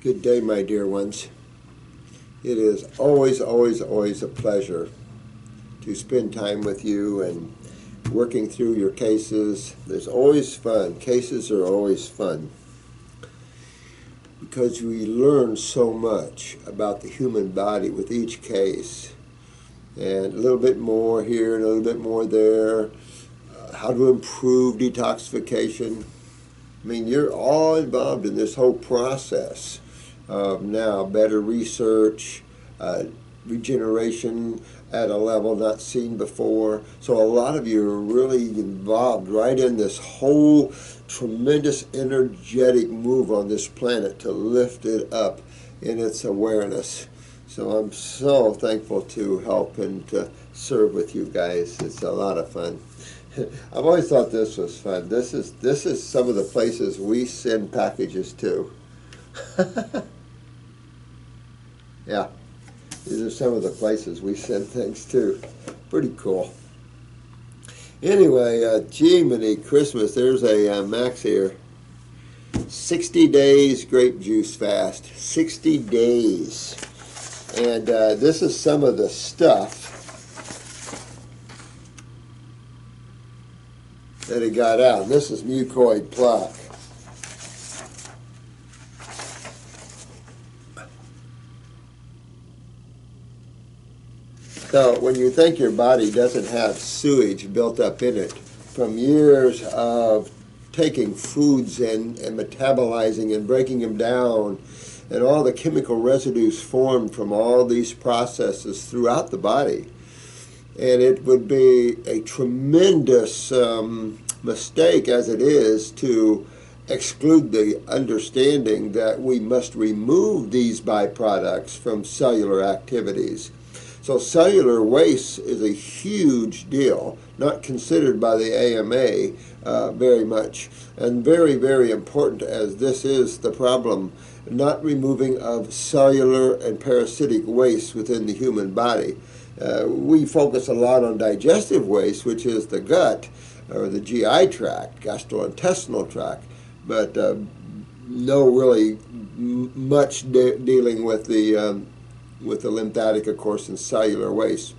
Good day, my dear ones. It is always, always, always a pleasure to spend time with you and working through your cases. There's always fun. Cases are always fun because we learn so much about the human body with each case. And a little bit more here and a little bit more there. How to improve detoxification. I mean, you're all involved in this whole process of now better research, regeneration at a level not seen before. So a lot of you are really involved right in this whole tremendous energetic move on this planet to lift it up in its awareness. So I'm so thankful to help and to serve with you guys. It's a lot of fun. I've always thought this was fun. This is some of the places we send packages to. Yeah, these are some of the places we send things to. Pretty cool. Anyway, Jiminy Christmas, there's a Max here. 60 days grape juice fast. 60 days. And this is some of the stuff that he got out. This is mucoid plaque. So when you think your body doesn't have sewage built up in it from years of taking foods and metabolizing and breaking them down, and all the chemical residues formed from all these processes throughout the body, and it would be a tremendous mistake as it is to exclude the understanding that we must remove these byproducts from cellular activities. So cellular waste is a huge deal, not considered by the AMA very much, and very, very important, as this is the problem, not removing of cellular and parasitic waste within the human body. We focus a lot on digestive waste, which is the gut or the GI tract, gastrointestinal tract, but no really much dealing with the lymphatic, of course, and cellular waste.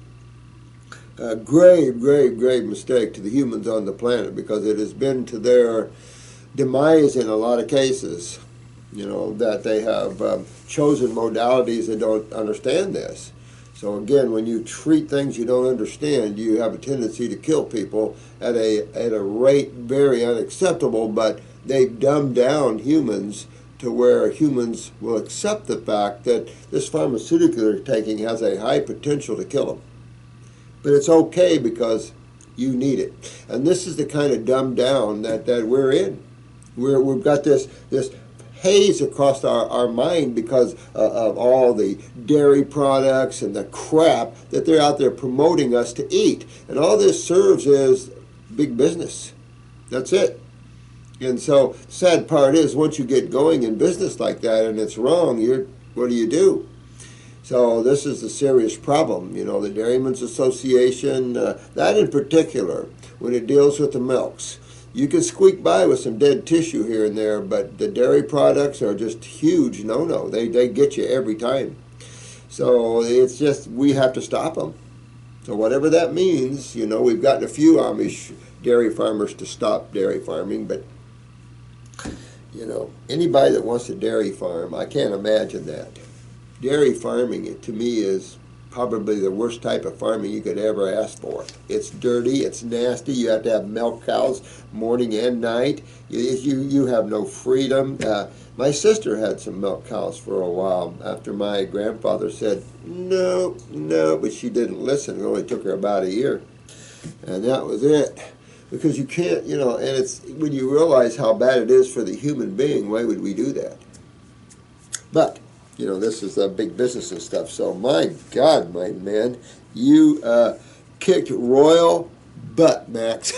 Grave, grave, grave mistake to the humans on the planet, because it has been to their demise in a lot of cases, you know, that they have chosen modalities that don't understand this. So again, when you treat things you don't understand, you have a tendency to kill people at a rate very unacceptable, but they've dumbed down humans to where humans will accept the fact that this pharmaceutical they're taking has a high potential to kill them. But it's okay because you need it. And this is the kind of dumbed down that we're in. We've got this haze across our mind because of all the dairy products and the crap that they're out there promoting us to eat. And all this serves as big business. That's it. And so, sad part is, once you get going in business like that and it's wrong, what do? So this is a serious problem. You know, the Dairymen's Association, that in particular, when it deals with the milks, you can squeak by with some dead tissue here and there, but the dairy products are just huge no-no. They get you every time. So it's just, we have to stop them. So whatever that means, you know, we've gotten a few Amish dairy farmers to stop dairy farming, but you know, anybody that wants a dairy farm, I can't imagine that. Dairy farming, to me, is probably the worst type of farming you could ever ask for. It's dirty, it's nasty, you have to have milk cows morning and night. You have no freedom. My sister had some milk cows for a while after my grandfather said, no, but she didn't listen. It only took her about a year. And that was it. Because you can't, you know, and it's when you realize how bad it is for the human being, why would we do that? But, you know, this is big business and stuff. So, my God, my man, you kicked royal butt, Max.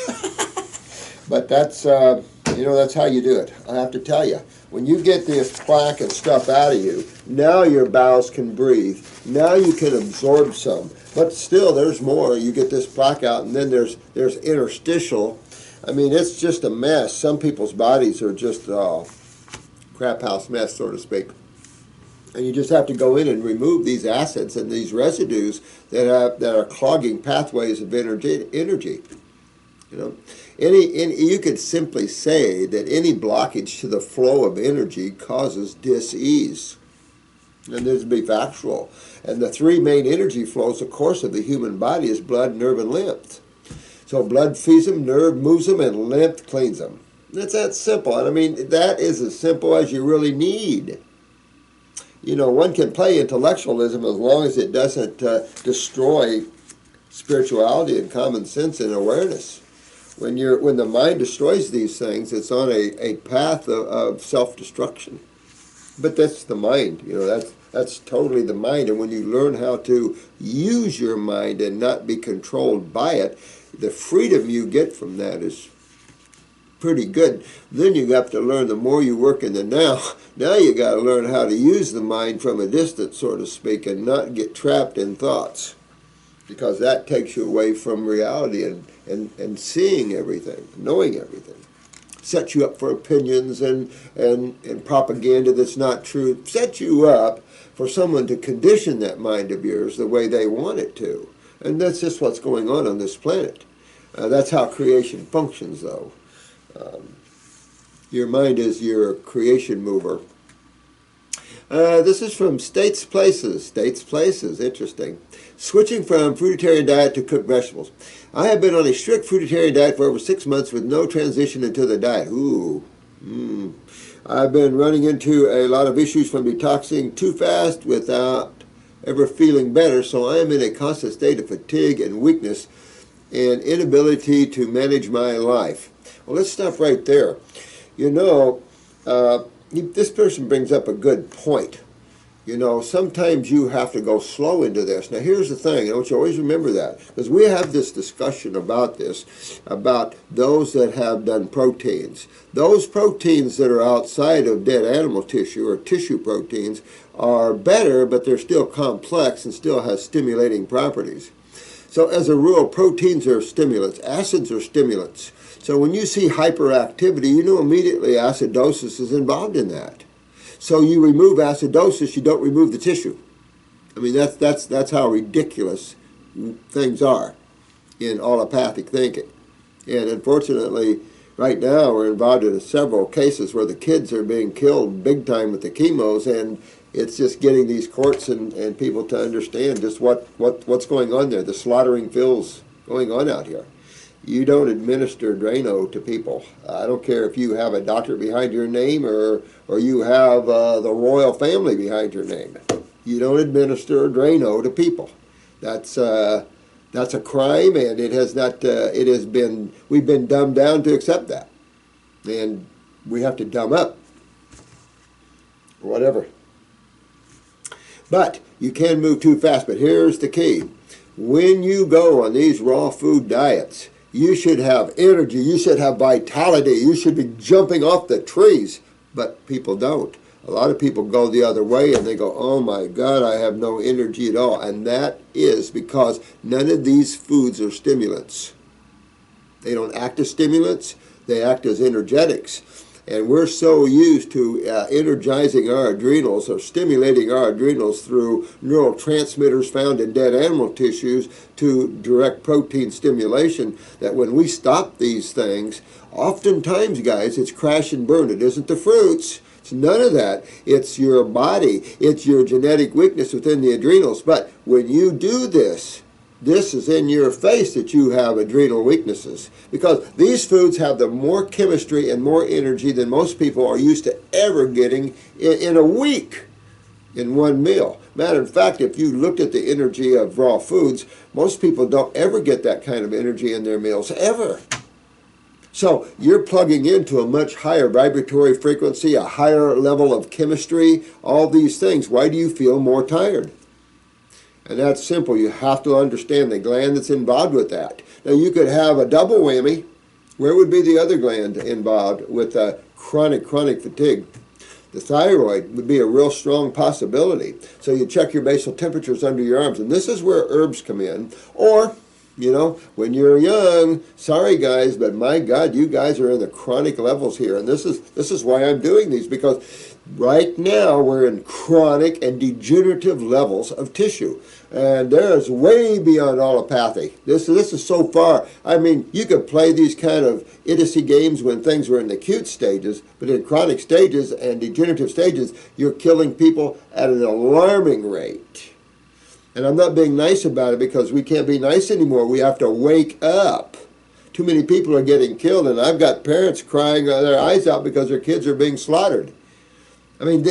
But that's, you know, that's how you do it. I have to tell you, when you get this plaque and stuff out of you, now your bowels can breathe. Now you can absorb some. But still, there's more. You get this plaque out, and then there's interstitial. I mean, it's just a mess. Some people's bodies are just crap house mess, so to speak. And you just have to go in and remove these acids and these residues that are clogging pathways of energy. You know, you could simply say that any blockage to the flow of energy causes dis-ease. And this would be factual. And the three main energy flows, of course, of the human body is blood, nerve, and lymph. So blood feeds them, nerve moves them, and lymph cleans them. It's that simple. And I mean, that is as simple as you really need. You know, one can play intellectualism as long as it doesn't destroy spirituality and common sense and awareness. When the mind destroys these things, it's on a path of self-destruction. But that's the mind, you know, that's totally the mind. And when you learn how to use your mind and not be controlled by it, the freedom you get from that is pretty good. Then you have to learn, the more you work in the now you got to learn how to use the mind from a distance, so to speak, and not get trapped in thoughts, because that takes you away from reality and seeing everything, knowing everything. Sets you up for opinions and propaganda that's not true. Sets you up for someone to condition that mind of yours the way they want it to. And that's just what's going on this planet. That's how creation functions, though. Your mind is your creation mover. This is from States Places. States Places, interesting. Switching from fruitarian diet to cooked vegetables. I have been on a strict fruitarian diet for over 6 months with no transition into the diet. Ooh. I've been running into a lot of issues from detoxing too fast without ever feeling better, so I am in a constant state of fatigue and weakness and inability to manage my life. Well, let's stop right there. You know, this person brings up a good point. You know, sometimes you have to go slow into this. Now, here's the thing. I want you to always remember that, because we have this discussion about this, about those that have done proteins. Those proteins that are outside of dead animal tissue, or tissue proteins, are better, but they're still complex and still has stimulating properties. So as a rule, proteins are stimulants. Acids are stimulants. So when you see hyperactivity, you know immediately acidosis is involved in that. So you remove acidosis, you don't remove the tissue. I mean, that's how ridiculous things are in allopathic thinking. And unfortunately, right now we're involved in several cases where the kids are being killed big time with the chemos, and it's just getting these courts and people to understand just what's going on there, the slaughtering fields going on out here. You don't administer Drano to people. I don't care if you have a doctor behind your name or you have the royal family behind your name. You don't administer Drano to people. That's a crime, and it has not. We've been dumbed down to accept that, and we have to dumb up or whatever. But you can move too fast. But here's the key: when you go on these raw food diets, you should have energy, you should have vitality, you should be jumping off the trees, but people don't. A lot of people go the other way and they go, oh my God, I have no energy at all. And that is because none of these foods are stimulants. They don't act as stimulants, they act as energetics. And we're so used to energizing our adrenals or stimulating our adrenals through neurotransmitters found in dead animal tissues to direct protein stimulation that when we stop these things, oftentimes, guys, it's crash and burn. It isn't the fruits. It's none of that. It's your body. It's your genetic weakness within the adrenals. But when you do this, this is in your face that you have adrenal weaknesses, because these foods have the more chemistry and more energy than most people are used to ever getting in a week in one meal. Matter of fact, if you looked at the energy of raw foods, most people don't ever get that kind of energy in their meals, ever. So you're plugging into a much higher vibratory frequency, a higher level of chemistry, all these things. Why do you feel more tired? And that's simple. You have to understand the gland that's involved with that. Now, you could have a double whammy. Where would be the other gland involved with chronic fatigue? The thyroid would be a real strong possibility. So you check your basal temperatures under your arms. And this is where herbs come in. Or You know, when you're young, sorry guys, but my God, you guys are in the chronic levels here. And this is why I'm doing these, because right now we're in chronic and degenerative levels of tissue. And there's way beyond allopathy. This is so far. I mean, you could play these kind of idiocy games when things were in the acute stages, but in chronic stages and degenerative stages, you're killing people at an alarming rate. And I'm not being nice about it because we can't be nice anymore. We have to wake up. Too many people are getting killed, and I've got parents crying their eyes out because their kids are being slaughtered. I mean,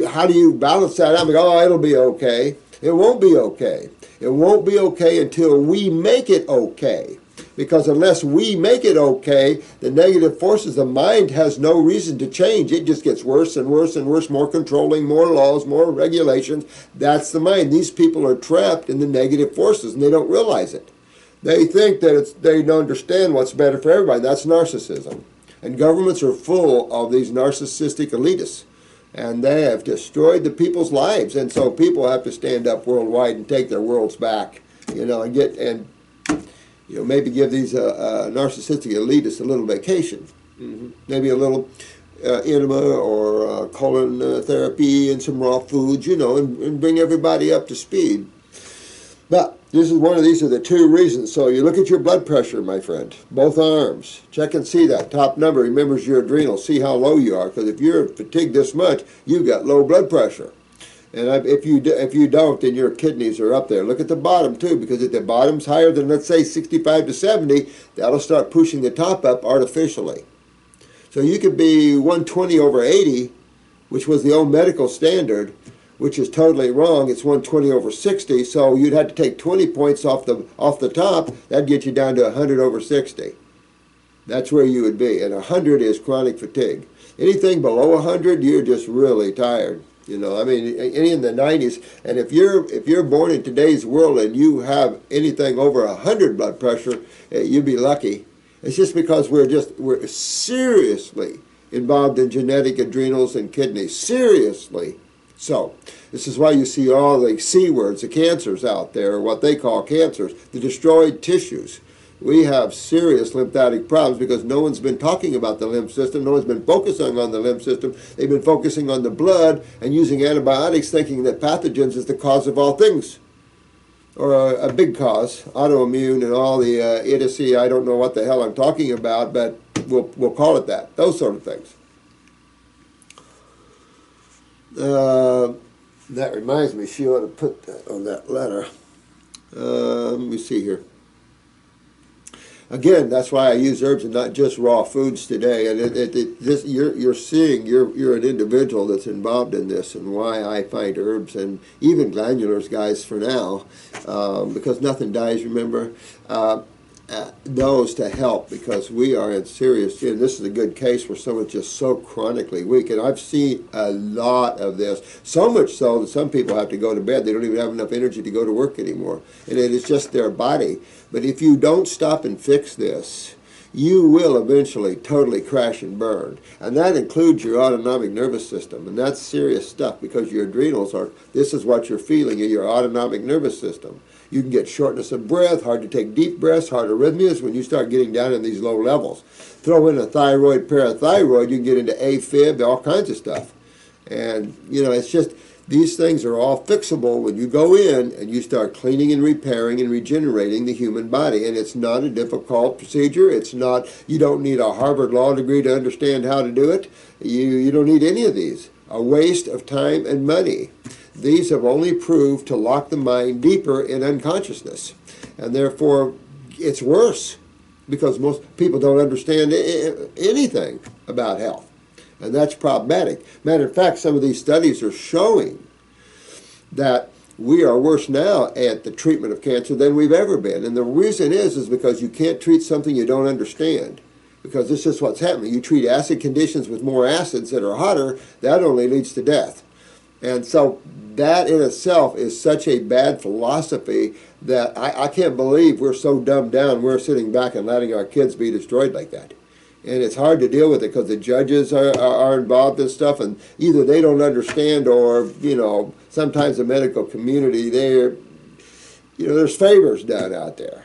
how do you balance that out? Like, oh, it'll be okay. It won't be okay. It won't be okay until we make it okay. Because unless we make it okay, the negative forces, the mind has no reason to change. It just gets worse and worse and worse, more controlling, more laws, more regulations. That's the mind. These people are trapped in the negative forces, and they don't realize it. They think that they don't understand what's better for everybody. That's narcissism. And governments are full of these narcissistic elitists. And they have destroyed the people's lives. And so people have to stand up worldwide and take their worlds back, you know, and maybe give these narcissistic elitists a little vacation. Maybe a little enema or colon therapy and some raw foods, you know, and bring everybody up to speed. But these are the two reasons. So you look at your blood pressure, my friend, both arms. Check and see that. Top number remembers your adrenal. See how low you are, because if you're fatigued this much, you've got low blood pressure. And if you don't, then your kidneys are up there. Look at the bottom, too, because if the bottom's higher than, let's say, 65 to 70, that'll start pushing the top up artificially. So you could be 120 over 80, which was the old medical standard, which is totally wrong. It's 120 over 60, so you'd have to take 20 points off the top. That'd get you down to 100 over 60. That's where you would be. And 100 is chronic fatigue. Anything below 100, you're just really tired. You know, I mean, any in the 90s, and if you're born in today's world and you have anything over 100 blood pressure, you'd be lucky. It's just because we're seriously involved in genetic adrenals and kidneys, seriously. So this is why you see all the C words, the cancers out there, or what they call cancers, the destroyed tissues. We have serious lymphatic problems because no one's been talking about the lymph system. No one's been focusing on the lymph system. They've been focusing on the blood and using antibiotics, thinking that pathogens is the cause of all things, or a big cause, autoimmune and all the idiocy. I don't know what the hell I'm talking about, but we'll call it that. Those sort of things. That reminds me, she ought to put that on that letter. Let me see here. Again, that's why I use herbs and not just raw foods today. And you're seeing you're an individual that's involved in this, and why I find herbs and even glandulars, guys, for now, because nothing dies. Remember, those to help, because we are in serious. This is a good case where someone's just so chronically weak, and I've seen a lot of this. So much so that some people have to go to bed. They don't even have enough energy to go to work anymore, and it is just their body. But if you don't stop and fix this, you will eventually totally crash and burn. And that includes your autonomic nervous system. And that's serious stuff, because your adrenals this is what you're feeling in your autonomic nervous system. You can get shortness of breath, hard to take deep breaths, heart arrhythmias when you start getting down in these low levels. Throw in a thyroid, parathyroid, you can get into AFib, all kinds of stuff. And, it's just, these things are all fixable when you go in and you start cleaning and repairing and regenerating the human body. And it's not a difficult procedure. You don't need a Harvard law degree to understand how to do it. You don't need any of these. A waste of time and money. These have only proved to lock the mind deeper in unconsciousness. And therefore, it's worse, because most people don't understand anything about health. And that's problematic. Matter of fact, some of these studies are showing that we are worse now at the treatment of cancer than we've ever been. And the reason is because you can't treat something you don't understand. Because this is what's happening. You treat acid conditions with more acids that are hotter, that only leads to death. And so that in itself is such a bad philosophy that I can't believe we're so dumbed down, we're sitting back and letting our kids be destroyed like that. And it's hard to deal with it because the judges are involved in stuff, and either they don't understand, or, sometimes the medical community, there's favors done out there.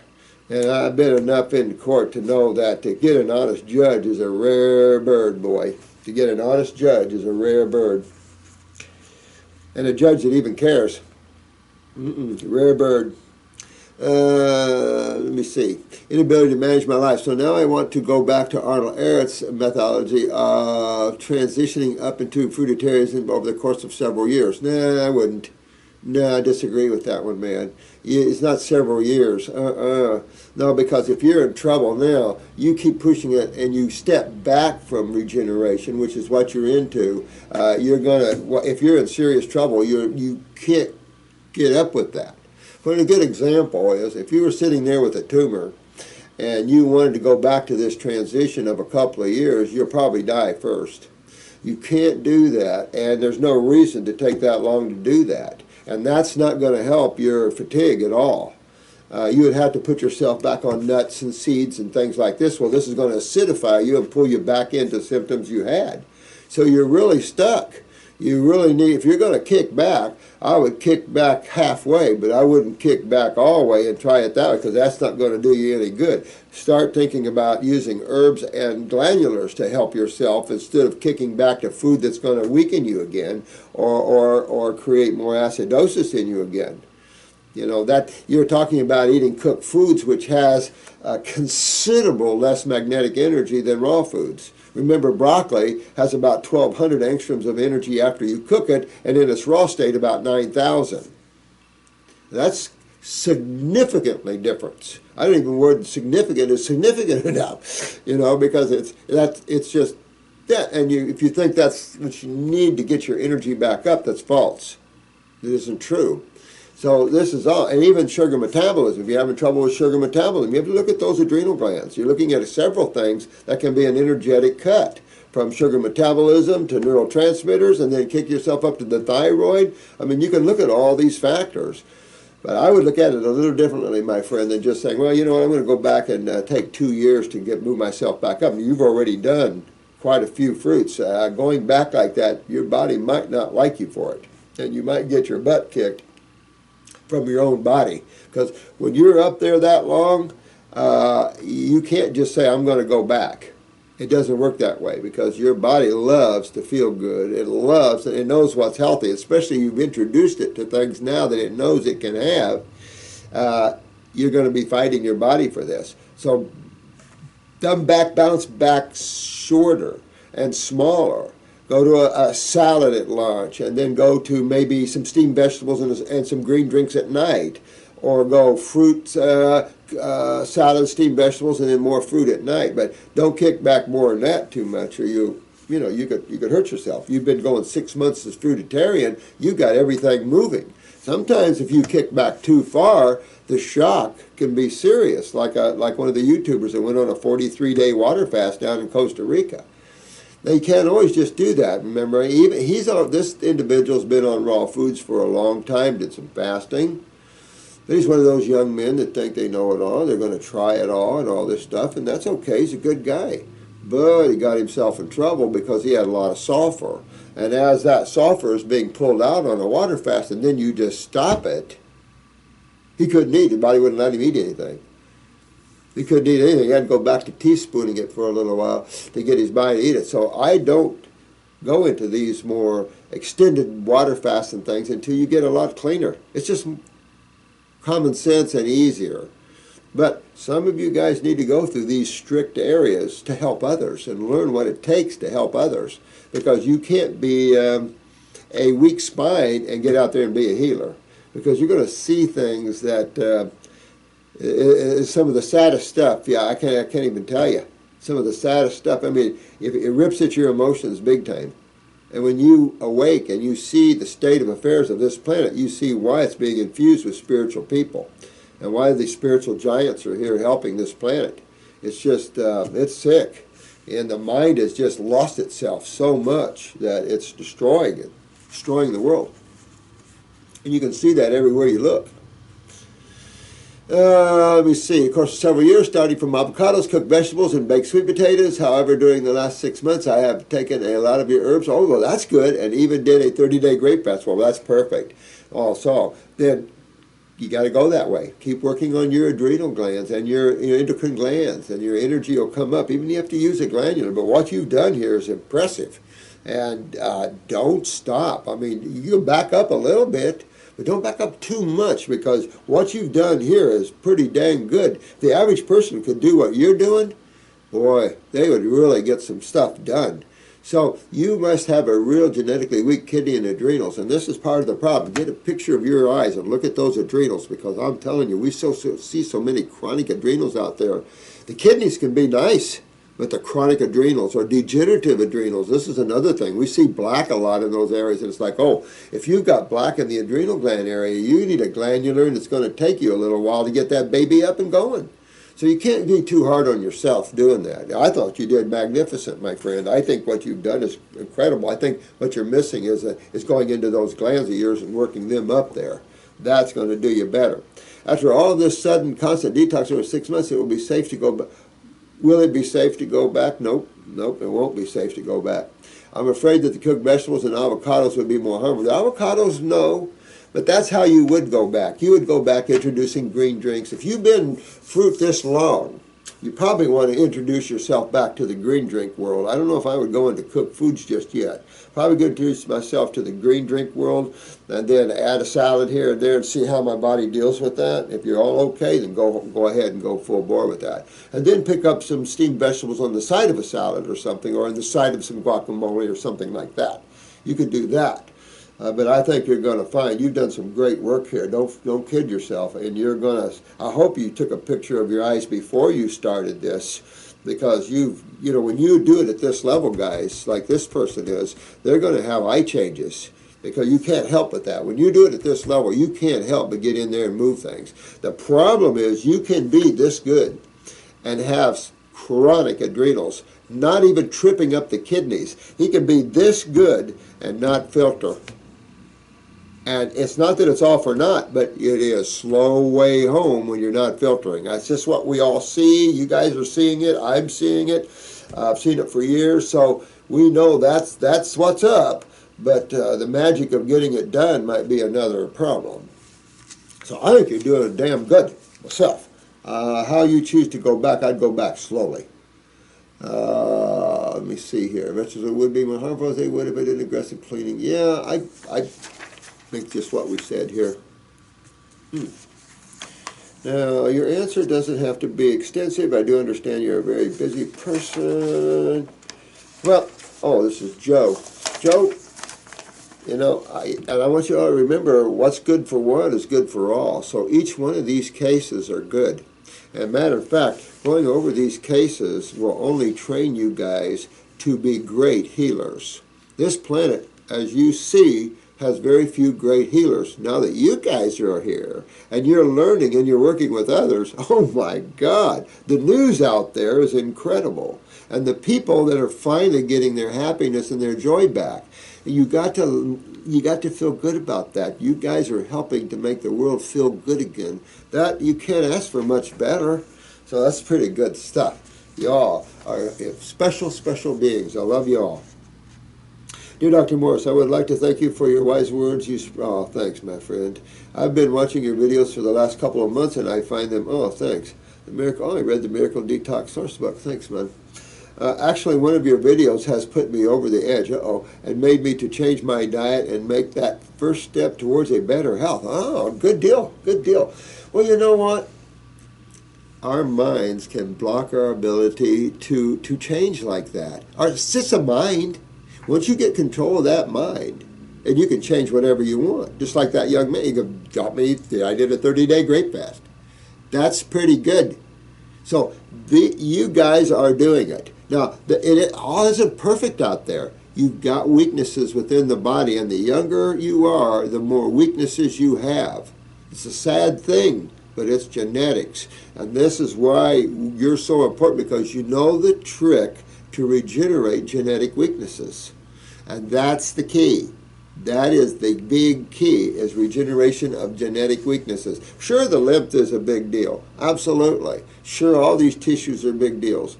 And I've been enough in court to know that to get an honest judge is a rare bird, boy. To get an honest judge is a rare bird. And a judge that even cares. Rare bird. Let me see. Inability to manage my life. So now I want to go back to Arnold Ehret's methodology of transitioning up into fruitarianism over the course of several years. Nah, I wouldn't. No, I disagree with that one, man. It's not several years. No, because if you're in trouble now, you keep pushing it and you step back from regeneration, which is what you're into. You're gonna, if you're in serious trouble, you can't get up with that. But a good example is if you were sitting there with a tumor and you wanted to go back to this transition of a couple of years, you'll probably die first. You can't do that, and there's no reason to take that long to do that. And that's not going to help your fatigue at all. You would have to put yourself back on nuts and seeds and things like this. Well, this is going to acidify you and pull you back into symptoms you had. So you're really stuck. You really need, if you're going to kick back, I would kick back halfway, but I wouldn't kick back all the way and try it that way, because that's not going to do you any good. Start thinking about using herbs and glandulars to help yourself instead of kicking back to food that's going to weaken you again or create more acidosis in you again. You know, that you're talking about eating cooked foods, which has considerable less magnetic energy than raw foods. Remember, broccoli has about 1,200 angstroms of energy after you cook it, and in its raw state, about 9,000. That's significantly different. I don't even word significant is significant enough, you know, because it's just that. And if you think that's what you need to get your energy back up, that's false. It isn't true. So this is all, and even sugar metabolism. If you're having trouble with sugar metabolism, you have to look at those adrenal glands. You're looking at several things that can be an energetic cut, from sugar metabolism to neurotransmitters, and then kick yourself up to the thyroid. I mean, you can look at all these factors. But I would look at it a little differently, my friend, than just saying, well, you know what, I'm going to go back and take 2 years to move myself back up. You've already done quite a few fruits. Going back like that, your body might not like you for it, and you might get your butt kicked from your own body. Because when you're up there that long, you can't just say, I'm going to go back. It doesn't work that way, because your body loves to feel good. It loves, and it knows what's healthy, especially you've introduced it to things now that it knows it can have. You're going to be fighting your body for this. So bounce back shorter and smaller. Go to a salad at lunch, and then go to maybe some steamed vegetables and some green drinks at night. Or go fruit, salad, steamed vegetables, and then more fruit at night. But don't kick back more than that too much, or you could hurt yourself. You've been going 6 months as fruitarian. You got everything moving. Sometimes if you kick back too far, the shock can be serious. Like one of the YouTubers that went on a 43-day water fast down in Costa Rica. Now, you can't always just do that. Remember, this individual's been on raw foods for a long time, did some fasting. But he's one of those young men that think they know it all. They're going to try it all and all this stuff, and that's okay. He's a good guy. But he got himself in trouble because he had a lot of sulfur. And as that sulfur is being pulled out on a water fast, and then you just stop it, he couldn't eat. His body wouldn't let him eat anything. He couldn't eat anything. He had to go back to teaspooning it for a little while to get his body to eat it. So I don't go into these more extended water fasts and things until you get a lot cleaner. It's just common sense and easier. But some of you guys need to go through these strict areas to help others and learn what it takes to help others, because you can't be a weak spine and get out there and be a healer, because you're going to see things that is some of the saddest stuff. Yeah, I can't even tell you some of the saddest stuff. I mean, it rips at your emotions big time. And when you awake and you see the state of affairs of this planet, you see why it's being infused with spiritual people and why these spiritual giants are here helping this planet. It's just, it's sick. And the mind has just lost itself so much that it's destroying it, destroying the world. And you can see that everywhere you look. Let me see. Of course, several years starting from avocados, cooked vegetables, and baked sweet potatoes. However, during the last 6 months, I have taken a lot of your herbs. Oh, well, that's good. And even did a 30-day grape fast. Well, that's perfect. Also, then you got to go that way. Keep working on your adrenal glands and your endocrine glands, and your energy will come up. Even if you have to use a glandular, but what you've done here is impressive. And don't stop. I mean, you can back up a little bit, but don't back up too much, because what you've done here is pretty dang good. If the average person could do what you're doing, boy, they would really get some stuff done. So you must have a real genetically weak kidney and adrenals, and this is part of the problem. Get a picture of your eyes and look at those adrenals, because I'm telling you, we see so many chronic adrenals out there. The kidneys can be nice, but the chronic adrenals or degenerative adrenals, this is another thing. We see black a lot in those areas, and it's like, oh, if you've got black in the adrenal gland area, you need a glandular, and it's going to take you a little while to get that baby up and going. So you can't be too hard on yourself doing that. I thought you did magnificent, my friend. I think what you've done is incredible. I think what you're missing is going into those glands of yours and working them up there. That's going to do you better. After all of this sudden constant detox over 6 months, it will be safe to go back. Will it be safe to go back? Nope. Nope, it won't be safe to go back. I'm afraid that the cooked vegetables and avocados would be more harmful. The avocados, no. But that's how you would go back. You would go back introducing green drinks. If you've been fruit this long, you probably want to introduce yourself back to the green drink world. I don't know if I would go into cooked foods just yet. Probably going to introduce myself to the green drink world, and then add a salad here and there and see how my body deals with that. If you're all okay, then go ahead and go full bore with that. And then pick up some steamed vegetables on the side of a salad or something, or on the side of some guacamole or something like that. You could do that. But I think you're going to find you've done some great work here. Don't kid yourself. And you're going to, I hope you took a picture of your eyes before you started this, because when you do it at this level, guys, like this person is, they're going to have eye changes, because you can't help with that. When you do it at this level, you can't help but get in there and move things. The problem is you can be this good and have chronic adrenals, not even tripping up the kidneys. He can be this good and not filter. And it's not that it's off or not, but it is slow way home when you're not filtering. That's just what we all see. You guys are seeing it. I'm seeing it. I've seen it for years. So we know that's what's up. But the magic of getting it done might be another problem. So I think you're doing damn good myself. How you choose to go back, I'd go back slowly. Let me see here. Vegetables would be more harmful as they would if I did aggressive cleaning. Yeah, I think just what we said here. Now, your answer doesn't have to be extensive. I do understand you're a very busy person. Well, oh, this is Joe. Joe, I want you all to remember, what's good for one is good for all. So each one of these cases are good. And matter of fact, going over these cases will only train you guys to be great healers. This planet, as you see, has very few great healers. Now that you guys are here and you're learning and you're working with others, oh my God, the news out there is incredible. And the people that are finally getting their happiness and their joy back, you got to feel good about that. You guys are helping to make the world feel good again. That you can't ask for much better. So that's pretty good stuff. Y'all are special, special beings. I love you all. Dear Dr. Morse, I would like to thank you for your wise words. Oh, thanks, my friend. I've been watching your videos for the last couple of months, and I find them, oh, thanks. I read the Miracle Detox source book. Thanks, man. Actually, one of your videos has put me over the edge, and made me to change my diet and make that first step towards a better health. Oh, good deal, good deal. Well, you know what? Our minds can block our ability to change like that. It's just a mind. Once you get control of that mind, and you can change whatever you want. Just like that young man, he got me, I did a 30-day grape fast. That's pretty good. So you guys are doing it. Now, it all isn't perfect out there. You've got weaknesses within the body, and the younger you are, the more weaknesses you have. It's a sad thing, but it's genetics. And this is why you're so important, because you know the trick to regenerate genetic weaknesses. And that's the key. That is the big key, is regeneration of genetic weaknesses. Sure, the lymph is a big deal. Absolutely. Sure, all these tissues are big deals.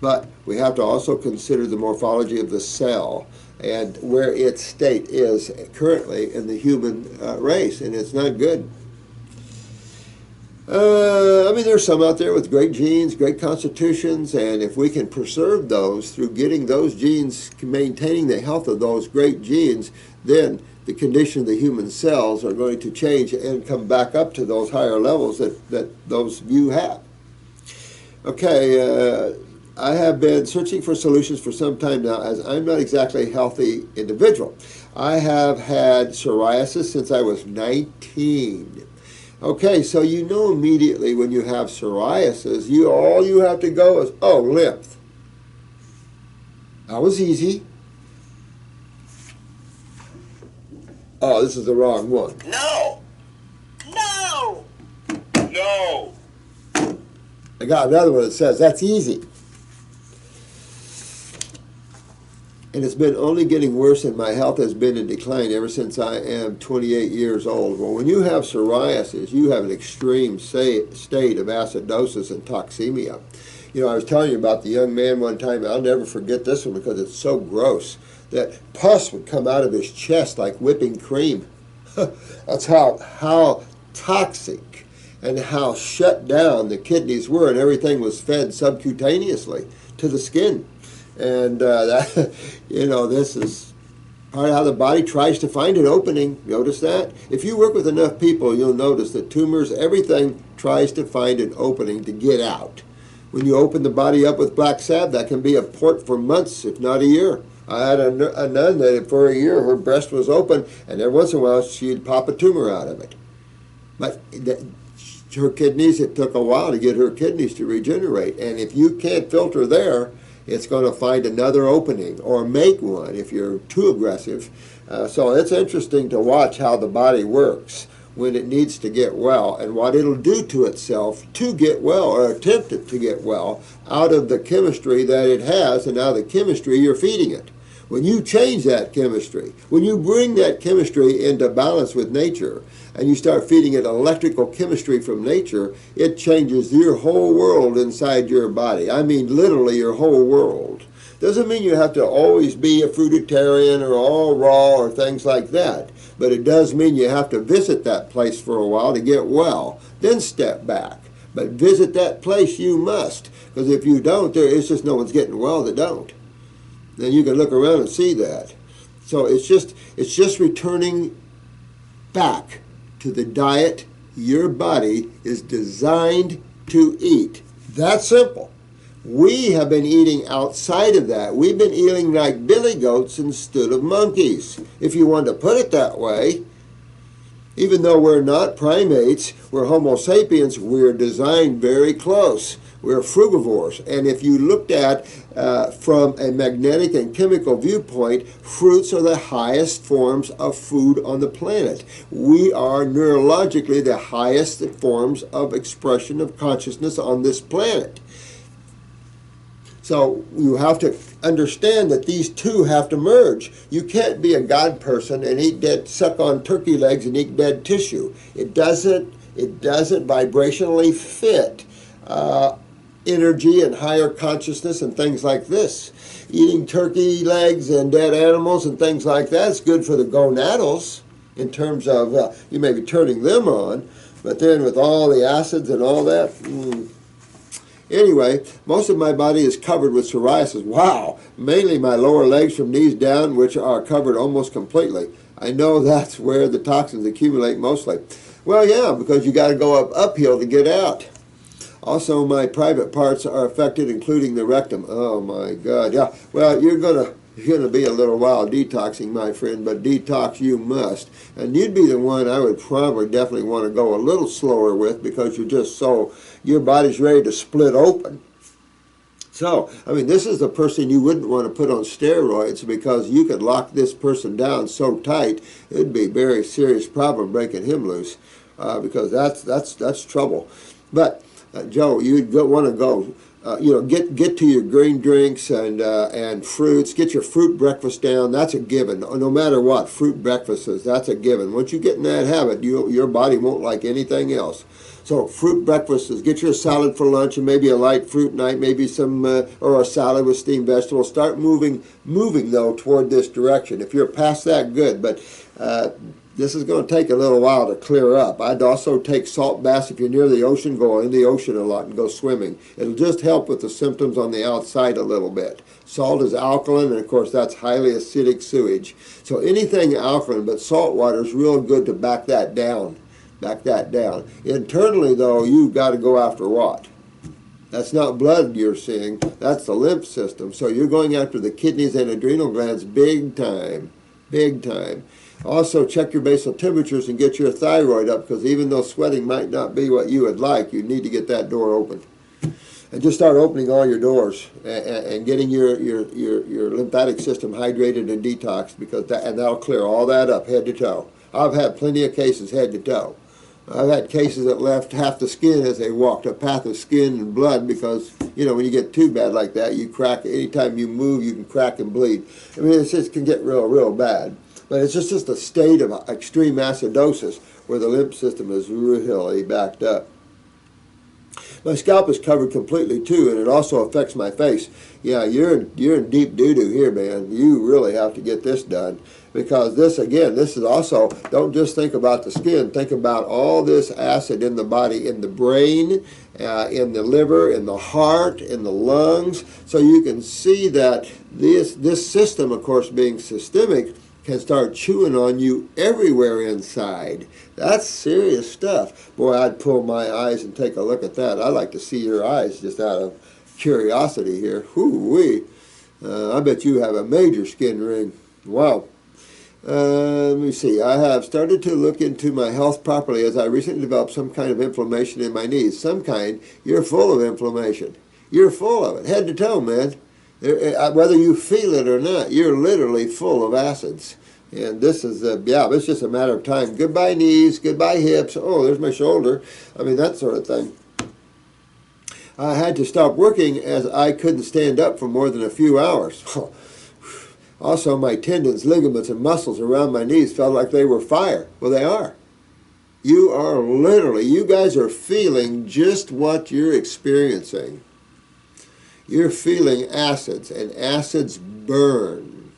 But we have to also consider the morphology of the cell and where its state is currently in the human race, and it's not good. I mean, there's some out there with great genes, great constitutions, and if we can preserve those through getting those genes, maintaining the health of those great genes, then the condition of the human cells are going to change and come back up to those higher levels that those of you have. Okay, I have been searching for solutions for some time now, as I'm not exactly a healthy individual. I have had psoriasis since I was 19. Okay, so you know immediately when you have psoriasis, all you have to go is, oh, lymph. That was easy. Oh, this is the wrong one. No! No! No! I got another one that says, that's easy. And it's been only getting worse, and my health has been in decline ever since I am 28 years old. Well, when you have psoriasis, you have an extreme state of acidosis and toxemia. You know, I was telling you about the young man one time, I'll never forget this one because it's so gross, that pus would come out of his chest like whipping cream. That's how toxic and how shut down the kidneys were, and everything was fed subcutaneously to the skin. And that, you know, this is part of how the body tries to find an opening. Notice that? If you work with enough people, you'll notice that tumors, everything tries to find an opening to get out. When you open the body up with black salve, that can be a port for months, if not a year. I had a nun that for a year her breast was open, and every once in a while she'd pop a tumor out of it. But her kidneys, it took a while to get her kidneys to regenerate. And if you can't filter there, it's going to find another opening or make one if you're too aggressive. So it's interesting to watch how the body works when it needs to get well and what it'll do to itself to get well or attempt it to get well out of the chemistry that it has and out of the chemistry you're feeding it. When you change that chemistry, when you bring that chemistry into balance with nature and you start feeding it electrical chemistry from nature, it changes your whole world inside your body. I mean literally your whole world. Doesn't mean you have to always be a fruitarian or all raw or things like that, but it does mean you have to visit that place for a while to get well, then step back. But visit that place you must, because if you don't, it's just no one's getting well that don't. Then you can look around and see that. So it's just returning back to the diet your body is designed to eat. That simple. We have been eating outside of that. We've been eating like billy goats instead of monkeys, if you want to put it that way. Even though we're not primates, we're Homo sapiens, we're designed very close. We're frugivores. And if you looked at from a magnetic and chemical viewpoint, fruits are the highest forms of food on the planet. We are neurologically the highest forms of expression of consciousness on this planet. So you have to understand that these two have to merge. You can't be a God person and eat dead, suck on turkey legs and eat dead tissue. It doesn't vibrationally fit energy and higher consciousness and things like this. Eating turkey legs and dead animals and things like that is good for the gonadals in terms of, you may be turning them on, but then with all the acids and all that, Anyway, most of my body is covered with psoriasis. Wow! Mainly my lower legs from knees down, which are covered almost completely. I know that's where the toxins accumulate mostly. Well, yeah, because you got to go uphill to get out. Also, my private parts are affected, including the rectum. Oh my God! Yeah. Well, you're gonna be a little while detoxing, my friend, but detox you must. And you'd be the one I would probably definitely want to go a little slower with because you're just so, your body's ready to split open. So, I mean, this is the person you wouldn't want to put on steroids because you could lock this person down so tight, it'd be a very serious problem breaking him loose because that's trouble. But, Joe, you'd want to go. Get to your green drinks and fruits. Get your fruit breakfast down. That's a given. No matter what, fruit breakfast is, that's a given. Once you get in that habit, your body won't like anything else. So fruit breakfast is get your salad for lunch and maybe a light fruit night, maybe some or a salad with steamed vegetables. Start moving though toward this direction. If you're past that, good. But this is going to take a little while to clear up. I'd also take salt baths if you're near the ocean. Go in the ocean a lot and go swimming. It'll just help with the symptoms on the outside a little bit. Salt is alkaline, and of course that's highly acidic sewage. So anything alkaline, but salt water is real good to back that down. Back that down. Internally, though, you've got to go after what? That's not blood you're seeing. That's the lymph system. So you're going after the kidneys and adrenal glands big time. Big time. Also, check your basal temperatures and get your thyroid up, because even though sweating might not be what you would like, you need to get that door open. And just start opening all your doors and getting your lymphatic system hydrated and detoxed, because that'll clear all that up head to toe. I've had plenty of cases head to toe. I've had cases that left half the skin as they walked, a path of skin and blood, because, you know, when you get too bad like that, you crack. Anytime you move, you can crack and bleed. I mean, it just can get real, real bad. But it's just a state of extreme acidosis where the lymph system is really backed up. My scalp is covered completely too, and it also affects my face. Yeah, you're in deep doo-doo here, man. You really have to get this done, because this, again, this is also, don't just think about the skin. Think about all this acid in the body, in the brain, in the liver, in the heart, in the lungs. So you can see that this system, of course, being systemic, can start chewing on you everywhere inside. That's serious stuff. Boy, I'd pull my eyes and take a look at that. I'd like to see your eyes just out of curiosity here. Whoo-wee. I bet you have a major skin ring. Wow. Let me see. I have started to look into my health properly, as I recently developed some kind of inflammation in my knees. Some kind. You're full of inflammation. You're full of it, head to toe, man. Whether you feel it or not, you're literally full of acids. And this is, it's just a matter of time. Goodbye knees, goodbye hips. Oh, there's my shoulder. I mean, that sort of thing. I had to stop working as I couldn't stand up for more than a few hours. Also, my tendons, ligaments, and muscles around my knees felt like they were fire. Well, they are. You are literally, you guys are feeling just what you're experiencing. You're feeling acids, and acids burn.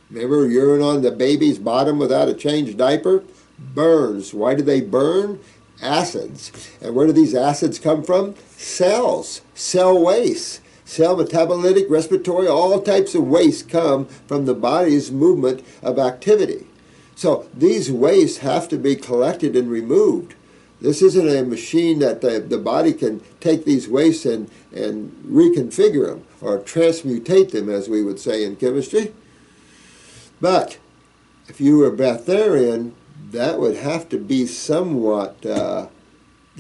Remember urine on the baby's bottom without a changed diaper? Burns. Why do they burn? Acids. And where do these acids come from? Cells. Cell waste. Cell metabolitic, respiratory, all types of waste come from the body's movement of activity. So these wastes have to be collected and removed. This isn't a machine that the body can take these wastes and reconfigure them, or transmutate them, as we would say in chemistry. But if you were breatharian, that would have to be somewhat the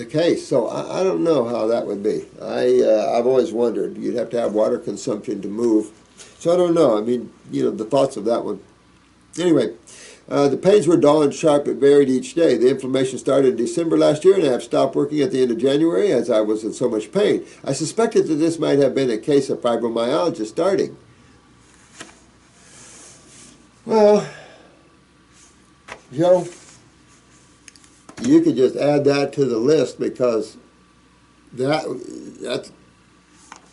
case. So I don't know how that would be. I've always wondered. You'd have to have water consumption to move. So I don't know. I mean, you know, the thoughts of that one. Anyway. The pains were dull and sharp, but varied each day. The inflammation started in December last year, and I have stopped working at the end of January as I was in so much pain. I suspected that this might have been a case of fibromyalgia starting. Well, Joe, you could just add that to the list, because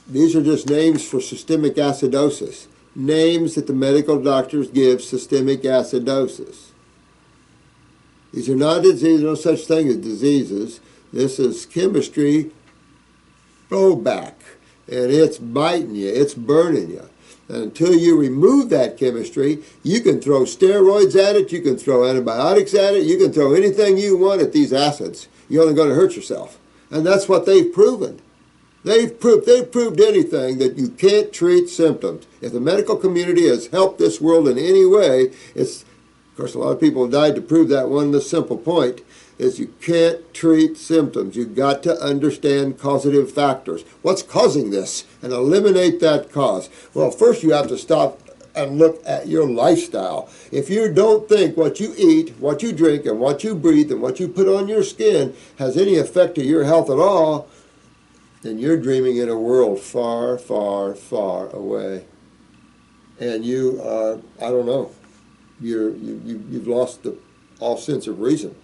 these are just names for systemic acidosis. Names that the medical doctors give systemic acidosis. These are not diseases, no such thing as diseases. This is chemistry throwback, and it's biting you, it's burning you. And until you remove that chemistry, you can throw steroids at it, you can throw antibiotics at it, you can throw anything you want at these acids. You're only going to hurt yourself. And that's what they've proven. They've proved anything, that you can't treat symptoms. If the medical community has helped this world in any way, it's, of course, a lot of people have died to prove that one simple point, is you can't treat symptoms. You've got to understand causative factors. What's causing this? And eliminate that cause. Well, first you have to stop and look at your lifestyle. If you don't think what you eat, what you drink, and what you breathe, and what you put on your skin has any effect to your health at all, then you're dreaming in a world far, far, far away. And you are, I don't know, you've lost all sense of reason.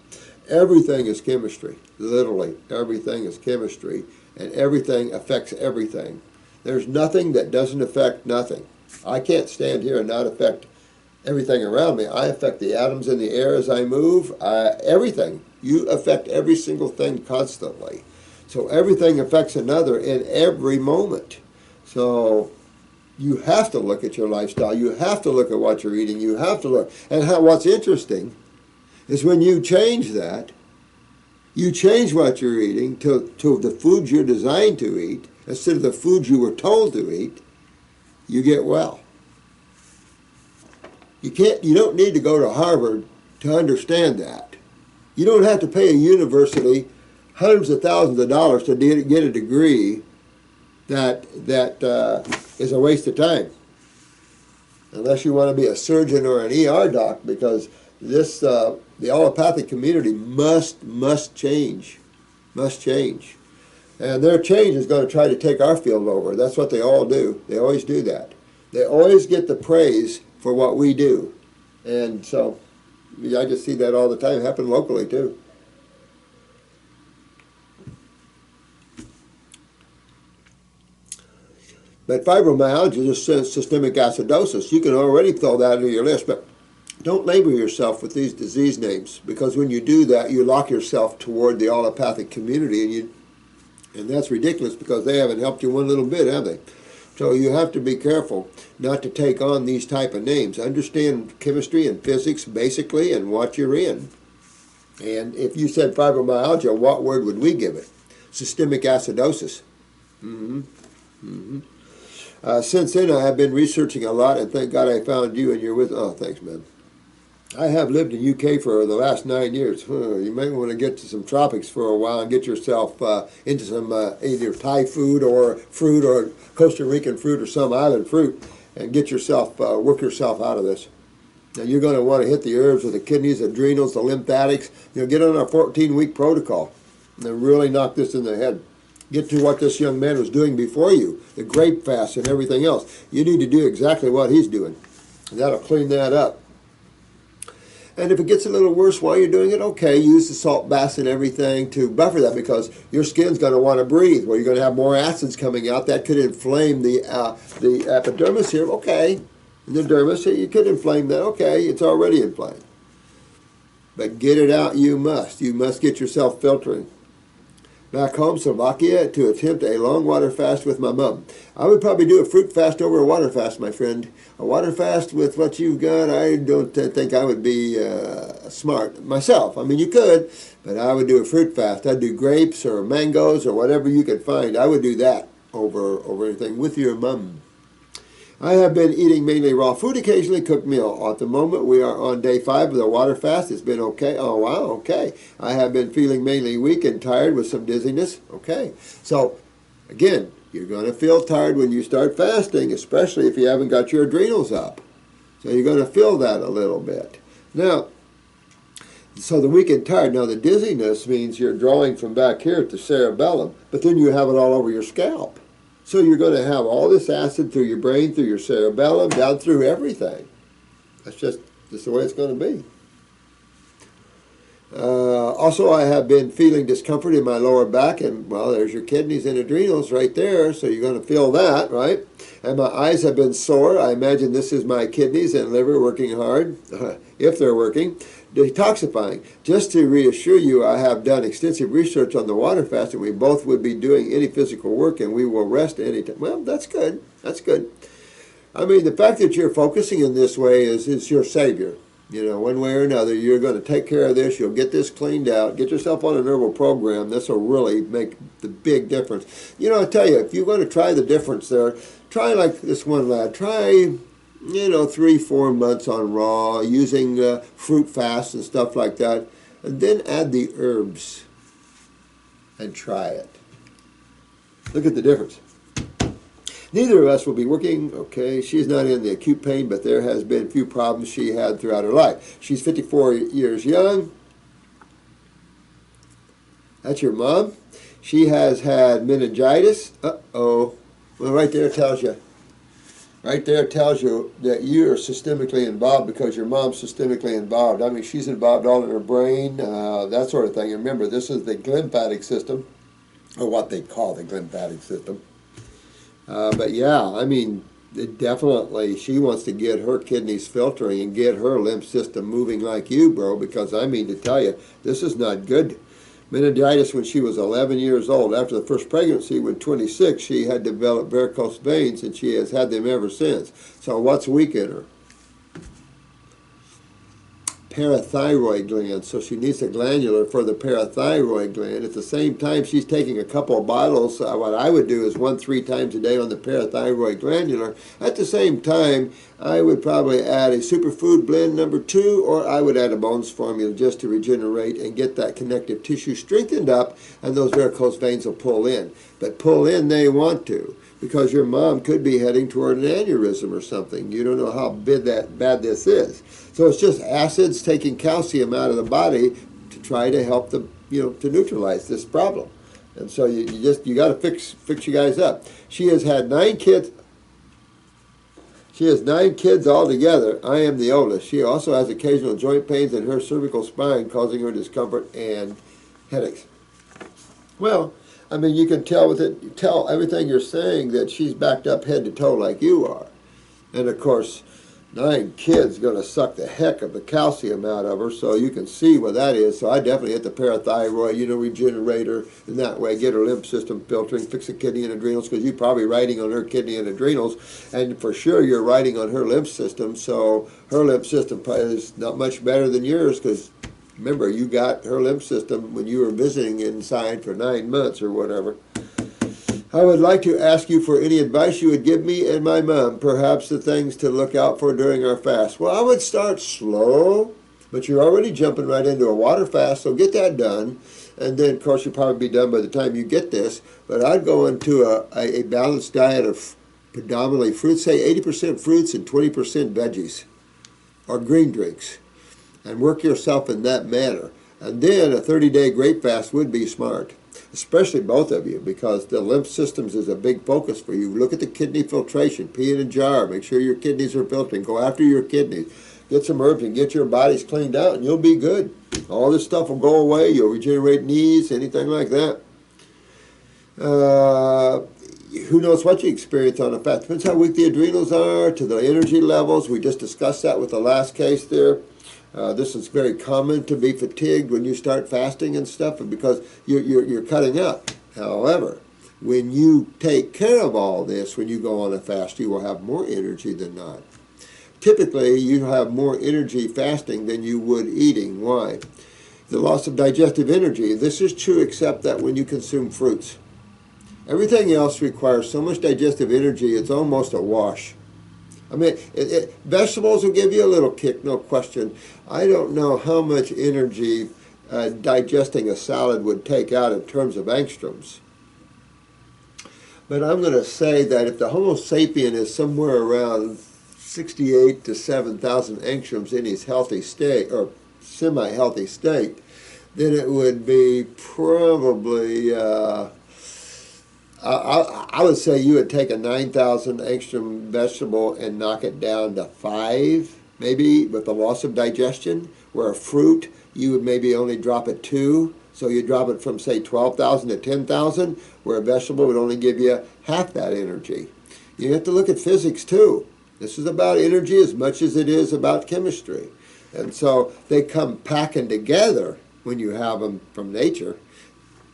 Everything is chemistry. Literally, everything is chemistry, and everything affects everything. There's nothing that doesn't affect nothing. I can't stand here and not affect everything around me. I affect the atoms in the air as I move. Everything. You affect every single thing constantly. So everything affects another in every moment. So you have to look at your lifestyle. You have to look at what you're eating. You have to look. And what's interesting is when you change that, you change what you're eating to the foods you're designed to eat instead of the foods you were told to eat, you get well. You don't need to go to Harvard to understand that. You don't have to pay a university hundreds of thousands of dollars to get a degree that is a waste of time. Unless you want to be a surgeon or an ER doc, because the allopathic community must change. And their change is going to try to take our field over. That's what they all do. They always do that. They always get the praise for what we do. And so I just see that all the time happen locally too. But fibromyalgia is systemic acidosis. You can already throw that into your list, but don't label yourself with these disease names, because when you do that, you lock yourself toward the allopathic community, and that's ridiculous, because they haven't helped you one little bit, have they? So you have to be careful not to take on these type of names. Understand chemistry and physics basically and what you're in. And if you said fibromyalgia, what word would we give it? Systemic acidosis. Since then, I have been researching a lot, and thank God I found you, and you're with. Oh, thanks, man. I have lived in UK for the last 9 years. You may want to get to some tropics for a while and get yourself into some either Thai food or Costa Rican fruit or some island fruit, and get yourself, work yourself out of this. Now you're going to want to hit the herbs with the kidneys, adrenals, the lymphatics. Get on our 14-week protocol and really knock this in the head. Get to what this young man was doing before you, the grape fast and everything else. You need to do exactly what he's doing. And that'll clean that up. And if it gets a little worse while you're doing it, okay, use the salt baths and everything to buffer that, because your skin's going to want to breathe. Well, you're going to have more acids coming out. That could inflame the epidermis here. Okay, and the dermis, you could inflame that. Okay, it's already inflamed. But get it out you must. You must get yourself filtering. Back home, Slovakia, to attempt a long water fast with my mom. I would probably do a fruit fast over a water fast, my friend. A water fast with what you've got, I don't think I would be smart myself. I mean, you could, but I would do a fruit fast. I'd do grapes or mangoes or whatever you could find. I would do that over anything with your mom. I have been eating mainly raw food, occasionally cooked meal. At the moment, we are on day 5 of the water fast. It's been okay. Oh, wow, okay. I have been feeling mainly weak and tired with some dizziness. Okay. So, again, you're going to feel tired when you start fasting, especially if you haven't got your adrenals up. So you're going to feel that a little bit. Now, so the weak and tired. Now, the dizziness means you're drawing from back here at the cerebellum, but then you have it all over your scalp. So you're going to have all this acid through your brain, through your cerebellum, down through everything. That's just the way it's going to be. Also, I have been feeling discomfort in my lower back, and, well, there's your kidneys and adrenals right there, so you're going to feel that, right? And my eyes have been sore. I imagine this is my kidneys and liver working hard, if they're working. Detoxifying. Just to reassure you, I have done extensive research on the water fast, and we both would be doing any physical work, and we will rest any time. Well, that's good. That's good. I mean, the fact that you're focusing in this way is your savior. One way or another, you're going to take care of this. You'll get this cleaned out. Get yourself on a herbal program. This will really make the big difference. I tell you, if you're going to try the difference there, try like this one lad. Try 3-4 months on raw, using fruit fasts and stuff like that, and then add the herbs and try it. Look at the difference. Neither of us will be working. Okay, she's not in the acute pain, but there has been a few problems she had throughout her life. She's 54 years young. That's your mom. She has had meningitis. Uh-oh. Well, right there tells you. Right there tells you that you are systemically involved, because your mom's systemically involved. I mean, she's involved all in her brain, that sort of thing. And remember, this is the lymphatic system, or what they call the lymphatic system. But yeah, I mean, definitely, she wants to get her kidneys filtering and get her lymph system moving like you, bro, because I mean to tell you, this is not good. Meningitis when she was 11 years old. After the first pregnancy, when 26, she had developed varicose veins, and she has had them ever since. So what's weak in her? Parathyroid gland, so she needs a glandular for the parathyroid gland. At the same time, she's taking a couple of bottles. What I would do is 1-3 times a day on the parathyroid glandular. At the same time, I would probably add a superfood blend number 2, or I would add a bones formula just to regenerate and get that connective tissue strengthened up, and those varicose veins will pull in. But pull in they want to, because your mom could be heading toward an aneurysm or something. You don't know how bad this is. So it's just acids taking calcium out of the body to try to help them, to neutralize this problem. And so you got to fix you guys up. She has had 9 kids. She has 9 kids altogether. I am the oldest. She also has occasional joint pains in her cervical spine, causing her discomfort and headaches. Well, I mean, you can tell tell everything you're saying that she's backed up head to toe like you are. And of course, 9 kids going to suck the heck of the calcium out of her, so you can see what that is. So I definitely hit the parathyroid, regenerate her in that way, get her lymph system filtering, fix the kidney and adrenals, because you're probably riding on her kidney and adrenals, and for sure you're riding on her lymph system, so her lymph system is not much better than yours, because remember, you got her lymph system when you were visiting inside for 9 months or whatever. I would like to ask you for any advice you would give me and my mom, perhaps the things to look out for during our fast. Well, I would start slow, but you're already jumping right into a water fast, so get that done. And then, of course, you'll probably be done by the time you get this. But I'd go into a balanced diet of predominantly fruits, say 80% fruits and 20% veggies or green drinks, and work yourself in that manner. And then a 30-day grape fast would be smart, especially both of you, because the lymph systems is a big focus for you. Look at the kidney filtration, pee in a jar, make sure your kidneys are filtering, go after your kidneys, get some herbs and get your bodies cleaned out, and you'll be good. All this stuff will go away, you'll regenerate knees, anything like that. Who knows what you experience on a fast. Depends how weak the adrenals are, to the energy levels. We just discussed that with the last case there. This is very common to be fatigued when you start fasting and stuff, because you're cutting up. However, when you take care of all this, when you go on a fast, you will have more energy than not. Typically, you have more energy fasting than you would eating. Why? The loss of digestive energy. This is true except that when you consume fruits. Everything else requires so much digestive energy, it's almost a wash. I mean, vegetables will give you a little kick, no question. I don't know how much energy digesting a salad would take out in terms of angstroms. But I'm going to say that if the Homo sapien is somewhere around 68 to 7,000 angstroms in his healthy state, or semi-healthy state, then it would be probably... I would say you would take a 9,000 angstrom vegetable and knock it down to 5, maybe, with the loss of digestion, where a fruit, you would maybe only drop it 2, so you drop it from, say, 12,000 to 10,000, where a vegetable would only give you half that energy. You have to look at physics, too. This is about energy as much as it is about chemistry. And so they come packing together when you have them from nature.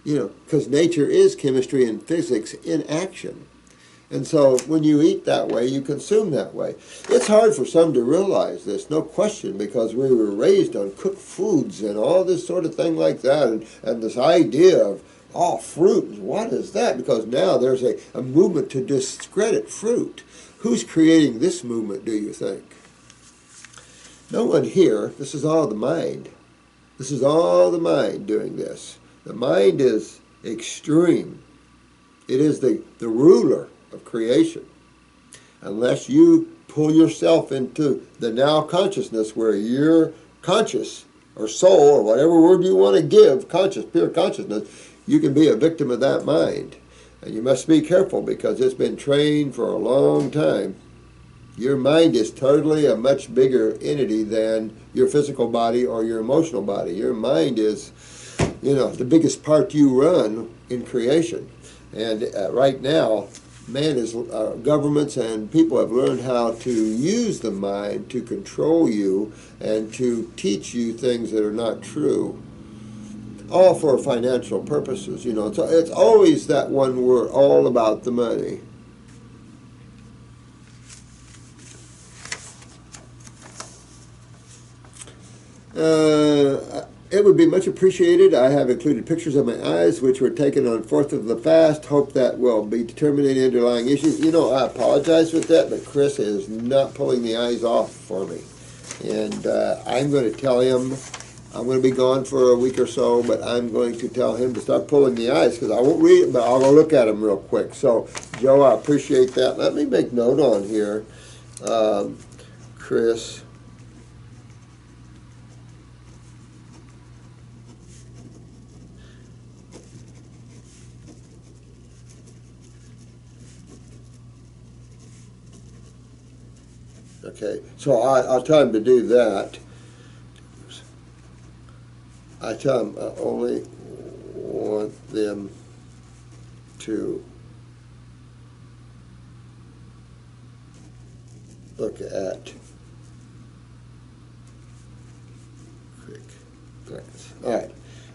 Because nature is chemistry and physics in action. And so when you eat that way, you consume that way. It's hard for some to realize this, no question, because we were raised on cooked foods and all this sort of thing like that, and this idea of, fruit, what is that? Because now there's a movement to discredit fruit. Who's creating this movement, do you think? No one here. This is all the mind. This is all the mind doing this. The mind is extreme. It is the ruler of creation. Unless you pull yourself into the now consciousness where you're conscious, or soul, or whatever word you want to give, conscious, pure consciousness, you can be a victim of that mind. And you must be careful, because it's been trained for a long time. Your mind is totally a much bigger entity than your physical body or your emotional body. Your mind is the biggest part you run in creation. And right now, governments and people have learned how to use the mind to control you and to teach you things that are not true, all for financial purposes. You know, so it's always that one word, all about the money. It would be much appreciated. I have included pictures of my eyes, which were taken on 4th of the fast. Hope that will be determining the underlying issues. You know, I apologize with that, but Chris is not pulling the eyes off for me. And I'm going to tell him, I'm going to be gone for a week or so, but I'm going to tell him to start pulling the eyes, because I won't read it, but I'll go look at them real quick. So, Joe, I appreciate that. Let me make note on here. Chris. Okay, so I'll tell him to do that. I tell him I only want them to look at quick glance. All right,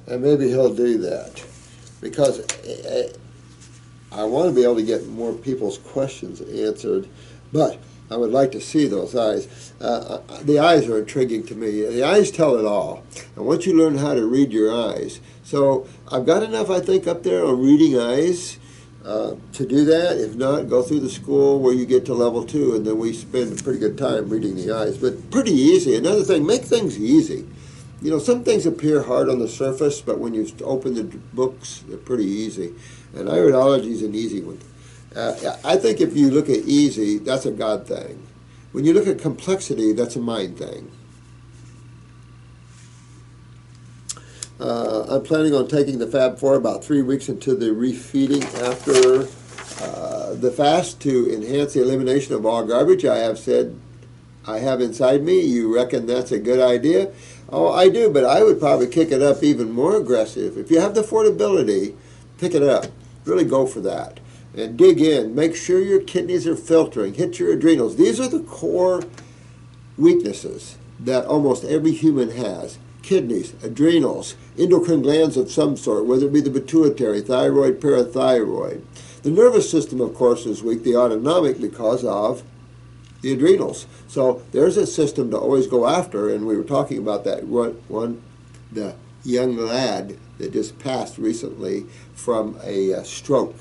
and maybe he'll do that, because I want to be able to get more people's questions answered, but I would like to see those eyes. The eyes are intriguing to me. The eyes tell it all. And once you learn how to read your eyes, so I've got enough, I think, up there on reading eyes to do that. If not, go through the school where you get to level 2, and then we spend a pretty good time reading the eyes. But pretty easy. Another thing, make things easy. You know, some things appear hard on the surface, but when you open the books, they're pretty easy. And iridology is an easy one. I think if you look at easy, that's a God thing. When you look at complexity, that's a mind thing. I'm planning on taking the Fab 4 about 3 weeks into the refeeding after the fast to enhance the elimination of all garbage I have said I have inside me. You reckon that's a good idea? Oh, I do, but I would probably kick it up even more aggressive. If you have the affordability, pick it up. Really go for that. And dig in. Make sure your kidneys are filtering. Hit your adrenals. These are the core weaknesses that almost every human has. Kidneys, adrenals, endocrine glands of some sort, whether it be the pituitary, thyroid, parathyroid. The nervous system, of course, is weak, the autonomic, because of the adrenals. So there's a system to always go after, and we were talking about that the young lad that just passed recently from a stroke.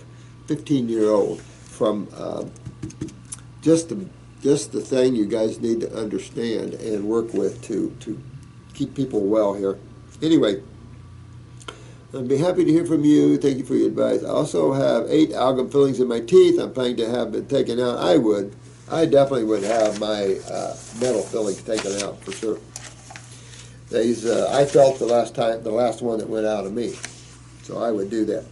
15-year-old, from just the thing you guys need to understand and work with to keep people well here. Anyway, I'd be happy to hear from you. Thank you for your advice. I also have 8 amalgam fillings in my teeth. I'm planning to have them taken out. I definitely would have my metal fillings taken out for sure. These I felt the last one that went out of me, so I would do that.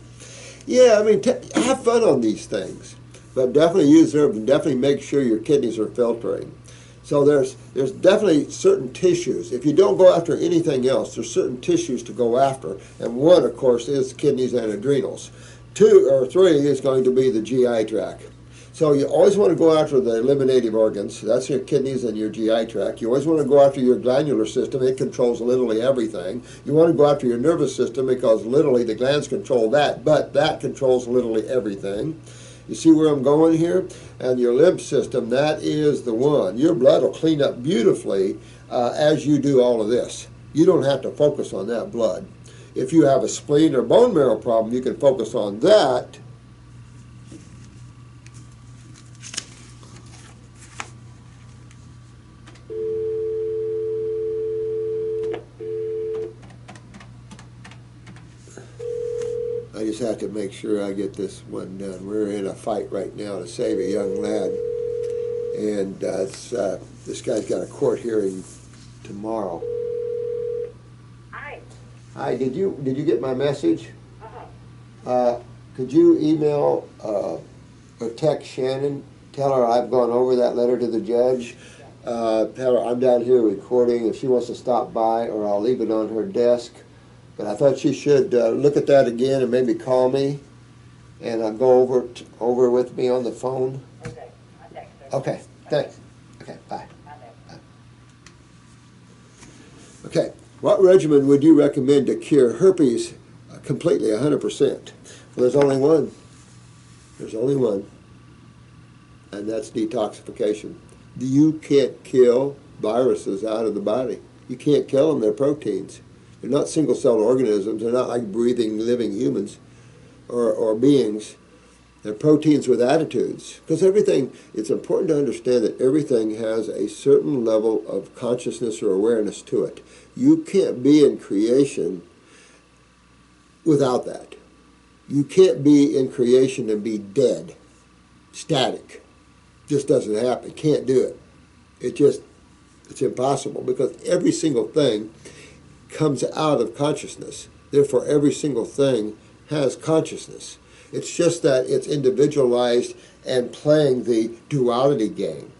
Yeah, I mean, have fun on these things, but definitely use herbs and definitely make sure your kidneys are filtering. So there's definitely certain tissues. If you don't go after anything else, there's certain tissues to go after, and one, of course, is kidneys and adrenals. 2 or 3 is going to be the GI tract. So you always want to go after the eliminative organs. That's your kidneys and your GI tract. You always want to go after your glandular system. It controls literally everything. You want to go after your nervous system because literally the glands control that, but that controls literally everything. You see where I'm going here? And your lymph system, that is the one. Your blood will clean up beautifully as you do all of this. You don't have to focus on that blood. If you have a spleen or bone marrow problem, you can focus on that. I just have to make sure I get this one done. We're in a fight right now to save a young lad, and this guy's got a court hearing tomorrow. Hi. Hi. Did you get my message? Uh-huh. Could you email or text Shannon? Tell her I've gone over that letter to the judge. Tell her I'm down here recording. If she wants to stop by, or I'll leave it on her desk. But I thought she should look at that again and maybe call me and go over with me on the phone. Okay. I'll text her. Okay, thanks. Okay, bye. I know. Okay, what regimen would you recommend to cure herpes completely, 100%? Well, there's only one. There's only one, and that's detoxification. You can't kill viruses out of the body. You can't kill them. They're proteins. They're not single-celled organisms. They're not like breathing, living humans or beings. They're proteins with attitudes. Because everything, it's important to understand that everything has a certain level of consciousness or awareness to it. You can't be in creation without that. You can't be in creation and be dead, static. Just doesn't happen. Can't do it. It's impossible, because every single thing comes out of consciousness. Therefore, every single thing has consciousness. It's just that it's individualized and playing the duality game.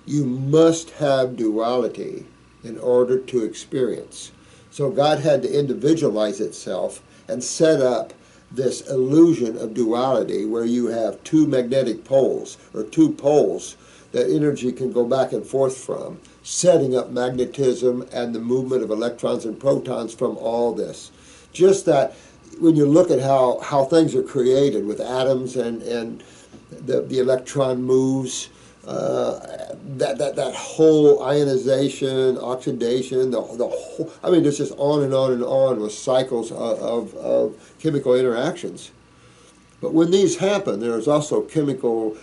You must have duality in order to experience. So God had to individualize itself and set up this illusion of duality where you have two magnetic poles, or two poles that energy can go back and forth from, setting up magnetism and the movement of electrons and protons from all this. Just that when you look at how things are created with atoms and the electron moves, that whole ionization, oxidation, the whole, I mean, it's just on and on and on with cycles of chemical interactions. But when these happen, there's also chemical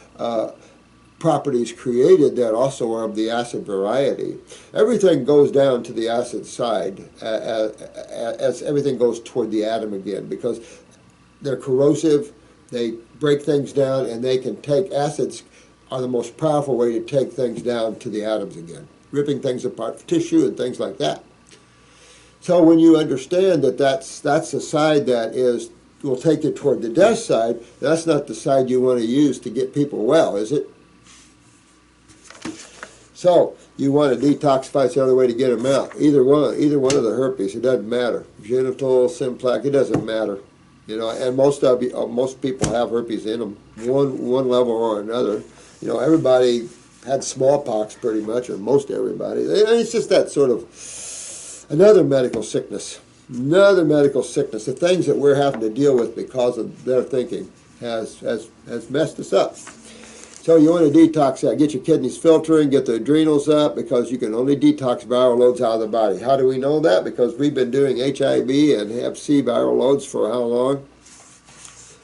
properties created that also are of the acid variety. Everything goes down to the acid side as everything goes toward the atom again, because they're corrosive, they break things down, and they can take, acids are the most powerful way to take things down to the atoms again, ripping things apart for tissue and things like that. So when you understand that that's the side that will take you toward the death side, that's not the side you want to use to get people well, is it? So you want to detoxify, it's the other way to get them out. Either one of the herpes, it doesn't matter. Genital, simplex, it doesn't matter. You know, and most people have herpes in them, one level or another. You know, everybody had smallpox pretty much, or most everybody. It's just that sort of another medical sickness. Another medical sickness. The things that we're having to deal with because of their thinking has messed us up. So you want to detox that. Get your kidneys filtering, get the adrenals up, because you can only detox viral loads out of the body. How do we know that? Because we've been doing HIV and Hep C viral loads for how long?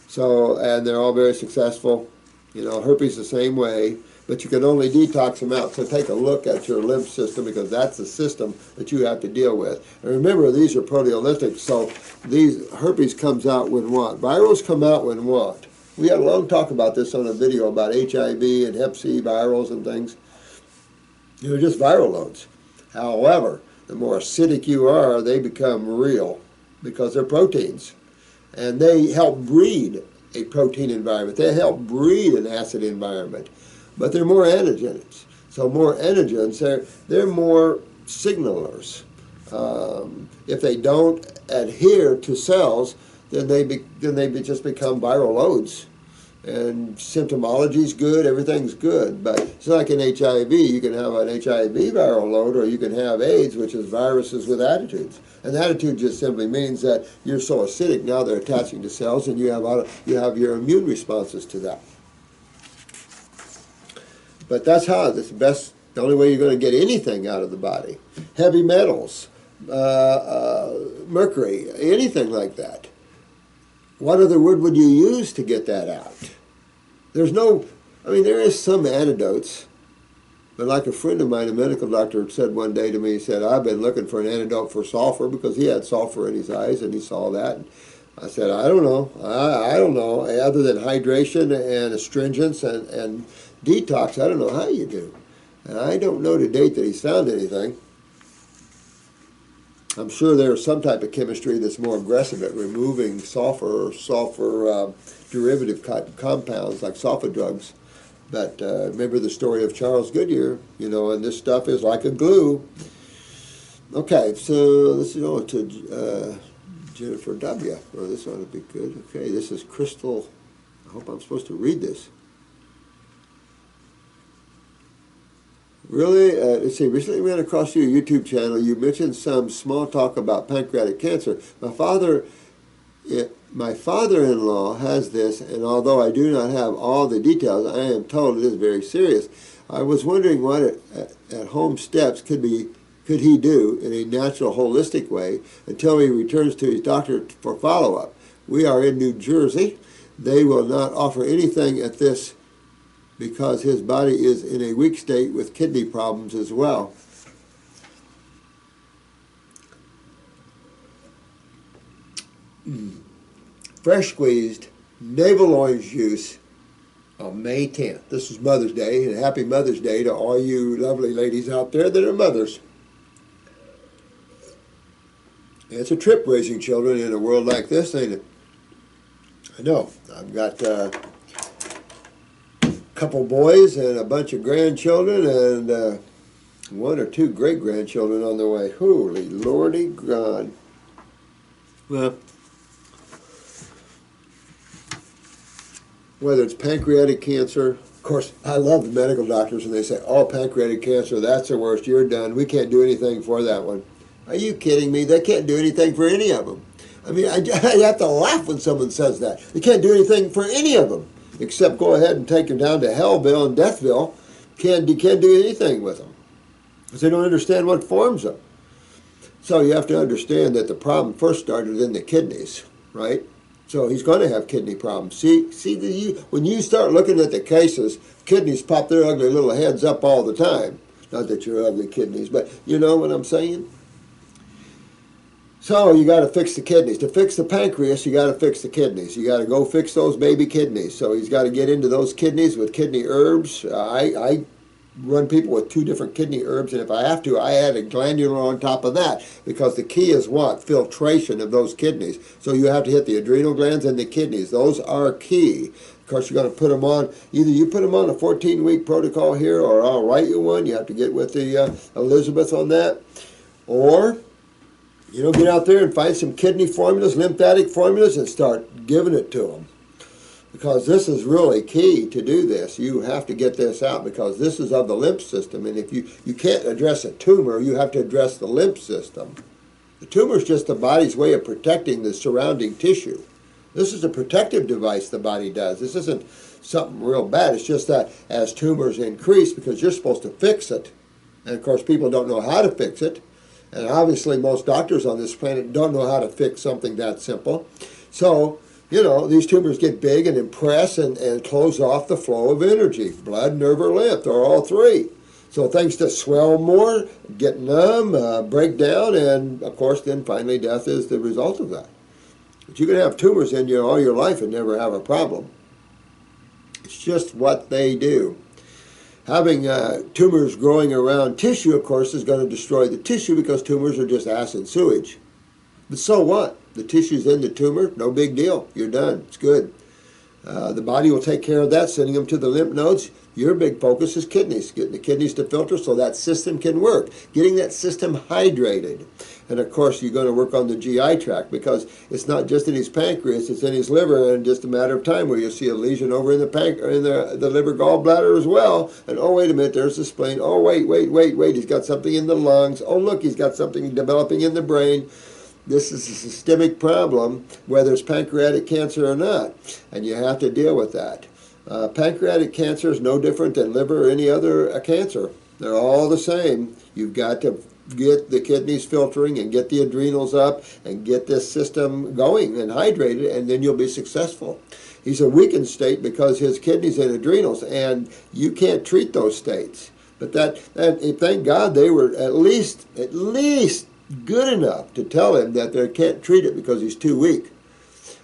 So, and they're all very successful. You know, herpes the same way, but you can only detox them out. So take a look at your lymph system, because that's the system that you have to deal with. And remember, these are proteolytic, so these herpes comes out when what? Virals come out when what? We had a long talk about this on a video about HIV and Hep C virals and things. They're just viral loads. However, the more acidic you are, they become real, because they're proteins. And they help breed a protein environment. They help breed an acid environment. But they're more antigens. So more antigens, they're more signalers. If they don't adhere to cells, then they just become viral loads. And symptomology is good, everything's good. But it's like in HIV, you can have an HIV viral load, or you can have AIDS, which is viruses with attitudes. And attitude just simply means that you're so acidic now they're attaching to cells, and you have your immune responses to that. But that's how it's the only way you're going to get anything out of the body. Heavy metals, mercury, anything like that. What other word would you use to get that out? There is some antidotes. But like a friend of mine, a medical doctor, said one day to me, he said, I've been looking for an antidote for sulfur, because he had sulfur in his eyes and he saw that. And I said, I don't know. I don't know. Other than hydration and astringents and detox, I don't know how you do. And I don't know to date that he's found anything. I'm sure there's some type of chemistry that's more aggressive at removing sulfur or sulfur derivative compounds like sulfur drugs. But remember the story of Charles Goodyear, you know, and this stuff is like a glue. Okay, so let's go to Jennifer W. Oh, this ought to be good. Okay, this is Crystal. I hope I'm supposed to read this. Really? Let's see. Recently ran across your YouTube channel. You mentioned some small talk about pancreatic cancer. My father-in-law has this, and although I do not have all the details, I am told it is very serious. I was wondering what at-home steps could he do in a natural, holistic way until he returns to his doctor for follow-up. We are in New Jersey. They will not offer anything at this because his body is in a weak state with kidney problems as well. Fresh squeezed navel orange juice on May 10th. This is Mother's Day, and happy Mother's Day to all you lovely ladies out there that are mothers. It's a trip raising children in a world like this, ain't it? I know. I've got couple boys and a bunch of grandchildren and one or two great-grandchildren on the way. Holy Lordy God. Well, whether it's pancreatic cancer, of course, I love the medical doctors and they say, oh, pancreatic cancer, that's the worst, you're done. We can't do anything for that one. Are you kidding me? They can't do anything for any of them. I mean, I have to laugh when someone says that. They can't do anything for any of them, except go ahead and take them down to Hellville and Deathville. You can't do anything with them because they don't understand what forms them. So you have to understand that the problem first started in the kidneys, right? So he's going to have kidney problems. See, when you start looking at the cases, kidneys pop their ugly little heads up all the time. Not that you're ugly kidneys, but you know what I'm saying? So you got to fix the kidneys. To fix the pancreas, you got to fix the kidneys. You got to go fix those baby kidneys. So he's got to get into those kidneys with kidney herbs. I run people with 2 different kidney herbs, and if I have to, I add a glandular on top of that, because the key is what? Filtration of those kidneys. So you have to hit the adrenal glands and the kidneys. Those are key. Of course, you're going to put them on, either you put them on a 14-week protocol here, or I'll write you one. You have to get with the Elizabeth on that. Or get out there and find some kidney formulas, lymphatic formulas, and start giving it to them. Because this is really key to do this. You have to get this out because this is of the lymph system. And if you can't address a tumor, you have to address the lymph system. The tumor is just the body's way of protecting the surrounding tissue. This is a protective device the body does. This isn't something real bad. It's just that as tumors increase, because you're supposed to fix it, and of course people don't know how to fix it, and obviously most doctors on this planet don't know how to fix something that simple. So, these tumors get big and impress and close off the flow of energy, blood, nerve, or lymph, or all 3. So things just swell more, get numb, break down, and of course then finally death is the result of that. But you can have tumors in you all your life and never have a problem. It's just what they do. Having tumors growing around tissue, of course, is going to destroy the tissue because tumors are just acid sewage. But so what? The tissue's in the tumor, no big deal. You're done. It's good. The body will take care of that, sending them to the lymph nodes. Your big focus is kidneys, getting the kidneys to filter so that system can work, getting that system hydrated. And of course, you're going to work on the GI tract because it's not just in his pancreas, it's in his liver, and just a matter of time where you'll see a lesion over in the liver gallbladder as well. And oh, wait a minute, there's the spleen. Oh, wait, he's got something in the lungs. Oh, look, he's got something developing in the brain. This is a systemic problem, whether it's pancreatic cancer or not, and you have to deal with that. Pancreatic cancer is no different than liver or any other cancer. They're all the same. You've got to get the kidneys filtering and get the adrenals up and get this system going and hydrated, and then you'll be successful. He's a weakened state because his kidneys and adrenals, and you can't treat those states. But thank God they were at least good enough to tell him that they can't treat it because he's too weak.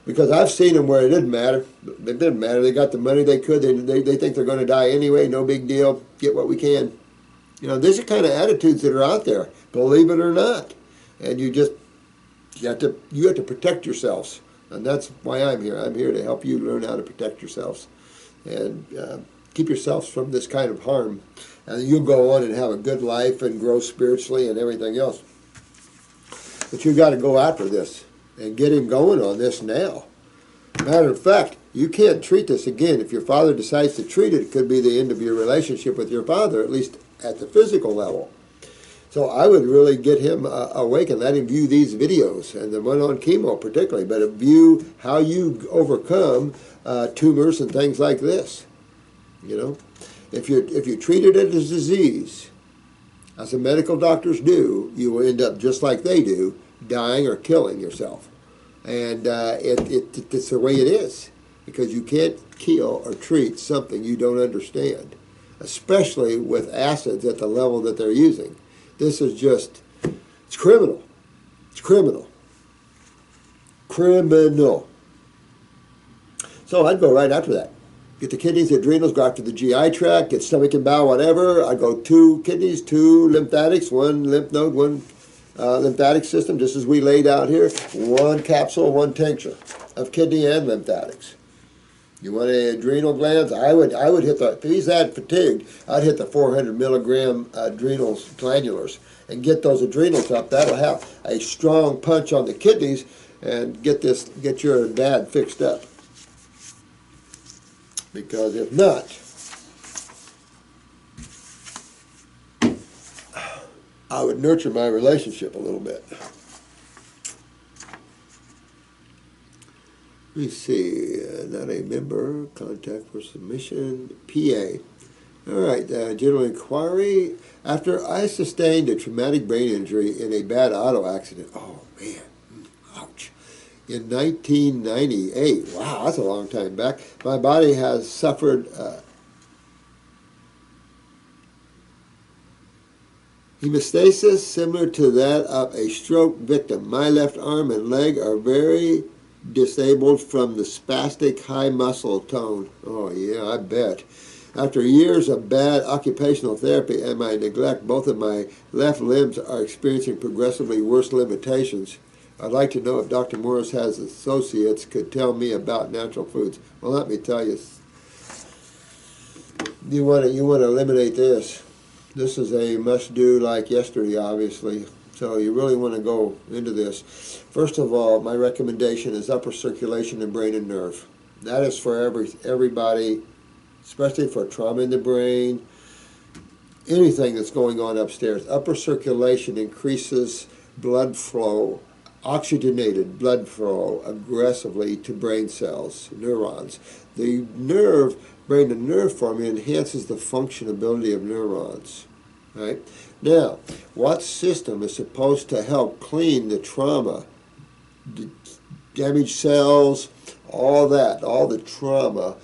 Because I've seen them where it didn't matter. It didn't matter. They got the money they could. They think they're going to die anyway. No big deal. Get what we can. These are kind of attitudes that are out there, believe it or not. And you have to protect yourselves. And that's why I'm here. I'm here to help you learn how to protect yourselves and keep yourselves from this kind of harm. And you'll go on and have a good life and grow spiritually and everything else. But you've got to go after this and get him going on this now. Matter of fact, you can't treat this again. If your father decides to treat it, it could be the end of your relationship with your father, at least at the physical level. So I would really get him awake and let him view these videos, and the one on chemo particularly, but view how you overcome tumors and things like this. You know, if you treated it as a disease, as the medical doctors do, you will end up just like they do, dying or killing yourself. And it's the way it is, because you can't kill or treat something you don't understand, especially with acids at the level that they're using. This is just, it's criminal. It's criminal. Criminal. So I'd go right after that. Get the kidneys, the adrenals, go after the GI tract, get stomach and bowel, whatever. I'd go 2 kidneys, 2 lymphatics, 1 lymph node, 1 lymphatic system, just as we laid out here. 1 capsule, 1 tincture of kidney and lymphatics. You want the adrenal glands? I would hit the, if he's that fatigued, I'd hit the 400 milligram adrenals glandulars and get those adrenals up. That'll have a strong punch on the kidneys and get your dad fixed up. Because if not, I would nurture my relationship a little bit. Let me see, not a member, contact for submission, PA. All right, general inquiry. After I sustained a traumatic brain injury in a bad auto accident, oh man, ouch, in 1998, wow, that's a long time back, my body has suffered hemostasis similar to that of a stroke victim. My left arm and leg are very disabled from the spastic high muscle tone. Oh yeah, I bet. After years of bad occupational therapy and my neglect, both of my left limbs are experiencing progressively worse limitations. I'd like to know if Dr. Morse has associates could tell me about natural foods. Well, let me tell you, you want to eliminate this. This is a must-do like yesterday, obviously. So you really want to go into this. First of all, my recommendation is upper circulation in brain and nerve. That is for everybody, especially for trauma in the brain, anything that's going on upstairs. Upper circulation increases blood flow, oxygenated blood flow aggressively to brain cells, neurons. The brain and nerve formula enhances the functionability of neurons. Right? Now, what system is supposed to help clean the trauma, the damaged cells, all that, all the trauma,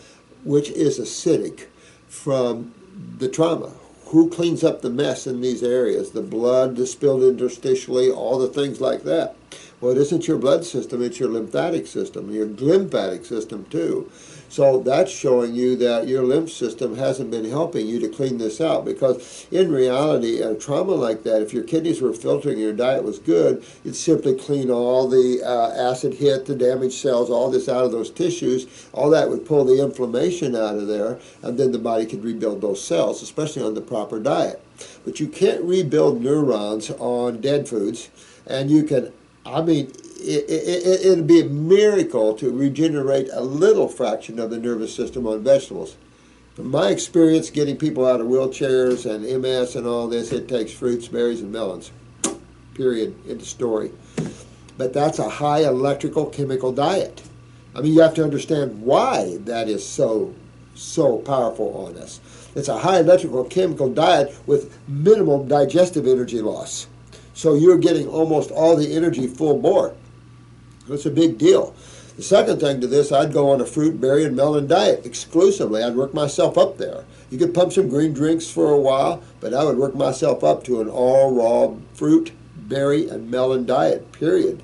which is acidic from the trauma? Who cleans up the mess in these areas? The blood, the spilled interstitially, all the things like that. Well, it isn't your blood system, it's your lymphatic system, your glymphatic system too. So that's showing you that your lymph system hasn't been helping you to clean this out, because in reality, a trauma like that, if your kidneys were filtering and your diet was good, it'd simply clean all the acid hit, the damaged cells, all this out of those tissues. All that would pull the inflammation out of there, and then the body could rebuild those cells, especially on the proper diet. But you can't rebuild neurons on dead foods, and you can, I mean, it'd be a miracle to regenerate a little fraction of the nervous system on vegetables. From my experience getting people out of wheelchairs and MS and all this, it takes fruits, berries, and melons. Period. End of story. But that's a high electrical chemical diet. I mean, you have to understand why that is so powerful on us. It's a high electrical chemical diet with minimal digestive energy loss. So you're getting almost all the energy full bore. That's a big deal. The second thing to this, I'd go on a fruit, berry, and melon diet exclusively. I'd work myself up there. You could pump some green drinks for a while, but I would work myself up to an all raw fruit, berry, and melon diet, period.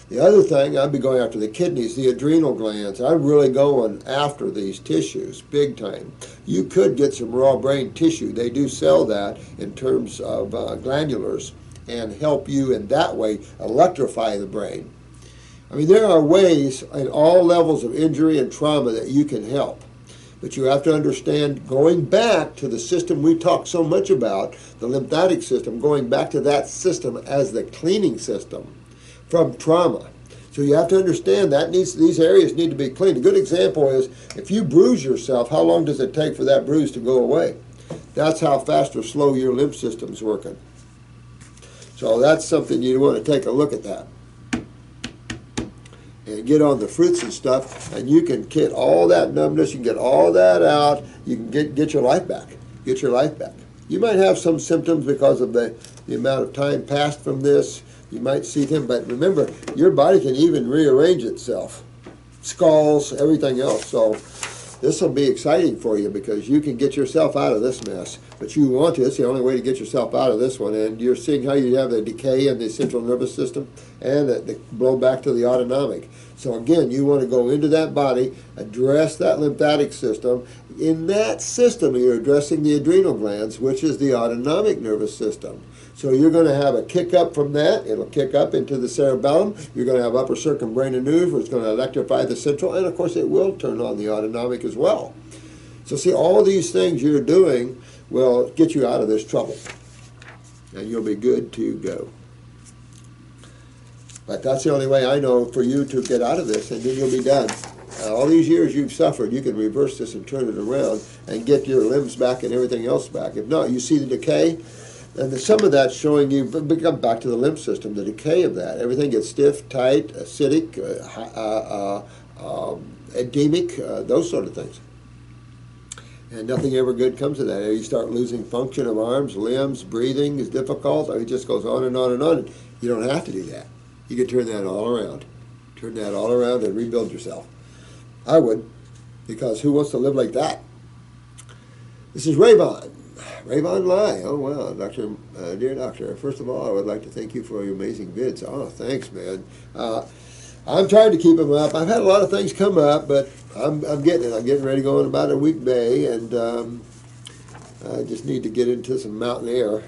The other thing, I'd be going after the kidneys, the adrenal glands. I'm really going after these tissues, big time. You could get some raw brain tissue. They do sell that in terms of glandulars, and help you in that way electrify the brain. I mean, there are ways in all levels of injury and trauma that you can help. But you have to understand, going back to the system we talk so much about, the lymphatic system, going back to that system as the cleaning system from trauma. So you have to understand that these areas need to be cleaned. A good example is if you bruise yourself, how long does it take for that bruise to go away? That's how fast or slow your lymph system's working. So that's something you want to take a look at that. And get on the fruits and stuff, and you can get all that numbness, you can get all that out, you can get your life back. Get your life back. You might have some symptoms because of the amount of time passed from this. You might see them, but remember, your body can even rearrange itself. Skulls, everything else. So this will be exciting for you because you can get yourself out of this mess. But you want to. It's the only way to get yourself out of this one. And you're seeing how you have the decay in the central nervous system and the blow back to the autonomic. So again, you want to go into that body, address that lymphatic system. In that system, you're addressing the adrenal glands, which is the autonomic nervous system. So you're going to have a kick up from that. It'll kick up into the cerebellum. You're going to have upper circumbrain where it's going to electrify the central, and of course it will turn on the autonomic as well. So see, all these things you're doing will get you out of this trouble, and you'll be good to go. But that's the only way I know for you to get out of this, and then you'll be done. All these years you've suffered, you can reverse this and turn it around and get your limbs back and everything else back. If not, you see the decay, and some of that's showing you, come back to the lymph system, the decay of that. Everything gets stiff, tight, acidic, edemic, those sort of things. And nothing ever good comes of that. You start losing function of arms, limbs, breathing is difficult. It just goes on and on and on. You don't have to do that. You can turn that all around. Turn that all around and rebuild yourself. I would, because who wants to live like that? This is Revon. Revon Lai. Oh, wow. Doctor, dear doctor, first of all, I would like to thank you for your amazing vids. Oh, thanks, man. I'm trying to keep them up. I've had a lot of things come up, but I'm getting it. I'm getting ready to go in about a week bay, and I just need to get into some mountain air.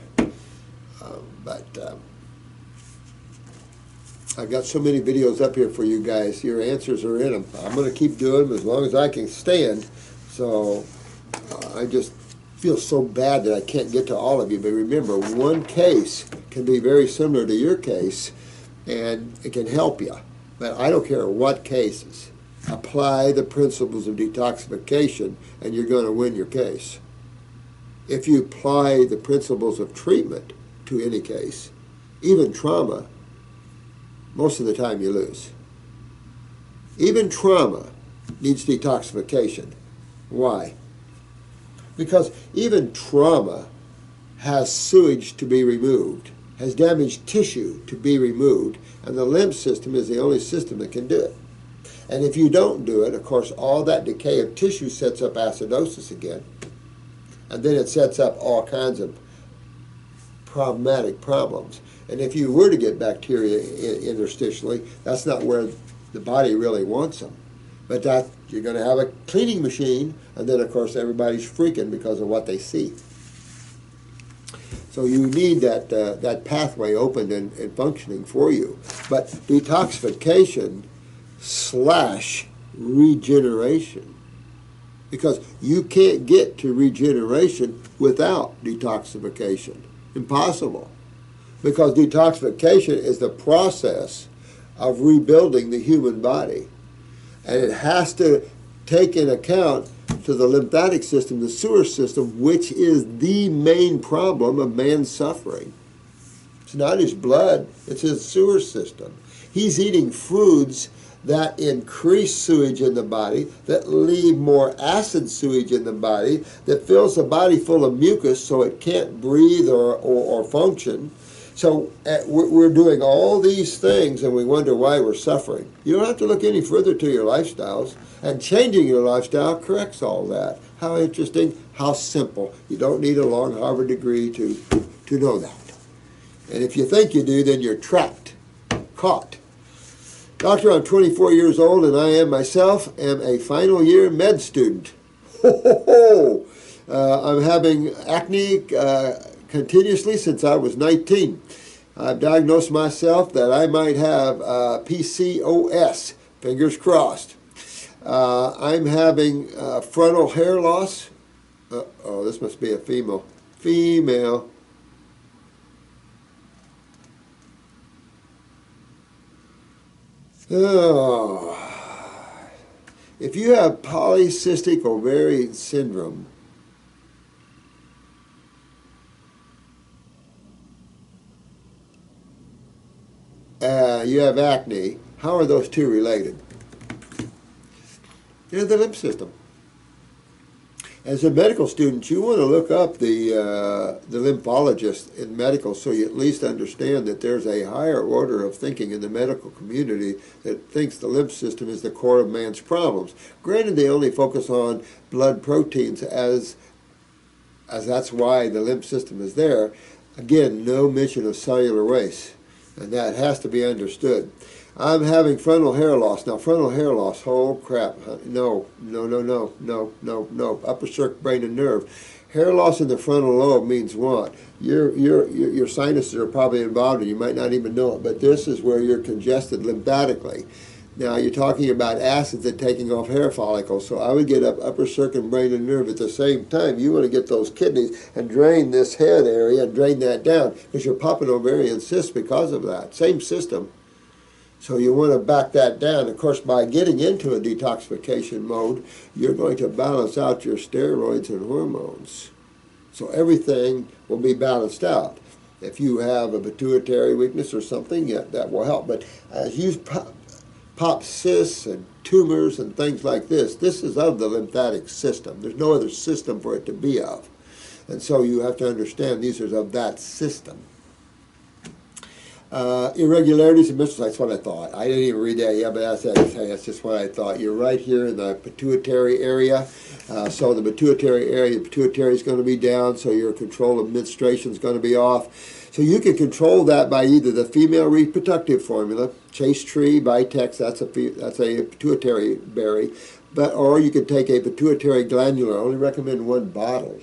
I've got so many videos up here for you guys. Your answers are in them. I'm going to keep doing them as long as I can stand. So I just feel so bad that I can't get to all of you. But remember, one case can be very similar to your case, and it can help you. But I don't care what cases. Apply the principles of detoxification, and you're going to win your case. If you apply the principles of treatment to any case, even trauma, most of the time you lose. Even trauma needs detoxification. Why? Because even trauma has sewage to be removed, has damaged tissue to be removed, and the lymph system is the only system that can do it. And if you don't do it, of course, all that decay of tissue sets up acidosis again, and then it sets up all kinds of problematic problems. And if you were to get bacteria interstitially, that's not where the body really wants them. But that you're going to have a cleaning machine, and then of course everybody's freaking because of what they see. So you need that pathway opened and functioning for you. But detoxification / regeneration, because you can't get to regeneration without detoxification. Impossible. Because detoxification is the process of rebuilding the human body. And it has to take in account to the lymphatic system, the sewer system, which is the main problem of man's suffering. It's not his blood, it's his sewer system. He's eating foods that increase sewage in the body, that leave more acid sewage in the body, that fills the body full of mucus so it can't breathe or function. So we're doing all these things and we wonder why we're suffering. You don't have to look any further to your lifestyles, and changing your lifestyle corrects all that. How interesting, how simple. You don't need a long Harvard degree to know that. And if you think you do, then you're trapped, caught. Doctor, I'm 24 years old and I myself am a final year med student. I'm having acne continuously since I was 19. I've diagnosed myself that I might have PCOS, fingers crossed. I'm having frontal hair loss. Oh, this must be a female. Female. Oh. If you have polycystic ovarian syndrome, you have acne, how are those two related? They're the lymph system. As a medical student, you want to look up the lymphologist in medical so you at least understand that there's a higher order of thinking in the medical community that thinks the lymph system is the core of man's problems. Granted, they only focus on blood proteins as that's why the lymph system is there. Again, no mention of cellular waste, and that has to be understood. I'm having frontal hair loss. Now, frontal hair loss, oh crap, no. Upper circuit, brain, and nerve. Hair loss in the frontal lobe means what? Your sinuses are probably involved and you might not even know it, but this is where you're congested lymphatically. Now, you're talking about acids that taking off hair follicles, so I would get up upper circuit, brain, and nerve at the same time. You want to get those kidneys and drain this head area and drain that down because you're popping ovarian cysts because of that. Same system. So you want to back that down. Of course, by getting into a detoxification mode, you're going to balance out your steroids and hormones. So everything will be balanced out. If you have a pituitary weakness or something, yeah, that will help. But as you pop cysts and tumors and things like this is of the lymphatic system. There's no other system for it to be of. And so you have to understand these are of that system. Irregularities and menstrual, that's what I thought. I didn't even read that yet, but that's just what I thought. You're right here in the pituitary area. So the pituitary is going to be down, so your control of menstruation is going to be off. So you can control that by either the female reproductive formula, Chase Tree, Vitex, that's a pituitary berry, or you can take a pituitary glandular. I only recommend one bottle,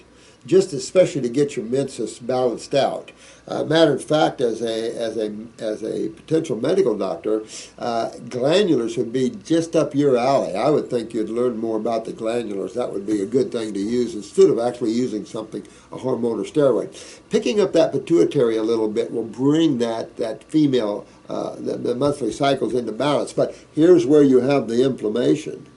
just especially to get your menses balanced out. Matter of fact, as a potential medical doctor, glandulars would be just up your alley. I would think you'd learn more about the glandulars. That would be a good thing to use instead of actually using something, a hormone or steroid. Picking up that pituitary a little bit will bring that female, the monthly cycles into balance. But here's where you have the inflammation.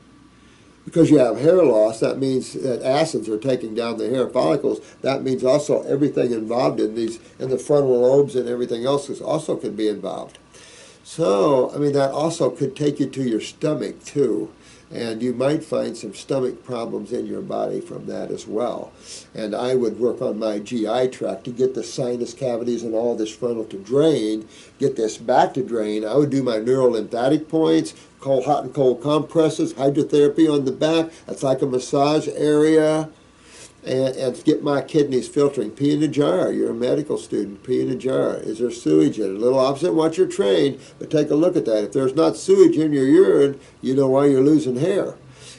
Because you have hair loss, that means that acids are taking down the hair follicles. That means also everything involved in the frontal lobes and everything else also could be involved. So, I mean, that also could take you to your stomach too. And you might find some stomach problems in your body from that as well. And I would work on my GI tract to get the sinus cavities and all this frontal to drain, get this back to drain. I would do my neurolymphatic points, hot and cold compresses, hydrotherapy on the back. That's like a massage area. And get my kidneys filtering. Pee in a jar. You're a medical student. Pee in a jar. Is there sewage in it? A little opposite what you're trained, but take a look at that. If there's not sewage in your urine, you know why you're losing hair.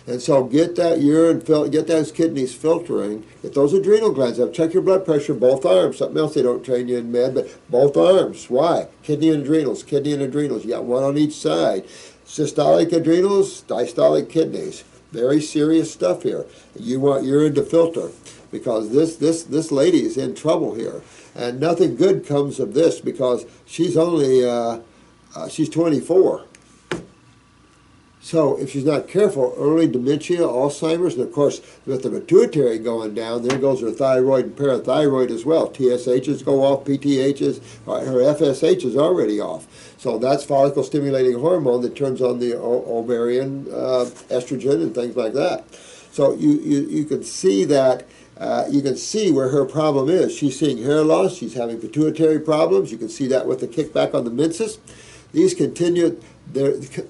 And so get that urine, get those kidneys filtering. Get those adrenal glands up. Check your blood pressure, both arms. Something else they don't train you in med, but both arms. Why? Kidney and adrenals. Kidney and adrenals. You got one on each side. Systolic adrenals, diastolic kidneys. Very serious stuff here. You want urine to filter because this lady is in trouble here, and nothing good comes of this because she's only she's 24. So if she's not careful, early dementia, Alzheimer's, and of course with the pituitary going down, there goes her thyroid and parathyroid as well. TSHs go off, PTHs, her FSH is already off. So that's follicle stimulating hormone that turns on the ovarian estrogen and things like that. So you can see that, you can see where her problem is. She's seeing hair loss, she's having pituitary problems. You can see that with the kickback on the menses. These continue.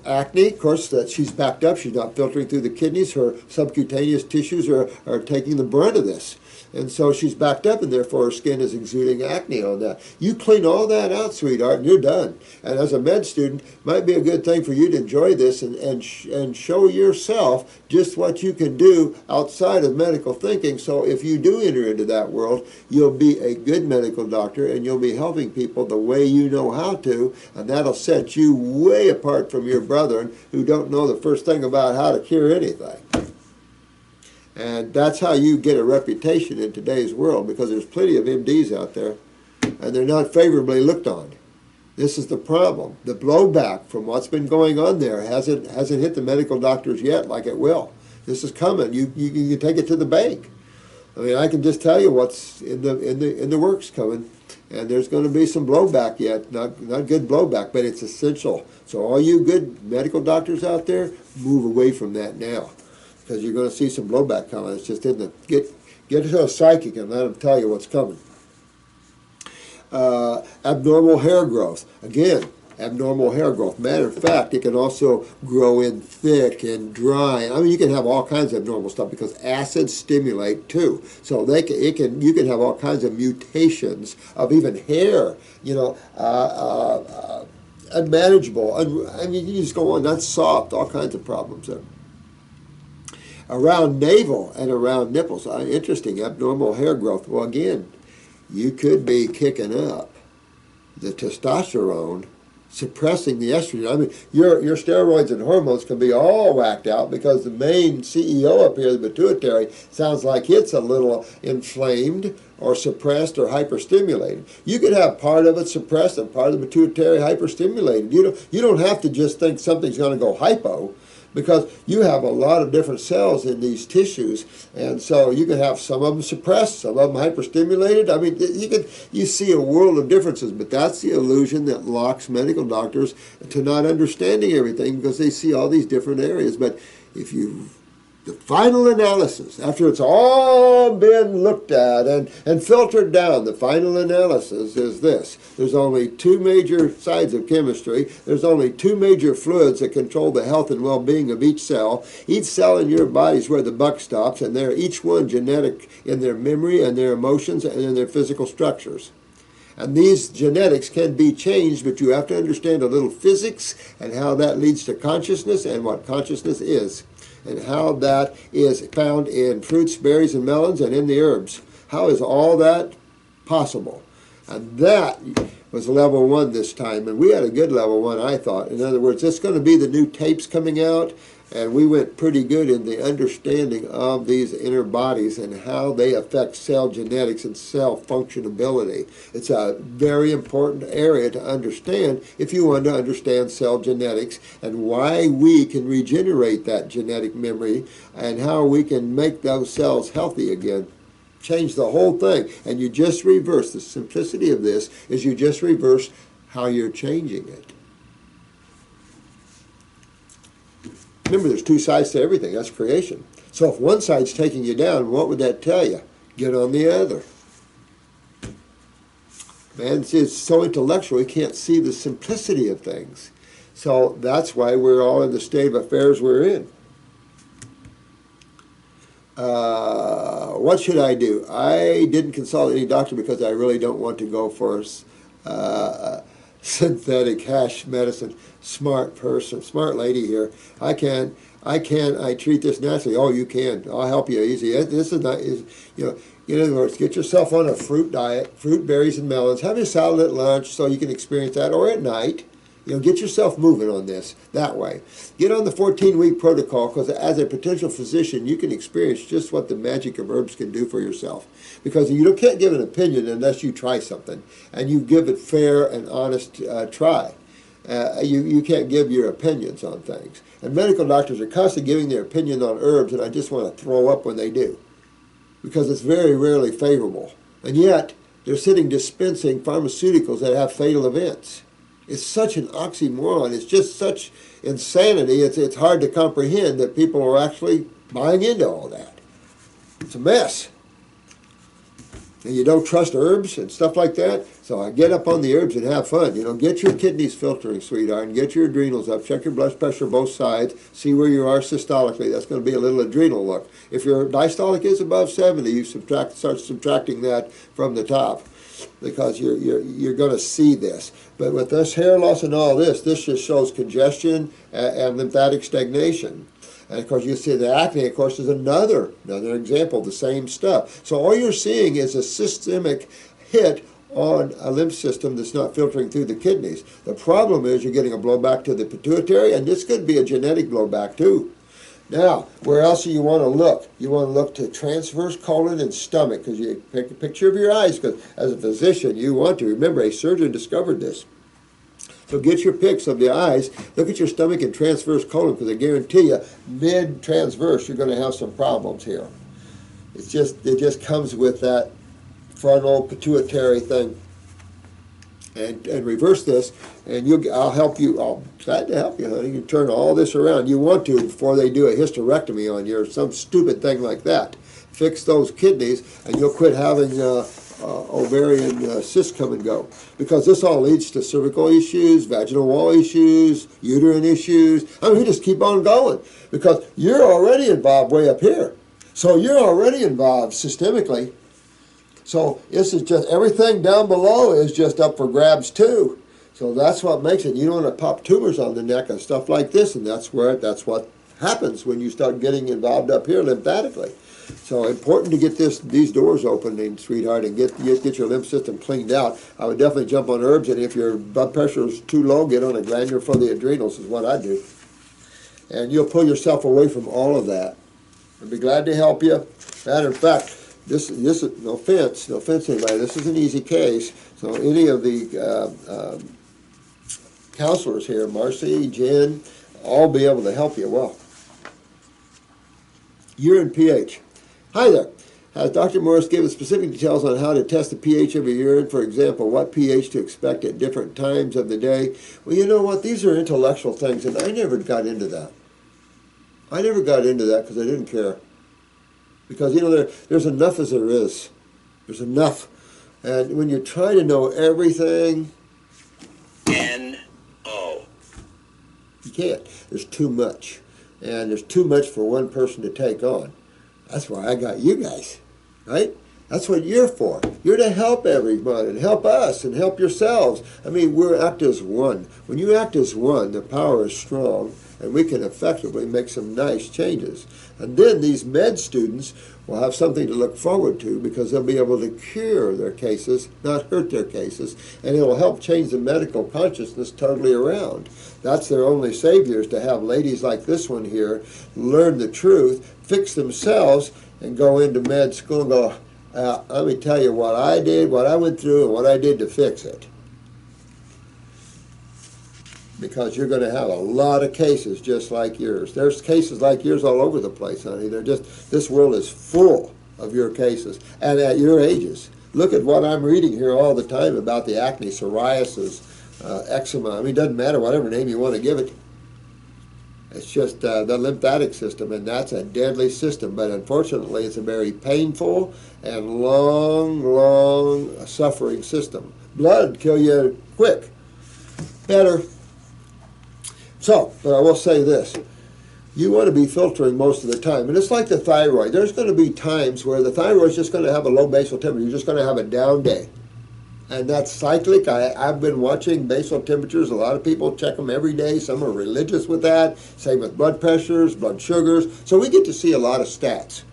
Acne, of course, that she's backed up. She's not filtering through the kidneys. Her subcutaneous tissues are taking the brunt of this. And so she's backed up, and therefore her skin is exuding acne on that. You clean all that out, sweetheart, and you're done. And as a med student, it might be a good thing for you to enjoy this and show yourself just what you can do outside of medical thinking. So if you do enter into that world, you'll be a good medical doctor, and you'll be helping people the way you know how to, and that'll set you way apart from your brethren who don't know the first thing about how to cure anything. And that's how you get a reputation in today's world, because there's plenty of MDs out there, and they're not favorably looked on. This is the problem. The blowback from what's been going on there hasn't hit the medical doctors yet, like it will. This is coming. You can take it to the bank. I mean, I can just tell you what's in the works coming, and there's going to be some blowback yet. Not good blowback, but it's essential. So all you good medical doctors out there, move away from that now, because you're going to see some blowback coming. It's just in the get to a psychic and let them tell you what's coming. Abnormal hair growth. Again, abnormal hair growth. Matter of fact, it can also grow in thick and dry. I mean, you can have all kinds of abnormal stuff because acids stimulate too. So you can have all kinds of mutations of even hair. You know, unmanageable. I mean, you just go on. That's soft. All kinds of problems there. Around navel and around nipples. Interesting. Abnormal hair growth. Well, again, you could be kicking up the testosterone, suppressing the estrogen. I mean, your steroids and hormones can be all whacked out because the main CEO up here, the pituitary, sounds like it's a little inflamed or suppressed or hyperstimulated. You could have part of it suppressed and part of the pituitary hyperstimulated. You don't have to just think something's going to go hypo, because you have a lot of different cells in these tissues, and so you can have some of them suppressed, some of them hyperstimulated. I mean, you see a world of differences, but that's the illusion that locks medical doctors to not understanding everything, because they see all these different areas. But if the final analysis, after it's all been looked at and filtered down, the final analysis is this. There's only two major sides of chemistry. There's only two major fluids that control the health and well-being of each cell. Each cell in your body is where the buck stops, and they're each one genetic in their memory and their emotions and in their physical structures. And these genetics can be changed, but you have to understand a little physics and how that leads to consciousness and what consciousness is, and how that is found in fruits, berries, and melons, and in the herbs. How is all that possible? And that was level 1 this time, and we had a good level 1, I thought. In other words, it's going to be the new tapes coming out, and we went pretty good in the understanding of these inner bodies and how they affect cell genetics and cell functionability. It's a very important area to understand if you want to understand cell genetics and why we can regenerate that genetic memory and how we can make those cells healthy again. Change the whole thing. And you just reverse. The simplicity of this is you just reverse how you're changing it. Remember, there's two sides to everything. That's creation. So if one side's taking you down, what would that tell you? Get on the other. Man, it's so intellectual, he can't see the simplicity of things. So that's why we're all in the state of affairs we're in. What should I do? I didn't consult any doctor because I really don't want to go for synthetic hash medicine. Smart person, smart lady here. I treat this naturally. Oh, you can. I'll help you easy. This is not, in other words, get yourself on a fruit diet, fruit, berries, and melons. Have your salad at lunch so you can experience that, or at night. Get yourself moving on this that way. Get on the 14-week protocol, because as a potential physician, you can experience just what the magic of herbs can do for yourself. Because you can't give an opinion unless you try something, and you give it fair and honest try. You can't give your opinions on things. And medical doctors are constantly giving their opinion on herbs, and I just want to throw up when they do, because it's very rarely favorable. And yet, they're sitting dispensing pharmaceuticals that have fatal events. It's such an oxymoron. It's just such insanity. It's hard to comprehend that people are actually buying into all that. It's a mess. And you don't trust herbs and stuff like that. So I get up on the herbs and have fun. Get your kidneys filtering, sweetheart, and get your adrenals up. Check your blood pressure both sides. See where you are systolically. That's going to be a little adrenal look. If your diastolic is above 70, you start subtracting that from the top, because you're going to see this. But with this hair loss and all this just shows congestion and lymphatic stagnation. And of course, you see the acne, of course, is another example of the same stuff. So all you're seeing is a systemic hit on a lymph system that's not filtering through the kidneys. The problem is you're getting a blowback to the pituitary, and this could be a genetic blowback too. Now, where else do you want to look? You want to look to transverse colon and stomach, because you take a picture of your eyes, because as a physician, you want to. Remember, a surgeon discovered this. So get your pics of the eyes. Look at your stomach and transverse colon, because I guarantee you, mid-transverse, you're going to have some problems here. It just comes with that frontal pituitary thing. And reverse this, and I'll help you. I'll glad to help you, honey. You can turn all this around. You want to before they do a hysterectomy on you or some stupid thing like that. Fix those kidneys, and you'll quit having ovarian cysts come and go. Because this all leads to cervical issues, vaginal wall issues, uterine issues. I mean, we just keep on going because you're already involved way up here. So you're already involved systemically. So this is just, everything down below is just up for grabs too. So that's what makes it. You don't want to pop tumors on the neck and stuff like this, and that's what happens when you start getting involved up here lymphatically. So important to get these doors open, sweetheart, and get your lymph system cleaned out. I would definitely jump on herbs, and if your blood pressure is too low, get on a glandular for the adrenals is what I do. And you'll pull yourself away from all of that. I'd be glad to help you. Matter of fact, this is no offense anybody. This is an easy case. So any of the counselors here, Marcy, Jen, all be able to help you well. Urine pH. Hi there. Has Dr. Morse given specific details on how to test the pH of your urine? For example, what pH to expect at different times of the day? Well, you know what? These are intellectual things, and I never got into that. I never got into that because I didn't care. Because, you know, there's enough as there is. There's enough. And when you try to know everything, N-O. you can't. There's too much. And there's too much for one person to take on. That's why I got you guys, right? That's what you're for. You're to help everyone and help us and help yourselves. I mean, we're act as one. When you act as one, the power is strong, and we can effectively make some nice changes. And then these med students will have something to look forward to because they'll be able to cure their cases, not hurt their cases, and it will help change the medical consciousness totally around. That's their only savior, is to have ladies like this one here learn the truth, fix themselves, and go into med school and go, let me tell you what I did, what I went through, and what I did to fix it. Because you're going to have a lot of cases just like yours. There's cases like yours all over the place, honey. This world is full of your cases, and at your ages. Look at what I'm reading here all the time about the acne, psoriasis, eczema. I mean, it doesn't matter whatever name you want to give it. It's just the lymphatic system, and that's a deadly system. But unfortunately, it's a very painful and long suffering system. Blood kill you quick. Better. So, but I will say this. You want to be filtering most of the time. And it's like the thyroid. There's going to be times where the thyroid is just going to have a low basal temperature. You're just going to have a down day. And that's cyclic. I've been watching basal temperatures. A lot of people check them every day. Some are religious with that. Same with blood pressures, blood sugars. So we get to see a lot of stats.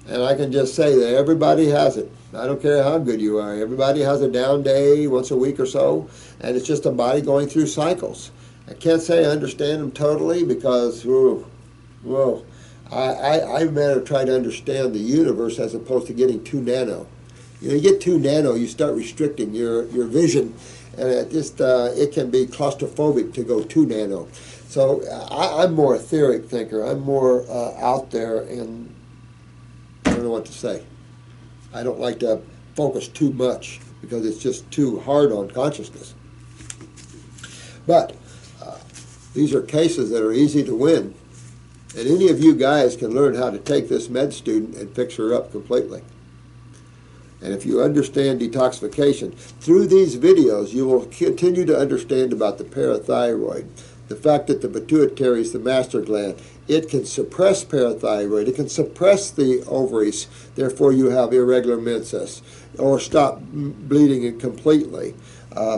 And I can just say that everybody has it. I don't care how good you are. Everybody has a down day once a week or so. And it's just a body going through cycles. I can't say I understand them totally because, I'd rather try to understand the universe as opposed to getting too nano. You know, you get too nano, you start restricting your vision, and it can be claustrophobic to go too nano. So I'm more etheric thinker. I'm more out there, and I don't know what to say. I don't like to focus too much because it's just too hard on consciousness. But these are cases that are easy to win. And any of you guys can learn how to take this med student and fix her up completely. And if you understand detoxification, through these videos, you will continue to understand about the parathyroid, the fact that the pituitary is the master gland. It can suppress parathyroid. It can suppress the ovaries. Therefore, you have irregular menses or stop bleeding it completely.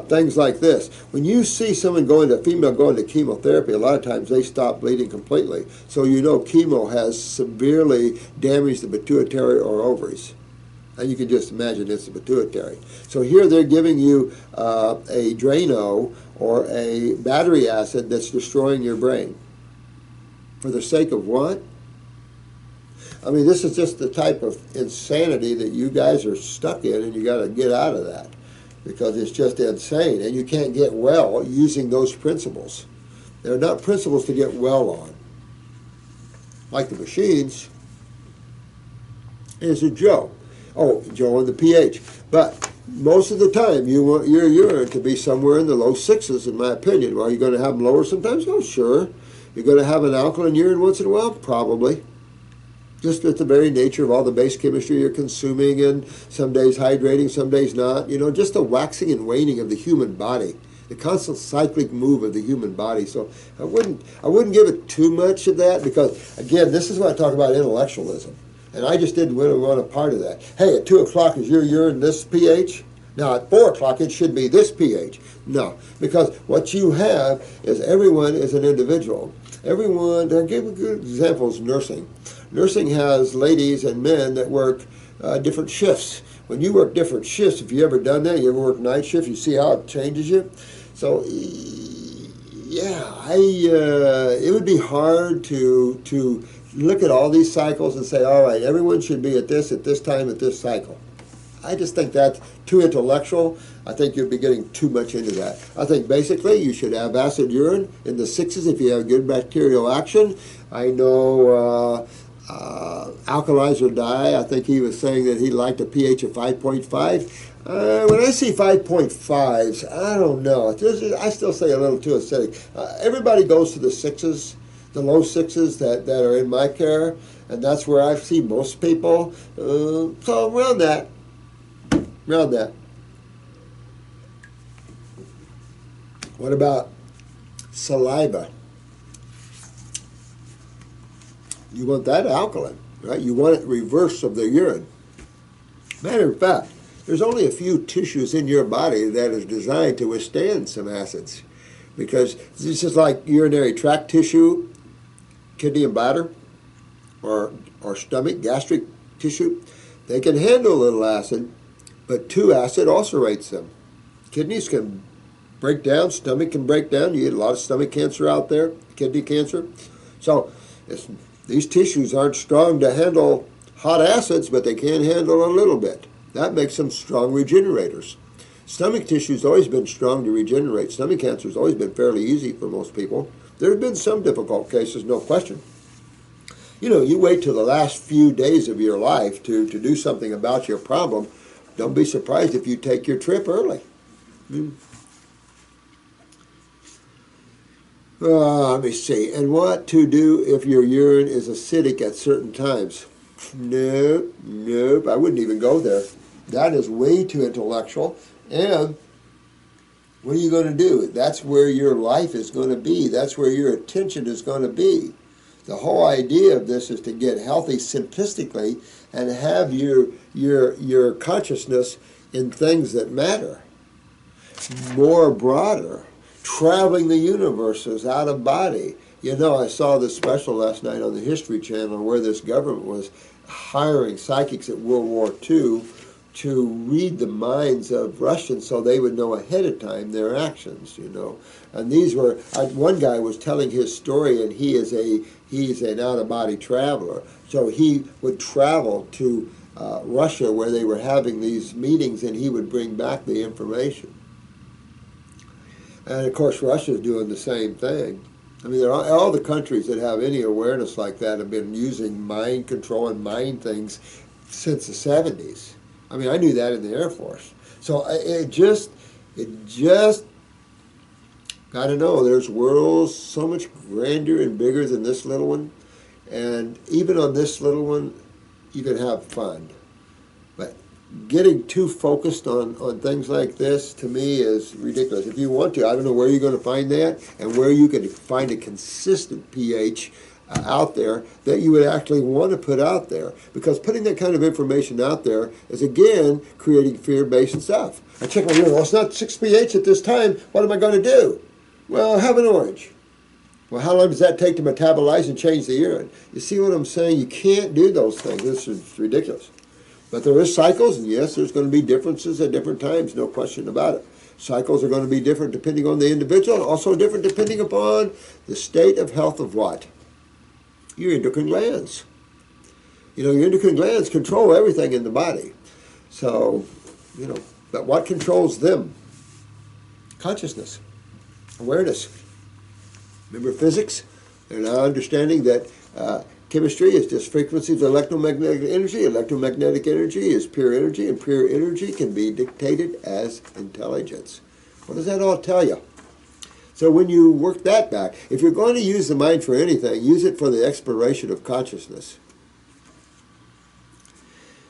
Things like this. When you see a female going to chemotherapy, a lot of times they stop bleeding completely. So you know chemo has severely damaged the pituitary or ovaries. And you can just imagine it's the pituitary. So here they're giving you a Drano or a battery acid that's destroying your brain. For the sake of what? I mean, this is just the type of insanity that you guys are stuck in, and you got to get out of that. because it's just insane, and you can't get well using those principles. They're not principles to get well on. Like the machines, it's a joke. Oh, Joe, and the pH. But most of the time, you want your urine to be somewhere in the low 6s, in my opinion. Well, you're going to have them lower sometimes? Oh, sure. You're going to have an alkaline urine once in a while? Probably. Just at the very nature of all the base chemistry you're consuming, and some days hydrating, some days not. You know, just the waxing and waning of the human body, the constant cyclic move of the human body. So I wouldn't give it too much of that, because, again, this is what I talk about intellectualism. And I just didn't really want a part of that. Hey, at 2 o'clock is your urine this pH? Now at 4 o'clock it should be this pH. No, because what you have is everyone is an individual. Everyone, I'll give good examples, nursing. Nursing has ladies and men that work different shifts. When you work different shifts, if you ever done that, you ever work night shift, you see how it changes you. So yeah, it would be hard to look at all these cycles and say, all right, everyone should be at this time, at this cycle. I just think that's too intellectual. I think you'd be getting too much into that. I think basically you should have acid urine in the 6s if you have good bacterial action. I know Alkalizer Dye, I think he was saying that he liked a pH of 5.5. When I see 5.5s, I don't know. I still say a little too acidic. Everybody goes to the 6s, the low 6s that are in my care, and that's where I see most people. So around that. What about saliva? You want that alkaline, right? You want it reverse of the urine. Matter of fact, there's only a few tissues in your body that is designed to withstand some acids, because this is like urinary tract tissue, kidney and bladder, or stomach, gastric tissue. They can handle a little acid, but too acid ulcerates them. Kidneys can break down, stomach can break down. You get a lot of stomach cancer out there, kidney cancer. So these tissues aren't strong to handle hot acids, but they can handle a little bit. That makes them strong regenerators. Stomach tissue's always been strong to regenerate. Stomach cancer's always been fairly easy for most people. There have been some difficult cases, no question. You know, you wait till the last few days of your life to do something about your problem. Don't be surprised if you take your trip early. Let me see. And what to do if your urine is acidic at certain times? Nope. I wouldn't even go there. That is way too intellectual. And what are you going to do? That's where your life is going to be. That's where your attention is going to be. The whole idea of this is to get healthy simplistically and have your consciousness in things that matter. More broader. Traveling the universes out of body. You know, I saw this special last night on the History Channel where this government was hiring psychics at World War II to read the minds of Russians so they would know ahead of time their actions, you know. And these were, one guy was telling his story, and he's an out-of-body traveler. So he would travel to Russia where they were having these meetings, and he would bring back the information. And of course, Russia's doing the same thing. I mean, all the countries that have any awareness like that have been using mind control and mind things since the 70s. I mean, I knew that in the Air Force. So it just, I don't know, there's worlds so much grander and bigger than this little one. And even on this little one, you can have fun. But getting too focused on things like this, to me, is ridiculous. If you want to, I don't know where you're going to find that and where you can find a consistent pH out there that you would actually want to put out there. Because putting that kind of information out there is, again, creating fear-based stuff. I check my urine. Well, it's not 6 pH at this time. What am I going to do? Well, have an orange. Well, how long does that take to metabolize and change the urine? You see what I'm saying? You can't do those things. This is ridiculous. But there is cycles, and yes, there's going to be differences at different times, no question about it. Cycles are going to be different depending on the individual, and also different depending upon the state of health of what? Your endocrine glands. You know, your endocrine glands control everything in the body. So, you know, But what controls them? Consciousness, awareness. Remember physics? They're now understanding that chemistry is just frequencies of electromagnetic energy. Electromagnetic energy is pure energy, and pure energy can be dictated as intelligence. What does that all tell you? So when you work that back, if you're going to use the mind for anything, use it for the exploration of consciousness.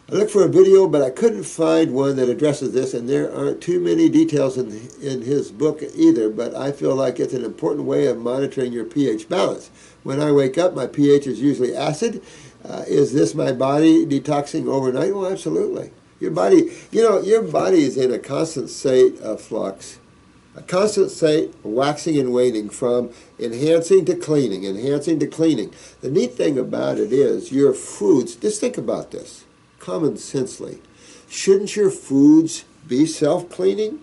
I looked for a video, but I couldn't find one that addresses this, and there aren't too many details in his book either, but I feel like it's an important way of monitoring your pH balance. When I wake up, my pH is usually acid. Is this my body detoxing overnight? Well, absolutely. Your body, your body is in a constant state of flux, a constant state of waxing and waning, from enhancing to cleaning, enhancing to cleaning. The neat thing about it is your foods, just think about this, common sensely. Shouldn't your foods be self-cleaning?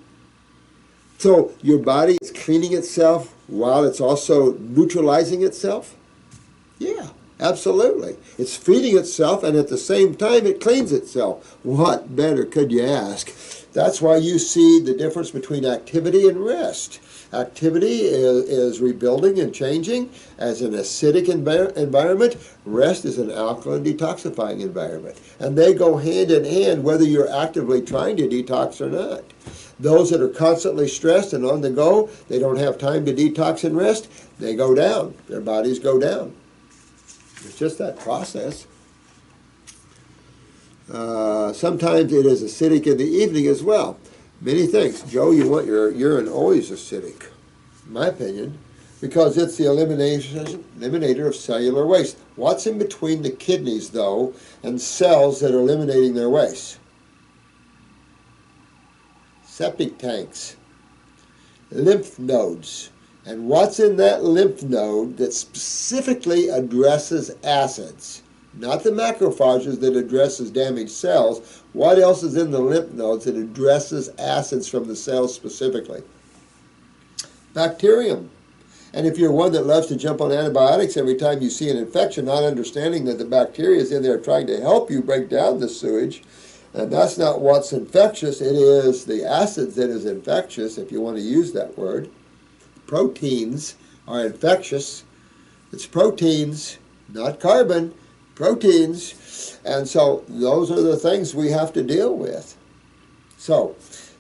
So your body is cleaning itself while it's also neutralizing itself? Yeah, absolutely. It's feeding itself, and at the same time it cleans itself. What better could you ask? That's why you see the difference between activity and rest. Activity is rebuilding and changing as an acidic environment. Rest is an alkaline detoxifying environment. And they go hand in hand whether you're actively trying to detox or not. Those that are constantly stressed and on the go, they don't have time to detox and rest, they go down. Their bodies go down. It's just that process. Sometimes it is acidic in the evening as well. Many things. Joe, you want your urine always acidic, in my opinion, because it's the eliminator of cellular waste. What's in between the kidneys, though, and cells that are eliminating their waste? Septic tanks, lymph nodes. And what's in that lymph node that specifically addresses acids? Not the macrophages that addresses damaged cells. What else is in the lymph nodes that addresses acids from the cells specifically? Bacterium. And if you're one that loves to jump on antibiotics every time you see an infection, not understanding that the bacteria is in there trying to help you break down the sewage, and that's not what's infectious, it is the acids that is infectious, if you want to use that word. Proteins are infectious. It's proteins, not carbon, proteins. And so those are the things we have to deal with. So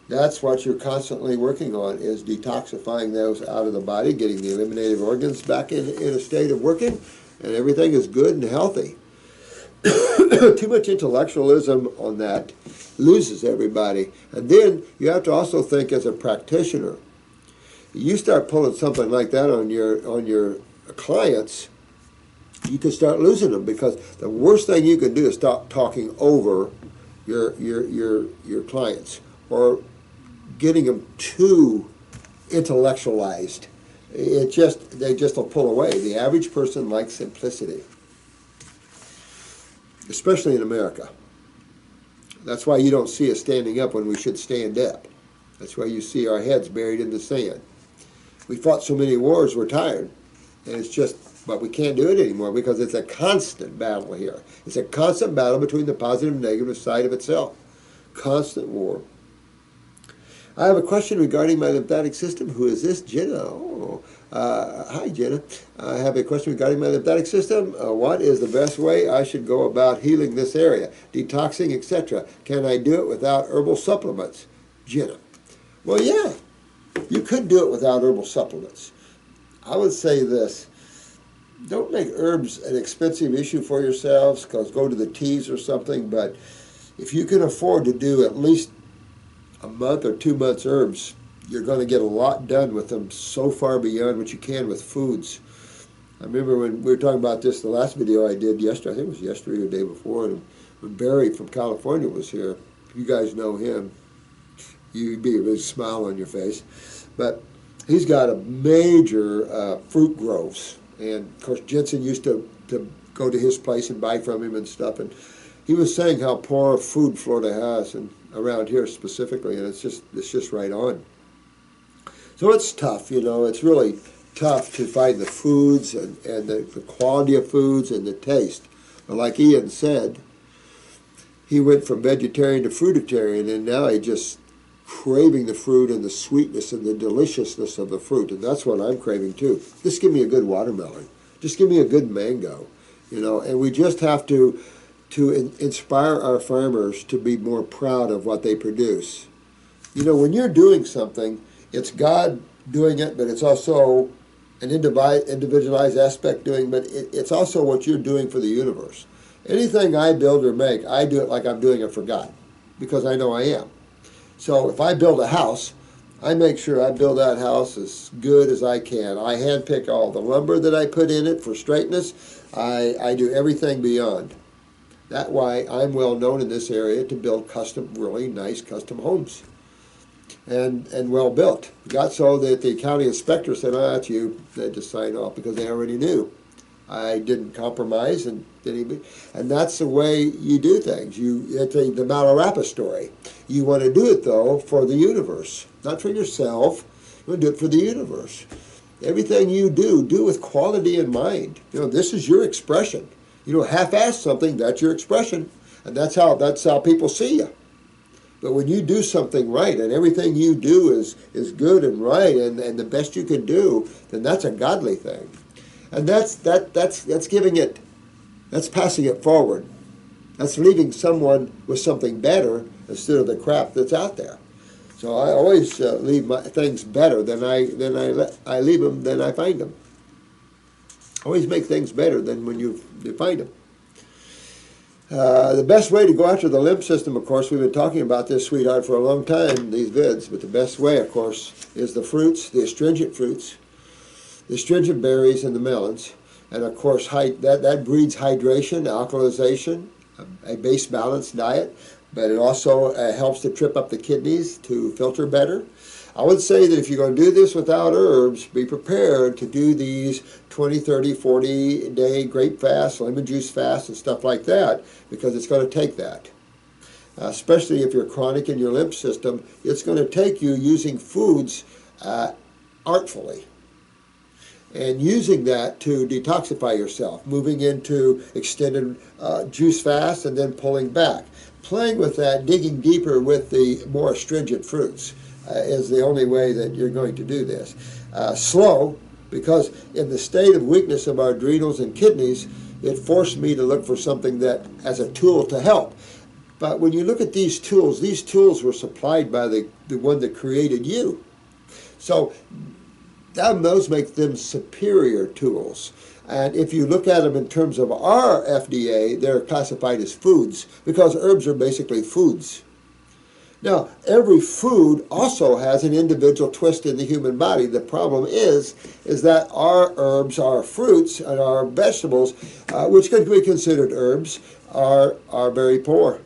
that's what you're constantly working on, is detoxifying those out of the body, getting the eliminated organs back in a state of working, and everything is good and healthy. Too much intellectualism on that loses everybody. And then you have to also think as a practitioner. You start pulling something like that on your clients, you can start losing them, because the worst thing you can do is stop talking over your clients or getting them too intellectualized. They just will pull away. The average person likes simplicity, especially in America. That's why you don't see us standing up when we should stand up. That's why you see our heads buried in the sand. We fought so many wars, we're tired. And it's just, but we can't do it anymore because it's a constant battle here. It's a constant battle between the positive and negative side of itself. Constant war. I have a question regarding my lymphatic system. Who is this? Jenna. Hi, Jenna. I have a question regarding my lymphatic system. What is the best way I should go about healing this area? Detoxing, etc. Can I do it without herbal supplements? Jenna. Well, yeah. You could do it without herbal supplements. I would say this. Don't make herbs an expensive issue for yourselves, because go to the teas or something, but if you can afford to do at least a month or 2 months herbs, you're going to get a lot done with them, so far beyond what you can with foods. I remember when we were talking about this, the last video I did yesterday, I think it was yesterday or the day before, and when Barry from California was here. You guys know him. You'd be a big smile on your face. But he's got a major fruit groves. And, of course, Jensen used to go to his place and buy from him and stuff. And he was saying how poor food Florida has, and around here specifically, and it's just right on. So it's tough, it's really tough to find the foods and the quality of foods and the taste. But like Ian said, he went from vegetarian to fruitarian, and now he just craving the fruit and the sweetness and the deliciousness of the fruit, and that's what I'm craving too. Just give me a good watermelon. Just give me a good mango, you know. And we just have to inspire our farmers to be more proud of what they produce. You know, when you're doing something, it's God doing it, but it's also an individualized aspect doing, but it's also what you're doing for the universe. Anything I build or make, I do it like I'm doing it for God, because I know I am. So if I build a house, I make sure I build that house as good as I can. I handpick all the lumber that I put in it for straightness. I do everything beyond. That's why I'm well known in this area to build custom, really nice custom homes. And well built. Got so that the county inspector said, "Oh, that's you." They just signed off because they already knew. I didn't compromise, and that's the way you do things. It's the Malarapa story. You want to do it though for the universe, not for yourself. You want to do it for the universe. Everything you do with quality in mind. You know, this is your expression. You know, half-ass something, that's your expression, and that's how people see you. But when you do something right, and everything you do is good and right, and the best you can do, then that's a godly thing. And that's giving it, that's passing it forward. That's leaving someone with something better instead of the crap that's out there. So I always leave my things better than I leave them than I find them. Always make things better than when you find them. The best way to go after the lymph system, of course, we've been talking about this, sweetheart, for a long time, these vids, but the best way, of course, is the fruits, the astringent fruits, the astringent berries and the melons, and of course that breeds hydration, alkalization, a base balanced diet, but it also helps to trip up the kidneys to filter better. I would say that if you're going to do this without herbs, be prepared to do these 20, 30, 40-day grape fasts, lemon juice fasts, and stuff like that, because it's going to take that. Especially if you're chronic in your lymph system, it's going to take you using foods artfully and using that to detoxify yourself, moving into extended juice fasts and then pulling back. Playing with that, digging deeper with the more astringent fruits is the only way that you're going to do this. Slow, because in the state of weakness of our adrenals and kidneys, it forced me to look for something that as a tool to help. But when you look at these tools were supplied by the one that created you. So those make them superior tools. And if you look at them in terms of our FDA, they're classified as foods, because herbs are basically foods. Now, every food also has an individual twist in the human body. The problem is that our herbs, our fruits, and our vegetables, which could be considered herbs, are very poor.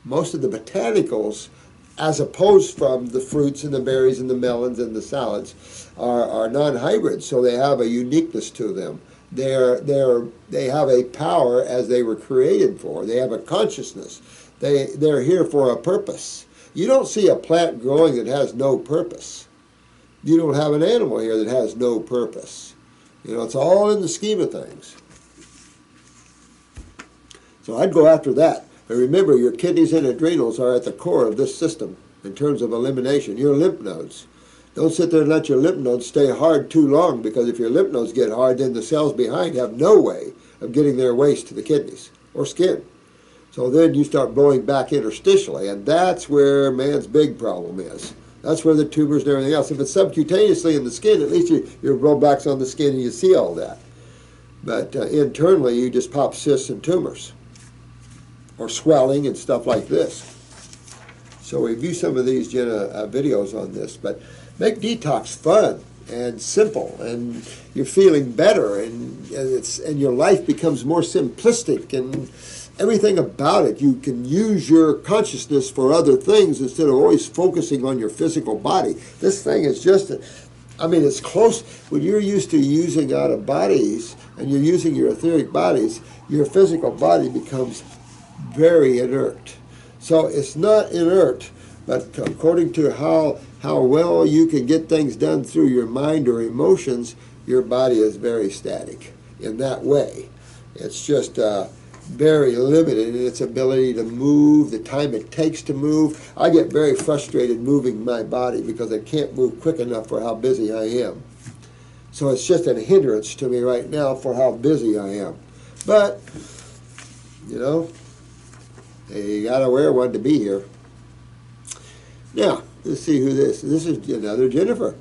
Most of the botanicals, as opposed from the fruits and the berries and the melons and the salads, are non-hybrids, so they have a uniqueness to them. They have a power as they were created for. They have a consciousness. They're here for a purpose. You don't see a plant growing that has no purpose. You don't have an animal here that has no purpose. You know, it's all in the scheme of things. So I'd go after that. And remember, your kidneys and adrenals are at the core of this system in terms of elimination. Your lymph nodes. Don't sit there and let your lymph nodes stay hard too long, because if your lymph nodes get hard, then the cells behind have no way of getting their waste to the kidneys or skin. So then you start blowing back interstitially, and that's where man's big problem is. That's where the tumors and everything else. If it's subcutaneously in the skin, at least your blowback's on the skin and you see all that. But internally, you just pop cysts and tumors, or swelling and stuff like this. So review some of these Jenna videos on this, but make detox fun and simple, and you're feeling better, and your life becomes more simplistic, and everything about it, you can use your consciousness for other things instead of always focusing on your physical body. This thing is just, it's close. When you're used to using out of bodies and you're using your etheric bodies, your physical body becomes very inert. So it's not inert, but according to how well you can get things done through your mind or emotions, your body is very static in that way. It's just very limited in its ability to move, the time it takes to move. I get very frustrated moving my body because I can't move quick enough for how busy I am. So it's just a hindrance to me right now for how busy I am. But, you know, you gotta wear one to be here. Now, let's see who this is. This is another Jennifer.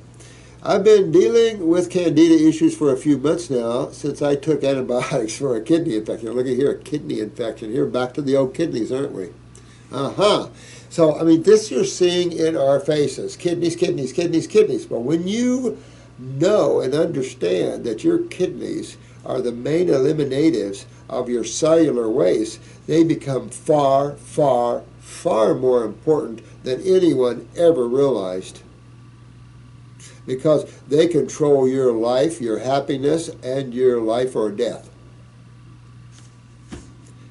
I've been dealing with candida issues for a few months now since I took antibiotics for a kidney infection. Look at here, a kidney infection. Here, back to the old kidneys, aren't we? So, I mean, this you're seeing in our faces. Kidneys, kidneys, kidneys, kidneys. But when you know and understand that your kidneys are the main eliminatives of your cellular waste, they become far, far, far more important than anyone ever realized. Because they control your life, your happiness, and your life or death.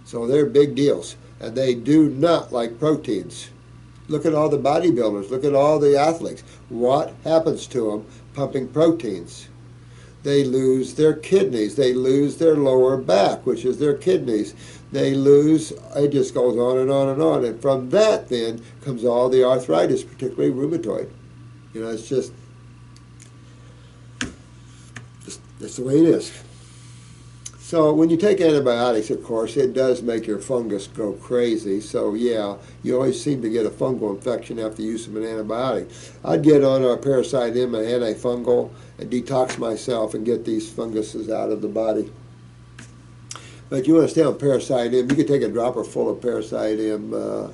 So they're big deals. And they do not like proteins. Look at all the bodybuilders. Look at all the athletes. What happens to them pumping proteins? They lose their kidneys. They lose their lower back, which is their kidneys. They lose, it just goes on and on and on. And from that then comes all the arthritis, particularly rheumatoid. You know, it's just, that's the way it is. So when you take antibiotics, of course, it does make your fungus go crazy. So yeah, you always seem to get a fungal infection after use of an antibiotic. I'd get on a parasite M, an antifungal, and detox myself and get these funguses out of the body. But you want to stay on parasite M. You could take a dropper full of parasite M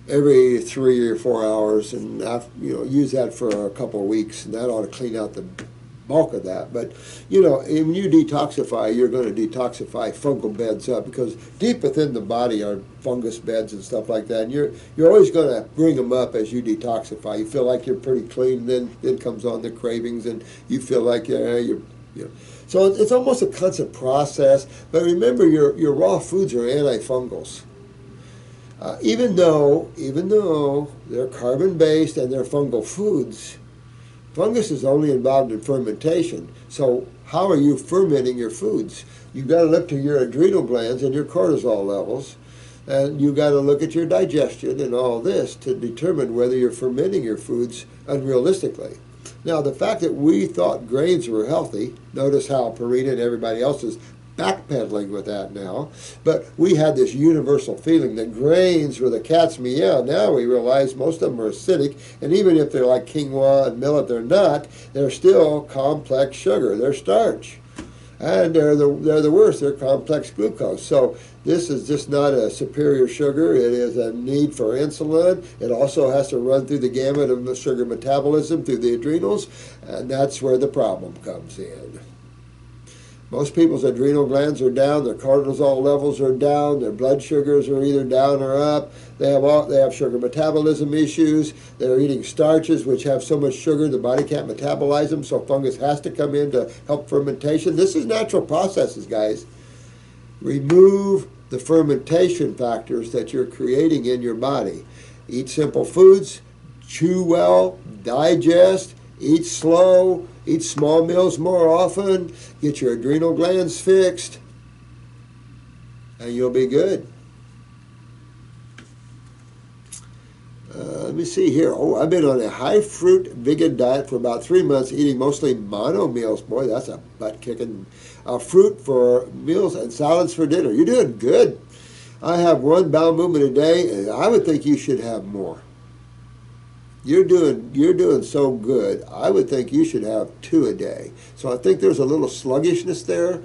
every 3 or 4 hours, and use that for a couple of weeks, and that ought to clean out the bulk of that. But you know, when you detoxify, you're going to detoxify fungal beds up, because deep within the body are fungus beds and stuff like that, and you're always going to bring them up as you detoxify. You feel like you're pretty clean, then comes on the cravings, and you feel like so it's almost a constant process. But remember, your raw foods are antifungals. Even though they're carbon based and they're fungal foods, fungus is only involved in fermentation. So how are you fermenting your foods? You've got to look to your adrenal glands and your cortisol levels, and you've got to look at your digestion and all this to determine whether you're fermenting your foods unrealistically. Now, the fact that we thought grains were healthy, notice how Perina and everybody else is backpedaling with that now, but we had this universal feeling that grains were the cat's meow. Now we realize most of them are acidic, and even if they're like quinoa and millet, they're still complex sugar. They're starch, and they're the worst. They're complex glucose. So this is just not a superior sugar. It is a need for insulin. It also has to run through the gamut of sugar metabolism through the adrenals, and that's where the problem comes in. Most people's adrenal glands are down, their cortisol levels are down, their blood sugars are either down or up. They have sugar metabolism issues. They're eating starches which have so much sugar the body can't metabolize them, so fungus has to come in to help fermentation. This is natural processes, guys. Remove the fermentation factors that you're creating in your body. Eat simple foods, chew well, digest, eat slow, eat small meals more often, get your adrenal glands fixed, and you'll be good. Let me see here. Oh, I've been on a high-fruit vegan diet for about 3 months, eating mostly mono meals. Boy, that's a butt-kicking. Fruit for meals and salads for dinner. You're doing good. I have 1 bowel movement a day, and I would think you should have more. You're doing so good. I would think you should have 2 a day. So I think there's a little sluggishness there.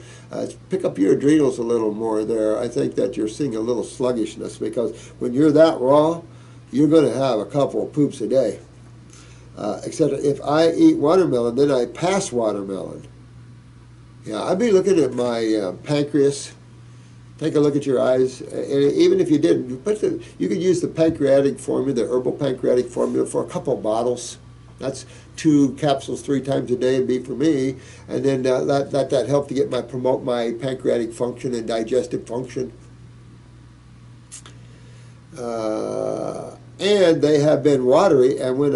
Pick up your adrenals a little more there. I think that you're seeing a little sluggishness, because when you're that raw, you're going to have a couple of poops a day. Except if I eat watermelon, then I pass watermelon. Yeah, I'd be looking at my pancreas. Take a look at your eyes, and even if you didn't, you could use the pancreatic formula, the herbal pancreatic formula, for a couple of bottles. That's 2 capsules 3 times a day would be for me, and then that helped to promote my pancreatic function and digestive function. And they have been watery, and what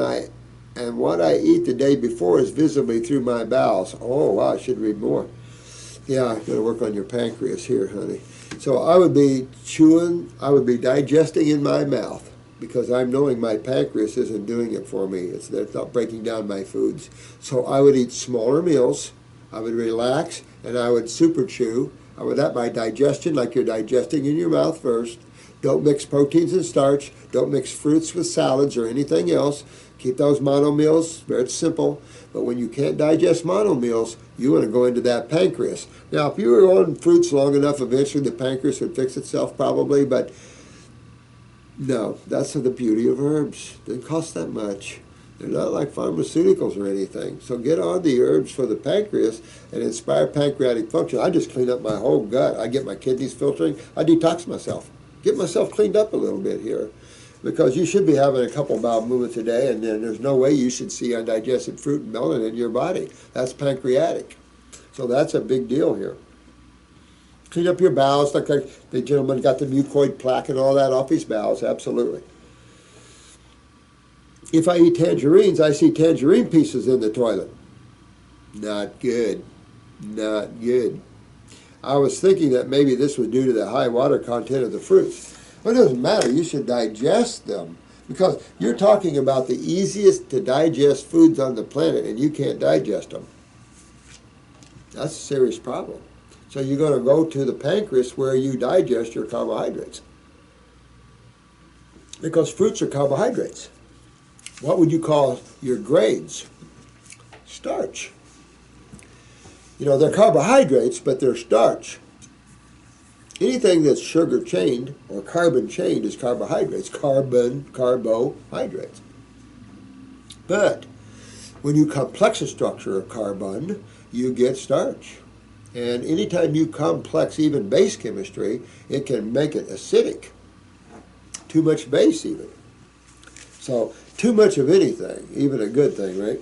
I eat the day before is visibly through my bowels. Oh wow, I should read more. Yeah, I'm going to work on your pancreas here, honey. So I would be chewing, I would be digesting in my mouth because I'm knowing my pancreas isn't doing it for me. It's not breaking down my foods. So I would eat smaller meals, I would relax, and I would super chew. I would let my digestion like you're digesting in your mouth first. Don't mix proteins and starch. Don't mix fruits with salads or anything else. Keep those mono meals very simple. But when you can't digest mono meals, you want to go into that pancreas. Now, if you were on fruits long enough, eventually the pancreas would fix itself probably, but no, that's the beauty of herbs. They don't cost that much. They're not like pharmaceuticals or anything. So get on the herbs for the pancreas and inspire pancreatic function. I just clean up my whole gut. I get my kidneys filtering. I detox myself. Get myself cleaned up a little bit here. Because you should be having a couple bowel movements a day, and then there's no way you should see undigested fruit and melon in your body. That's pancreatic. So that's a big deal here. Clean up your bowels, like the gentleman got the mucoid plaque and all that off his bowels, absolutely. If I eat tangerines, I see tangerine pieces in the toilet. Not good. Not good. I was thinking that maybe this was due to the high water content of the fruits. But it doesn't matter. You should digest them because you're talking about the easiest to digest foods on the planet and you can't digest them. That's a serious problem. So you're going to go to the pancreas where you digest your carbohydrates. Because fruits are carbohydrates. What would you call your grains? Starch. You know, they're carbohydrates, but they're starch. Anything that's sugar chained or carbon chained is carbohydrates. Carbohydrates. But when you complex a structure of carbon, you get starch. And anytime you complex even base chemistry, it can make it acidic. Too much base even. So too much of anything, even a good thing, right?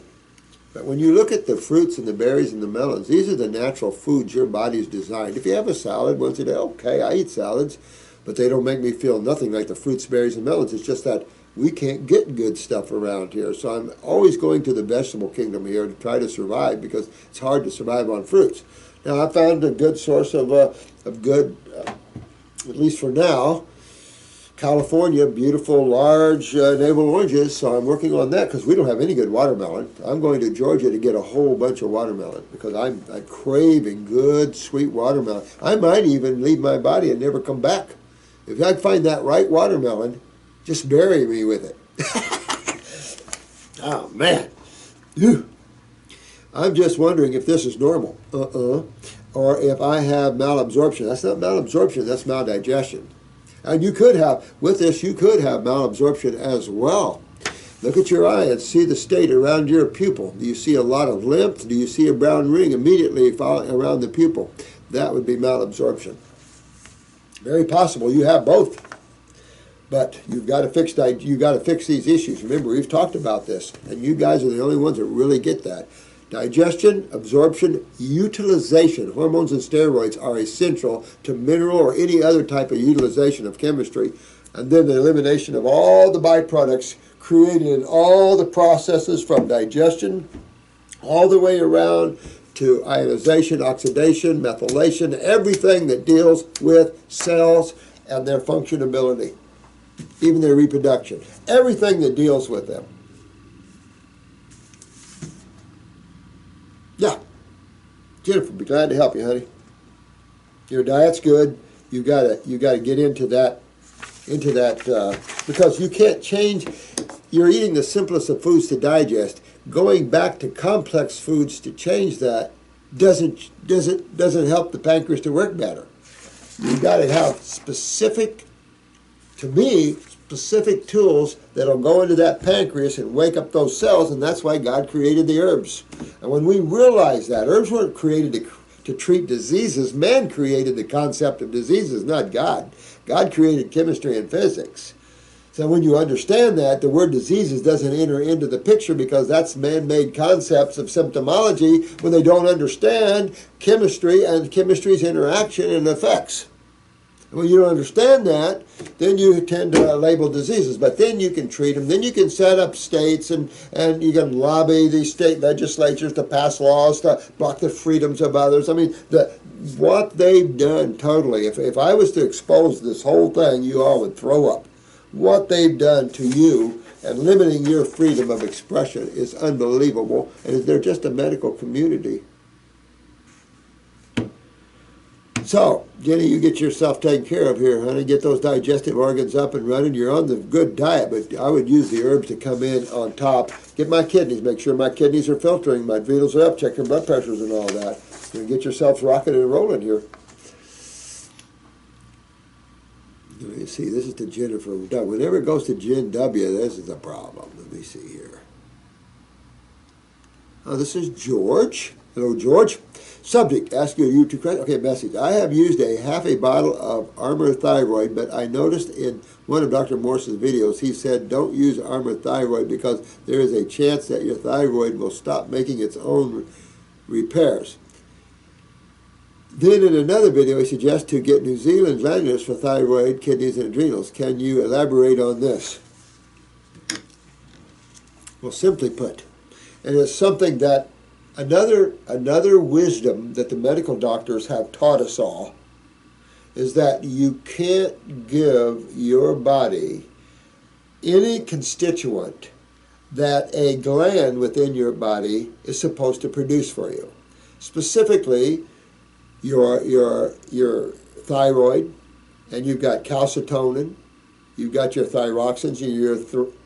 But when you look at the fruits and the berries and the melons, these are the natural foods your body's designed. If you have a salad once a day, okay, I eat salads, but they don't make me feel nothing like the fruits, berries, and melons. It's just that we can't get good stuff around here. So I'm always going to the vegetable kingdom here to try to survive because it's hard to survive on fruits. Now, I found a good source of good, at least for now, California, beautiful, large navel oranges, so I'm working on that because we don't have any good watermelon. I'm going to Georgia to get a whole bunch of watermelon because I'm craving good, sweet watermelon. I might even leave my body and never come back. If I find that right watermelon, just bury me with it. Oh, man. Ew. I'm just wondering if this is normal. Or if I have malabsorption. That's not malabsorption, that's maldigestion. And you could have, with this, you could have malabsorption as well. Look at your eye and see the state around your pupil. Do you see a lot of lymph? Do you see a brown ring immediately around the pupil? That would be malabsorption. Very possible you have both. But you've got to fix these issues. Remember, we've talked about this, and you guys are the only ones that really get that. Digestion, absorption, utilization. Hormones and steroids are essential to mineral or any other type of utilization of chemistry. And then the elimination of all the byproducts created in all the processes from digestion all the way around to ionization, oxidation, methylation, everything that deals with cells and their functionability, even their reproduction. Everything that deals with them. Yeah, Jennifer, be glad to help you, honey. Your diet's good. You gotta get into that because you can't change. You're eating the simplest of foods to digest. Going back to complex foods to change that doesn't help the pancreas to work better. You got to have specific tools that'll go into that pancreas and wake up those cells, and that's why God created the herbs. And when we realize that, herbs weren't created to treat diseases. Man created the concept of diseases, not God. God created chemistry and physics. So when you understand that, the word diseases doesn't enter into the picture because that's man-made concepts of symptomology when they don't understand chemistry and chemistry's interaction and effects. And when you don't understand that, then you tend to label diseases. But then you can treat them. Then you can set up states, and you can lobby these state legislatures to pass laws to block the freedoms of others. I mean, what they've done totally, if I was to expose this whole thing, you all would throw up. What they've done to you and limiting your freedom of expression is unbelievable. And they're just a medical community. So, Jenny, you get yourself taken care of here, honey. Get those digestive organs up and running. You're on the good diet, but I would use the herbs to come in on top. Get my kidneys. Make sure my kidneys are filtering. My adrenals are up. Check your blood pressures and all that. You get yourselves rocking and rolling here. Let me see. This is to Jennifer. Whenever it goes to Jen W., this is a problem. Let me see here. Oh, this is George. Hello, George. Subject, ask you two questions. Okay, message. I have used half a bottle of Amour thyroid, but I noticed in one of Dr. Morse's videos, he said don't use Amour thyroid because there is a chance that your thyroid will stop making its own repairs. Then in another video, he suggests to get New Zealand glandulars for thyroid, kidneys, and adrenals. Can you elaborate on this? Well, simply put, and it's something that Another wisdom that the medical doctors have taught us all is that you can't give your body any constituent that a gland within your body is supposed to produce for you. Specifically, your thyroid, and you've got calcitonin, you've got your thyroxins and your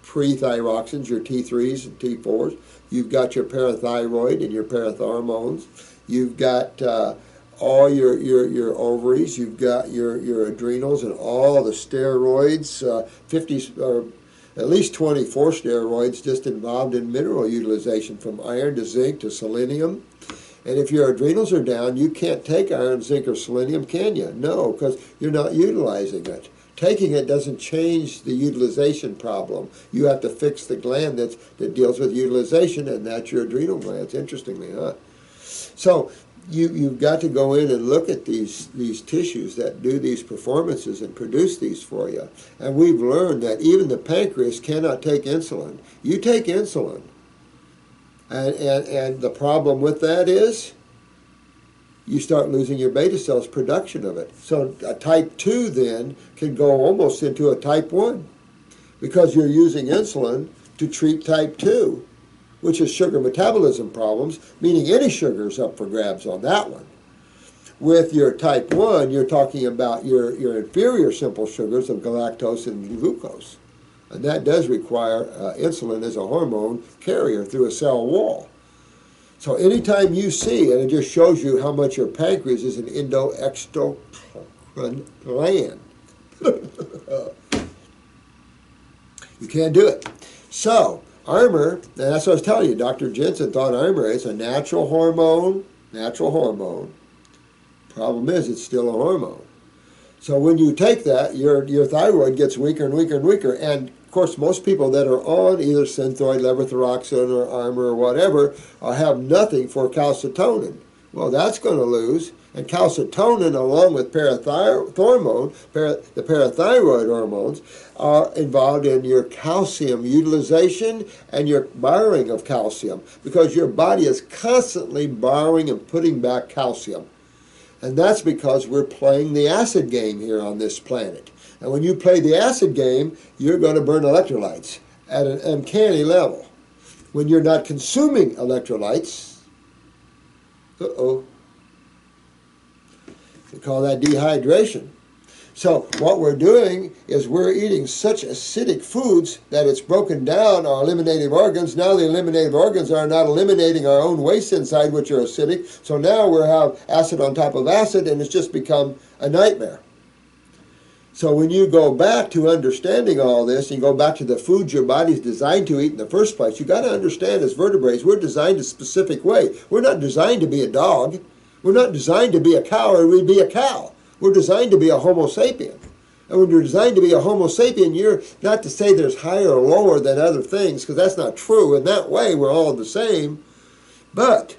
pre-thyroxins, your T3s and T4s. You've got your parathyroid and your parathormones. You've got all your ovaries. You've got your adrenals and all the steroids, 50 or at least 24 steroids just involved in mineral utilization, from iron to zinc to selenium. And if your adrenals are down, you can't take iron, zinc, or selenium, can you? No, because you're not utilizing it. Taking it doesn't change the utilization problem. You have to fix the gland that deals with utilization, and that's your adrenal glands, interestingly, huh? So you've got to go in and look at these tissues that do these performances and produce these for you. And we've learned that even the pancreas cannot take insulin. You take insulin, and the problem with that is you start losing your beta cells' production of it. So a type 2 then can go almost into a type 1 because you're using insulin to treat type 2, which is sugar metabolism problems, meaning any sugar is up for grabs on that one. With your type 1, you're talking about your inferior simple sugars of galactose and glucose. And that does require insulin as a hormone carrier through a cell wall. So anytime you see, and it just shows you how much your pancreas is an endoexocrine gland. You can't do it. So, Amour, and that's what I was telling you, Dr. Jensen thought Amour is a natural hormone. Problem is, it's still a hormone. So when you take that, your thyroid gets weaker and weaker and weaker. And of course, most people that are on either Synthroid, levothyroxine, or Amour or whatever have nothing for calcitonin. Well, that's going to lose. And calcitonin, along with the parathyroid hormones, are involved in your calcium utilization and your borrowing of calcium, because your body is constantly borrowing and putting back calcium. And that's because we're playing the acid game here on this planet. And when you play the acid game, you're going to burn electrolytes at an uncanny level. When you're not consuming electrolytes, we call that dehydration. So what we're doing is we're eating such acidic foods that it's broken down our eliminative organs. Now the eliminative organs are not eliminating our own waste inside, which are acidic. So now we have acid on top of acid, and it's just become a nightmare. So when you go back to understanding all this, and you go back to the foods your body's designed to eat in the first place, you got to understand, as vertebrates, we're designed a specific way. We're not designed to be a dog. We're not designed to be a cow, or we'd be a cow. We're designed to be a Homo sapien. And when you're designed to be a Homo sapien, you're not to say there's higher or lower than other things, because that's not true. In that way, we're all the same. But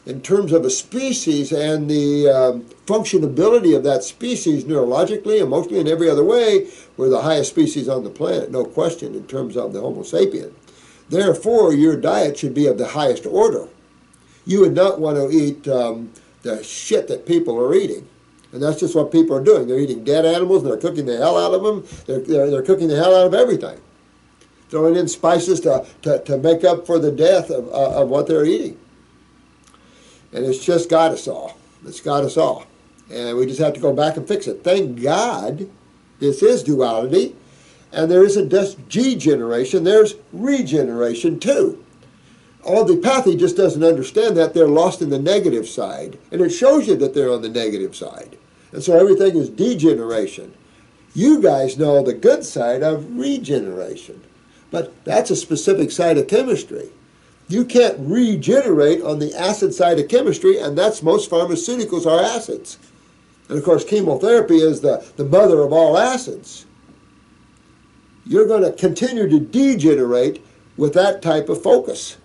in terms of a species and the functionability of that species neurologically, emotionally, and every other way, we're the highest species on the planet, no question, in terms of the Homo sapien. Therefore, your diet should be of the highest order. You would not want to eat the shit that people are eating. And that's just what people are doing. They're eating dead animals, and they're cooking the hell out of them. They're cooking the hell out of everything. Throwing in spices to make up for the death of what they're eating. And it's just got us all. It's got us all. And we just have to go back and fix it. Thank God this is duality. And there isn't just degeneration, there's regeneration too. Allopathy just doesn't understand that. They're lost in the negative side. And it shows you that they're on the negative side. And so everything is degeneration. You guys know the good side of regeneration. But that's a specific side of chemistry. You can't regenerate on the acid side of chemistry, and that's most pharmaceuticals are acids. And of course, chemotherapy is the mother of all acids. You're going to continue to degenerate with that type of focus.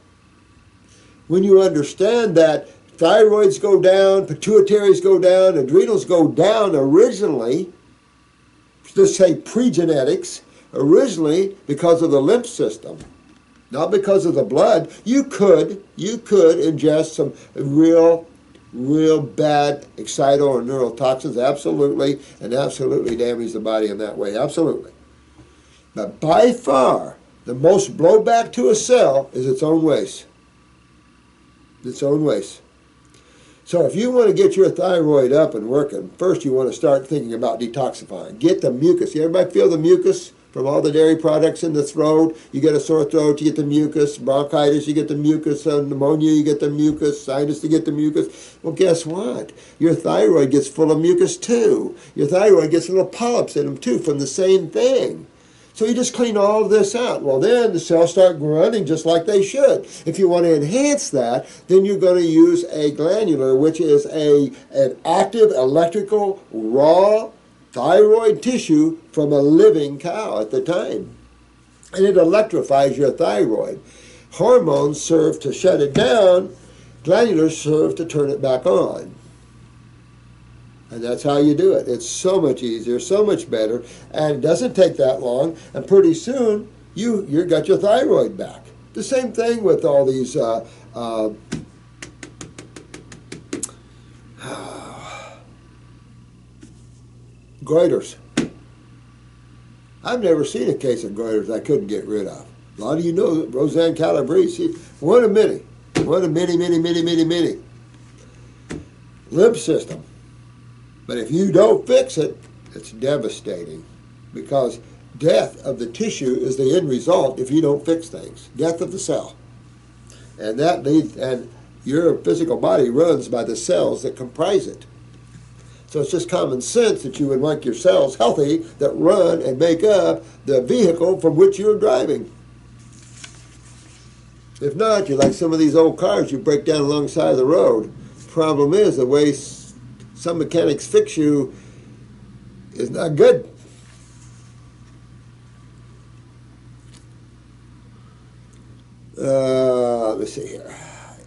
When you understand that thyroids go down, pituitaries go down, adrenals go down originally, let's say pre-genetics, originally because of the lymph system, not because of the blood. You could ingest some real bad excital or neurotoxins, absolutely, and absolutely damage the body in that way, absolutely. But by far, the most blowback to a cell is its own waste. Its own waste. So if you want to get your thyroid up and working, first you want to start thinking about detoxifying. Get the mucus. Everybody feel the mucus from all the dairy products in the throat? You get a sore throat, you get the mucus. Bronchitis, you get the mucus. Pneumonia, you get the mucus. Sinus, you get the mucus. Well, guess what? Your thyroid gets full of mucus too. Your thyroid gets little polyps in them too from the same thing. So you just clean all of this out. Well, then the cells start running just like they should. If you want to enhance that, then you're going to use a glandular, which is an active electrical raw thyroid tissue from a living cow at the time. And it electrifies your thyroid. Hormones serve to shut it down. Glandulars serve to turn it back on. And that's how you do it. It's so much easier, so much better, and it doesn't take that long. And pretty soon, you got your thyroid back. The same thing with all these goiters. I've never seen a case of goiters I couldn't get rid of. A lot of you know Roseanne Calabrese. One of many. One of many. Lymph system. But if you don't fix it, it's devastating, because death of the tissue is the end result if you don't fix things. Death of the cell. And and your physical body runs by the cells that comprise it. So it's just common sense that you would want your cells healthy that run and make up the vehicle from which you're driving. If not, you're like some of these old cars you break down alongside the road. Problem is, the way some mechanics fix you is not good. Let's see here.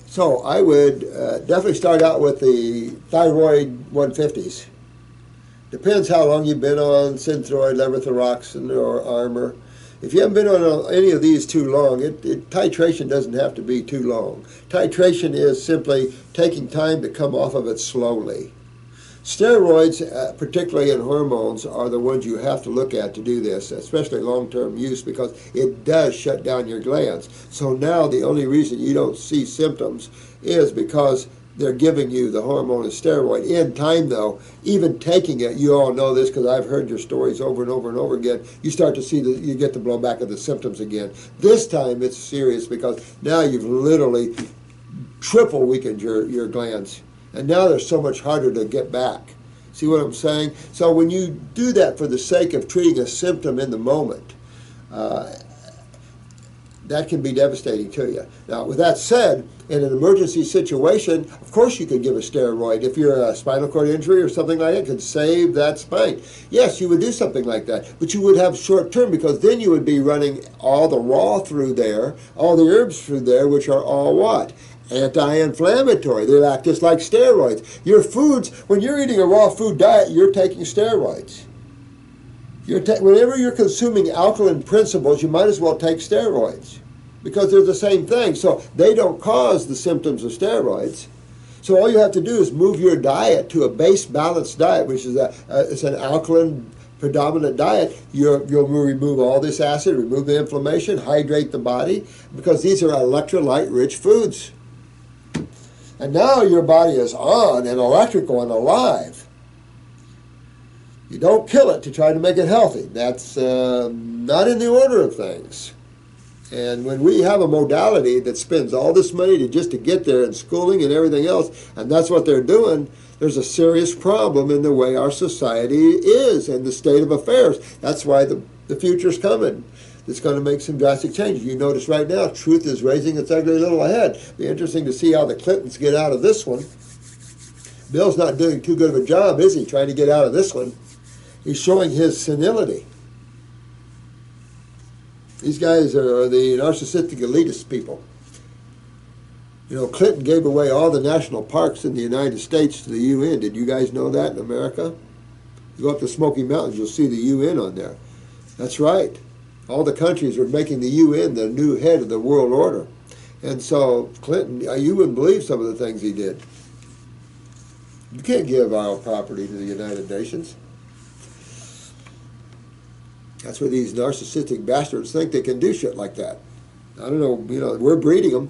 So I would definitely start out with the thyroid 150s. Depends how long you've been on Synthroid, levothyroxine, or Armour. If you haven't been on any of these too long, titration doesn't have to be too long. Titration is simply taking time to come off of it slowly. Steroids, particularly in hormones, are the ones you have to look at to do this, especially long-term use, because it does shut down your glands. So now the only reason you don't see symptoms is because they're giving you the hormone and steroid. In time, though, even taking it, you all know this because I've heard your stories over and over and over again, you start to see you get the blowback of the symptoms again. This time it's serious because now you've literally triple weakened your glands. And now they're so much harder to get back. See what I'm saying? So when you do that for the sake of treating a symptom in the moment, that can be devastating to you. Now, with that said, in an emergency situation, of course you could give a steroid. If you're a spinal cord injury or something like that, it could save that spine. Yes, you would do something like that, but you would have short term, because then you would be running all the raw through there, all the herbs through there, which are all what? anti-inflammatory. They act just like steroids. Your foods, when you're eating a raw food diet, you're taking steroids. Whenever you're consuming alkaline principles, you might as well take steroids because they're the same thing. So they don't cause the symptoms of steroids. So all you have to do is move your diet to a base balanced diet, which is it's an alkaline predominant diet. You'll remove all this acid, remove the inflammation, hydrate the body, because these are electrolyte-rich foods. And now your body is on and electrical and alive. You don't kill it to try to make it healthy. That's not in the order of things. And when we have a modality that spends all this money just to get there and schooling and everything else, and that's what they're doing, there's a serious problem in the way our society is and the state of affairs. That's why the future's coming. It's going to make some drastic changes. You notice right now, truth is raising its ugly little head. Be interesting to see how the Clintons get out of this one. Bill's not doing too good of a job, is he, trying to get out of this one? He's showing his senility. These guys are the narcissistic elitist people. You know, Clinton gave away all the national parks in the United States to the UN. Did you guys know that in America? You go up the Smoky Mountains, you'll see the UN on there. That's right. All the countries are making the UN the new head of the world order. And so Clinton, you wouldn't believe some of the things he did. You can't give our property to the United Nations. That's where these narcissistic bastards think they can do shit like that. I don't know, we're breeding them.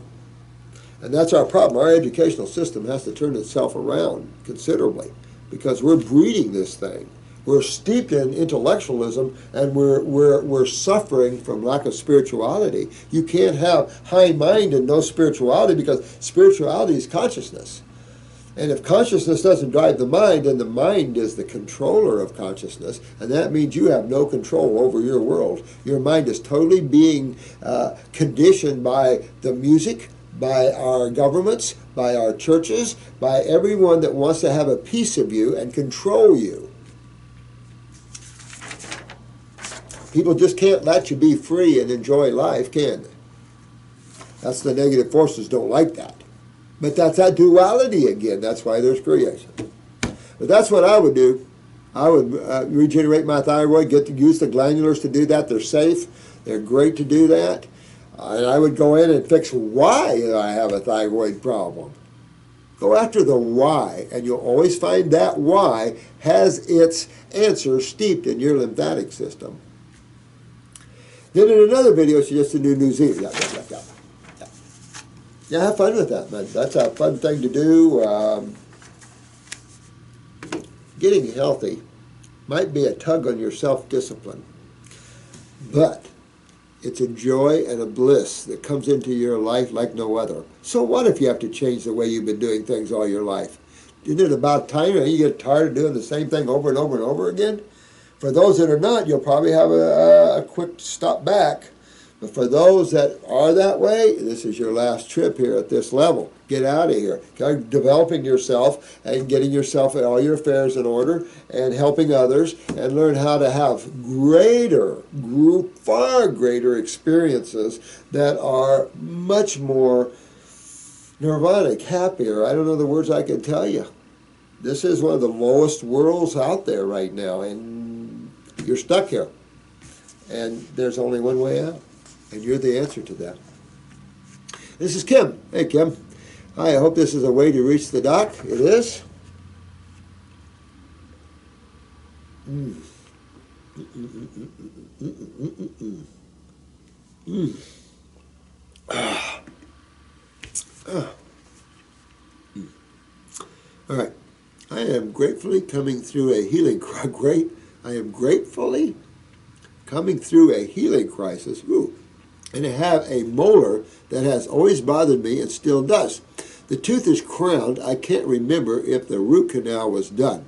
And that's our problem. Our educational system has to turn itself around considerably because we're breeding this thing. We're steeped in intellectualism and we're suffering from lack of spirituality. You can't have high mind and no spirituality because spirituality is consciousness. And if consciousness doesn't drive the mind, then the mind is the controller of consciousness, and that means you have no control over your world. Your mind is totally being conditioned by the music, by our governments, by our churches, by everyone that wants to have a piece of you and control you. People just can't let you be free and enjoy life, can they? That's the negative forces don't like that. But that's that duality again. That's why there's creation. But that's what I would do. I would regenerate my thyroid, use the glandulars to do that. They're safe. They're great to do that. And I would go in and fix why I have a thyroid problem. Go after the why, and you'll always find that why has its answer steeped in your lymphatic system. Then in another video, she just a New Zealand. Yeah, have fun with that, man. That's a fun thing to do. Getting healthy might be a tug on your self-discipline, but it's a joy and a bliss that comes into your life like no other. So what if you have to change the way you've been doing things all your life? Isn't it about time you get tired of doing the same thing over and over and over again? For those that are not, you'll probably have a quick stop back. But for those that are that way, this is your last trip here at this level. Get out of here. Developing yourself and getting yourself all your affairs in order and helping others and learn how to have far greater experiences that are much more nirvanic, happier. I don't know the words I can tell you. This is one of the lowest worlds out there right now, and you're stuck here. And there's only one way out. And you're the answer to that. This is Kim. Hey, Kim. Hi, I hope this is a way to reach the doc. It is. All right. I am gratefully coming through a healing crisis. Ooh. And I have a molar that has always bothered me and still does. The tooth is crowned. I can't remember if the root canal was done.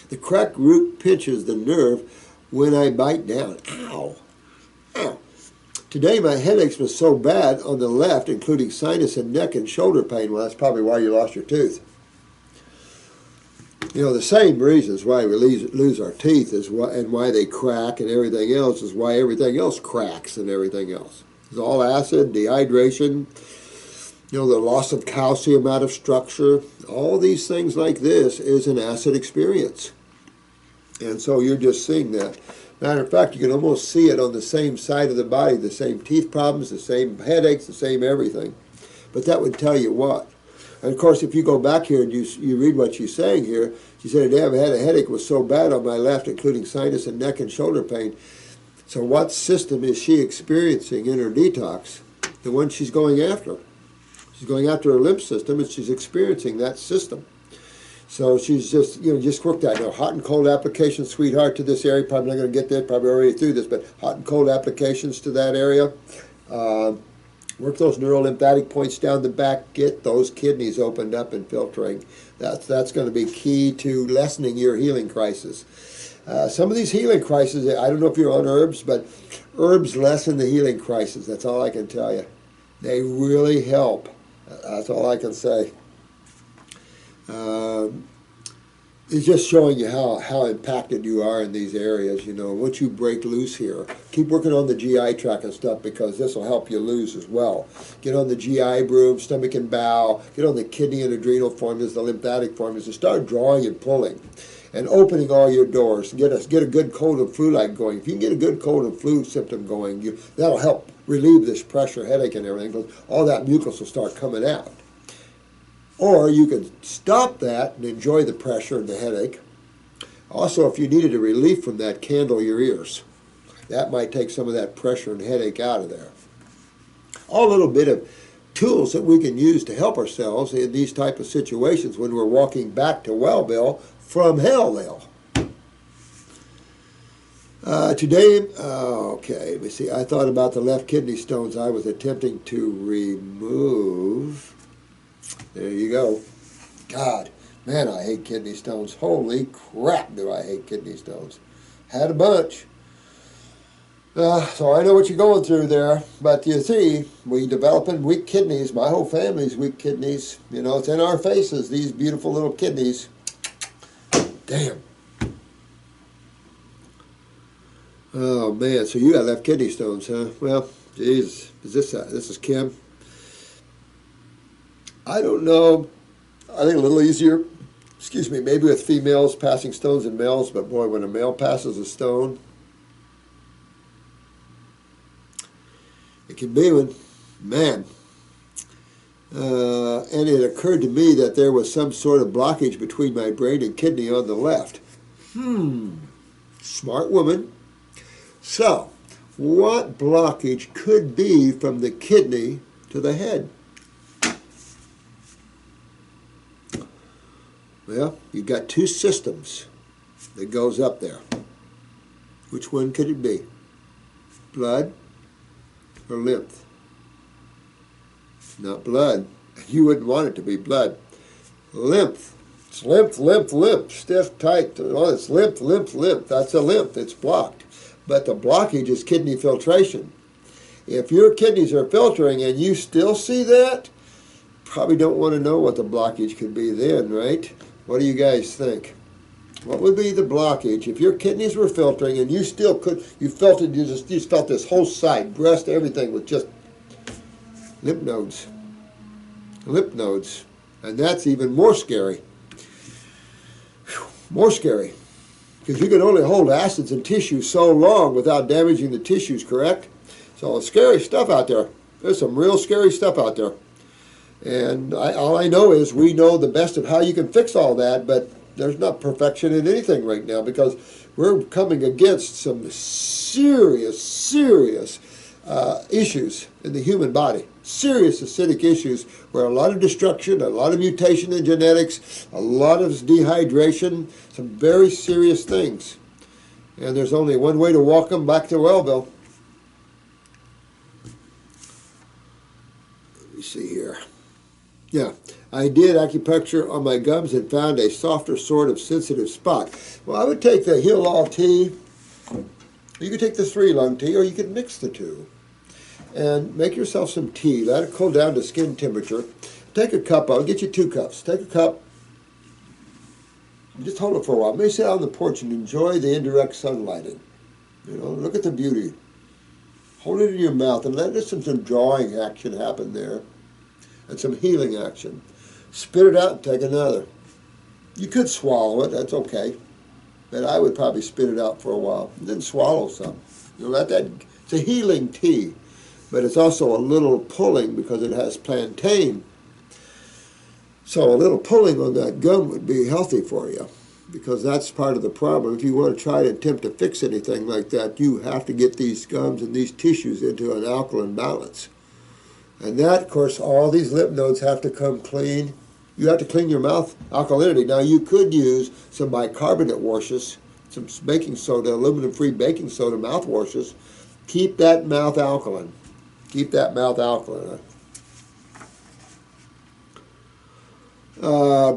The cracked root pinches the nerve when I bite down. Ow! Ow! Today my headaches were so bad on the left, including sinus and neck and shoulder pain. Well, that's probably why you lost your tooth. You know, the same reasons why we lose our teeth and why they crack and everything else is why everything else cracks and everything else. It's all acid, dehydration, You know, the loss of calcium out of structure, all these things like this is an acid experience. And so you're just seeing that. Matter of fact, you can almost see it on the same side of the body, the same teeth problems, the same headaches, the same everything. But that would tell you what. And of course, if you go back here and you read what she's saying here, she said, I had a headache was so bad on my left, including sinus and neck and shoulder pain. So what system is she experiencing in her detox? The one she's going after. She's going after her lymph system, and she's experiencing that system. So she's just, just worked that. Now, hot and cold applications, sweetheart, to this area. Probably not going to get there, probably already through this, but hot and cold applications to that area. Work those neurolymphatic points down the back. Get those kidneys opened up and filtering. That's going to be key to lessening your healing crisis. Some of these healing crises, I don't know if you're on herbs, but herbs lessen the healing crisis. That's all I can tell you. They really help. That's all I can say. It's just showing you how impacted you are in these areas, once you break loose here. Keep working on the GI tract and stuff, because this will help you lose as well. Get on the GI broom, stomach and bowel, get on the kidney and adrenal formulas, the lymphatic formulas, and start drawing and pulling and opening all your doors. Get a good cold and flu-like going. If you can get a good cold and flu symptom going, that'll help relieve this pressure, headache, and everything, because all that mucus will start coming out. Or you can stop that and enjoy the pressure and the headache. Also, if you needed a relief from that, candle your ears. That might take some of that pressure and headache out of there. All a little bit of tools that we can use to help ourselves in these type of situations when we're walking back to Wellville from Hellville. Today, okay, let me see. I thought about the left kidney stones I was attempting to remove. There you go. God, man, I hate kidney stones. Holy crap, do I hate kidney stones. Had a bunch. So I know what you're going through there. But you see, we developing weak kidneys. My whole family's weak kidneys. It's in our faces, these beautiful little kidneys. Damn. Oh, man, so you got left kidney stones, huh? Well, geez, this is Kim. I don't know. I think a little easier, maybe with females passing stones in males, but boy, when a male passes a stone, it can be one, man. And it occurred to me that there was some sort of blockage between my brain and kidney on the left. Smart woman. So, what blockage could be from the kidney to the head? Well, you've got two systems that goes up there. Which one could it be? Blood or lymph? Not blood. You wouldn't want it to be blood. Lymph. It's lymph, lymph, lymph. Stiff, tight. Oh, it's lymph, lymph, lymph. That's a lymph. It's blocked. But the blockage is kidney filtration. If your kidneys are filtering and you still see that, probably don't want to know what the blockage could be then, right? What do you guys think? What would be the blockage if your kidneys were filtering and you still you felt this whole side, breast, everything with just lymph nodes. Lymph nodes. And that's even more scary. More scary. Because you can only hold acids in tissue so long without damaging the tissues, correct? So scary stuff out there. There's some real scary stuff out there. And all I know is we know the best of how you can fix all that, but there's not perfection in anything right now, because we're coming against some serious issues in the human body. Serious acidic issues where a lot of destruction, a lot of mutation in genetics, a lot of dehydration, some very serious things. And there's only one way to walk them back to Wellville. Let me see here. Yeah, I did acupuncture on my gums and found a softer sort of sensitive spot. Well, I would take the Heal-All tea. You could take the 3-lung tea, or you could mix the two. And make yourself some tea. Let it cool down to skin temperature. Take a cup. I'll get you 2 cups. Take a cup. Just hold it for a while. Maybe sit out on the porch and enjoy the indirect sunlighting. Look at the beauty. Hold it in your mouth and let some drawing action happen there. and some healing action. Spit it out and take another. You could swallow it, that's okay. But I would probably spit it out for a while and then swallow some. You let that, it's a healing tea, but it's also a little pulling because it has plantain. So a little pulling on that gum would be healthy for you, because that's part of the problem. If you want to try to attempt to fix anything like that, you have to get these gums and these tissues into an alkaline balance. And that, of course, all these lymph nodes have to come clean. You have to clean your mouth alkalinity. Now, you could use some bicarbonate washes, some baking soda, aluminum-free baking soda mouthwashes. Keep that mouth alkaline. Keep that mouth alkaline.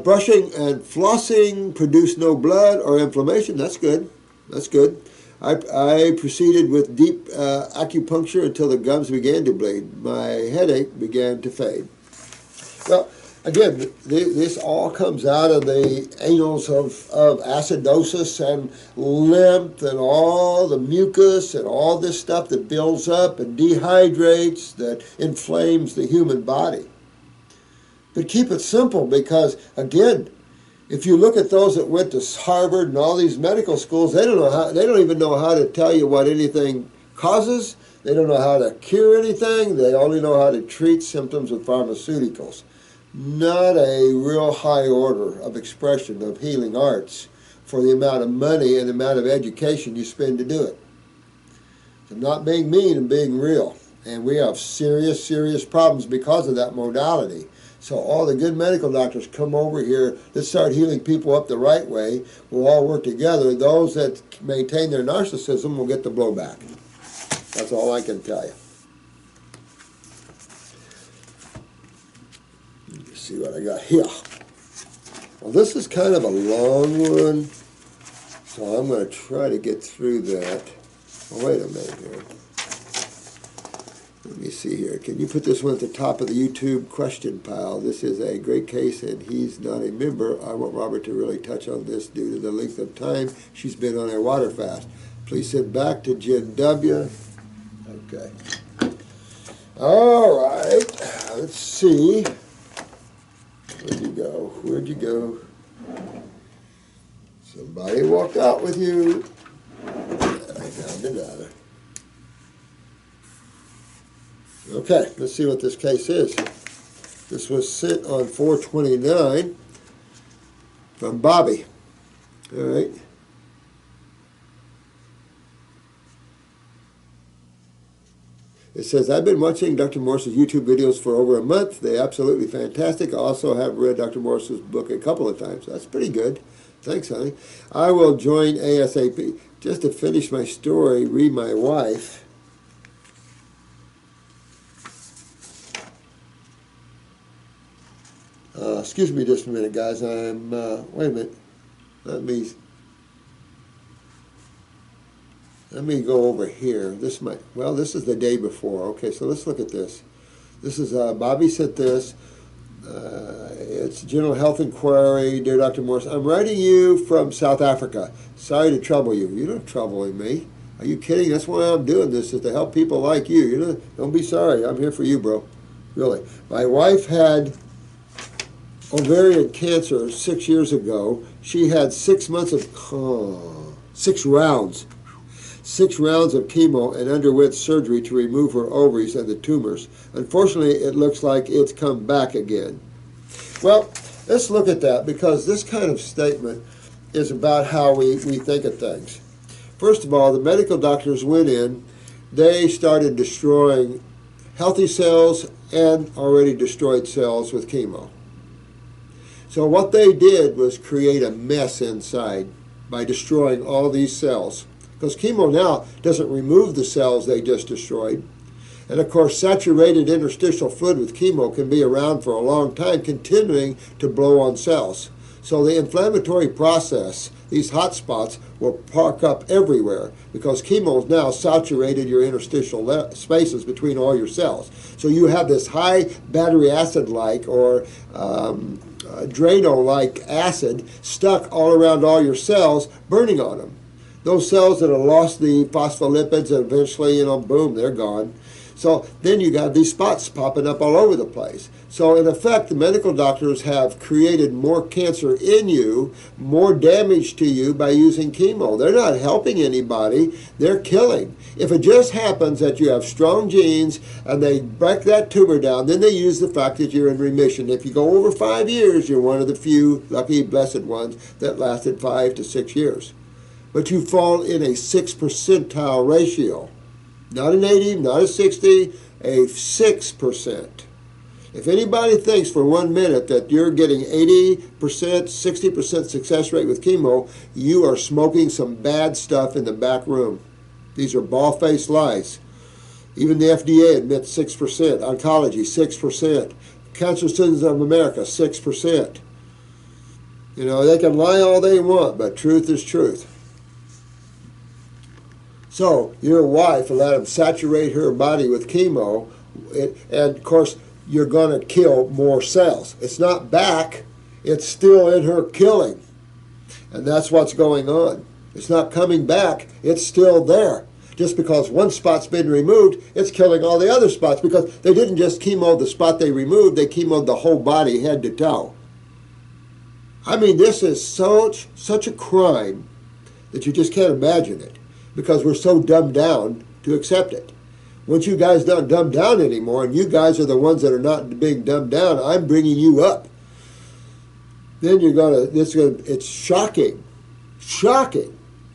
Brushing and flossing produce no blood or inflammation. That's good. That's good. I proceeded with deep acupuncture until the gums began to bleed. My headache began to fade. Well, again, this all comes out of the annals of acidosis and lymph and all the mucus and all this stuff that builds up and dehydrates, that inflames the human body. But keep it simple, because, again, if you look at those that went to Harvard and all these medical schools, they don't even know how to tell you what anything causes. They don't know how to cure anything. They only know how to treat symptoms with pharmaceuticals. Not a real high order of expression of healing arts for the amount of money and the amount of education you spend to do it. I'm not being mean and being real. And we have serious, serious problems because of that modality. So all the good medical doctors come over here. Let's start healing people up the right way. We'll all work together. Those that maintain their narcissism will get the blowback. That's all I can tell you. Let's see what I got here. Well, this is kind of a long one, so I'm going to try to get through that. Oh, wait a minute here. Let me see here. Can you put this one at the top of the YouTube question pile? This is a great case, and he's not a member. I want Robert to really touch on this due to the length of time she's been on a water fast. Please send back to Jen W. Okay. All right. Let's see. Where'd you go? Where'd you go? Somebody walked out with you. I found another. Okay, let's see what this case is. This was sent on 4/29 from Bobby. All right. It says, I've been watching Dr. Morse's YouTube videos for over a month. They're absolutely fantastic. I also have read Dr. Morse's book a couple of times. That's pretty good. Thanks, honey. I will join ASAP. Just to finish my story, read my wife. Excuse me just a minute, guys. I'm, wait a minute. Let me go over here. This might, well, this is the day before. Okay, so let's look at this. This is, Bobby sent this. It's General Health Inquiry. Dear Dr. Morse, I'm writing you from South Africa. Sorry to trouble you. You're not troubling me. Are you kidding? That's why I'm doing this, is to help people like you. You know, don't be sorry. I'm here for you, bro. Really. My wife had ovarian cancer 6 years ago. She had 6 months of, 6 rounds. 6 rounds of chemo and underwent surgery to remove her ovaries and the tumors. Unfortunately, it looks like it's come back again. Well, let's look at that, because this kind of statement is about how we think of things. First of all, the medical doctors went in. They started destroying healthy cells and already destroyed cells with chemo. So what they did was create a mess inside by destroying all these cells. Because chemo now doesn't remove the cells they just destroyed. And of course, saturated interstitial fluid with chemo can be around for a long time, continuing to blow on cells. So the inflammatory process, these hot spots, will park up everywhere, because chemo has now saturated your interstitial spaces between all your cells. So you have this high battery acid-like or Adrenal-like acid stuck all around all your cells, burning on them. Those cells that have lost the phospholipids, and eventually, boom, they're gone. So then you got these spots popping up all over the place. So in effect, the medical doctors have created more cancer in you, more damage to you by using chemo. They're not helping anybody, they're killing. If it just happens that you have strong genes and they break that tumor down, then they use the fact that you're in remission. If you go over 5 years, you're one of the few lucky, blessed ones that lasted 5 to 6 years. But you fall in a 6 percentile ratio. Not an 80, not a 60, a 6%. If anybody thinks for 1 minute that you're getting 80%, 60% success rate with chemo, you are smoking some bad stuff in the back room. These are bald-faced lies. Even the FDA admits 6%. Oncology, 6%. Cancer Citizens of America, 6%. You know, they can lie all they want, but truth is truth. So your wife will let them saturate her body with chemo, and of course, you're going to kill more cells. It's not back, it's still in her killing. And that's what's going on. It's not coming back, it's still there. Just because one spot's been removed, it's killing all the other spots, because they didn't just chemo the spot they removed, they chemoed the whole body, head to toe. I mean, this is such a crime that you just can't imagine it, because we're so dumbed down to accept it. Once you guys don't dumb down anymore, and you guys are the ones that are not being dumbed down, I'm bringing you up. Then it's shocking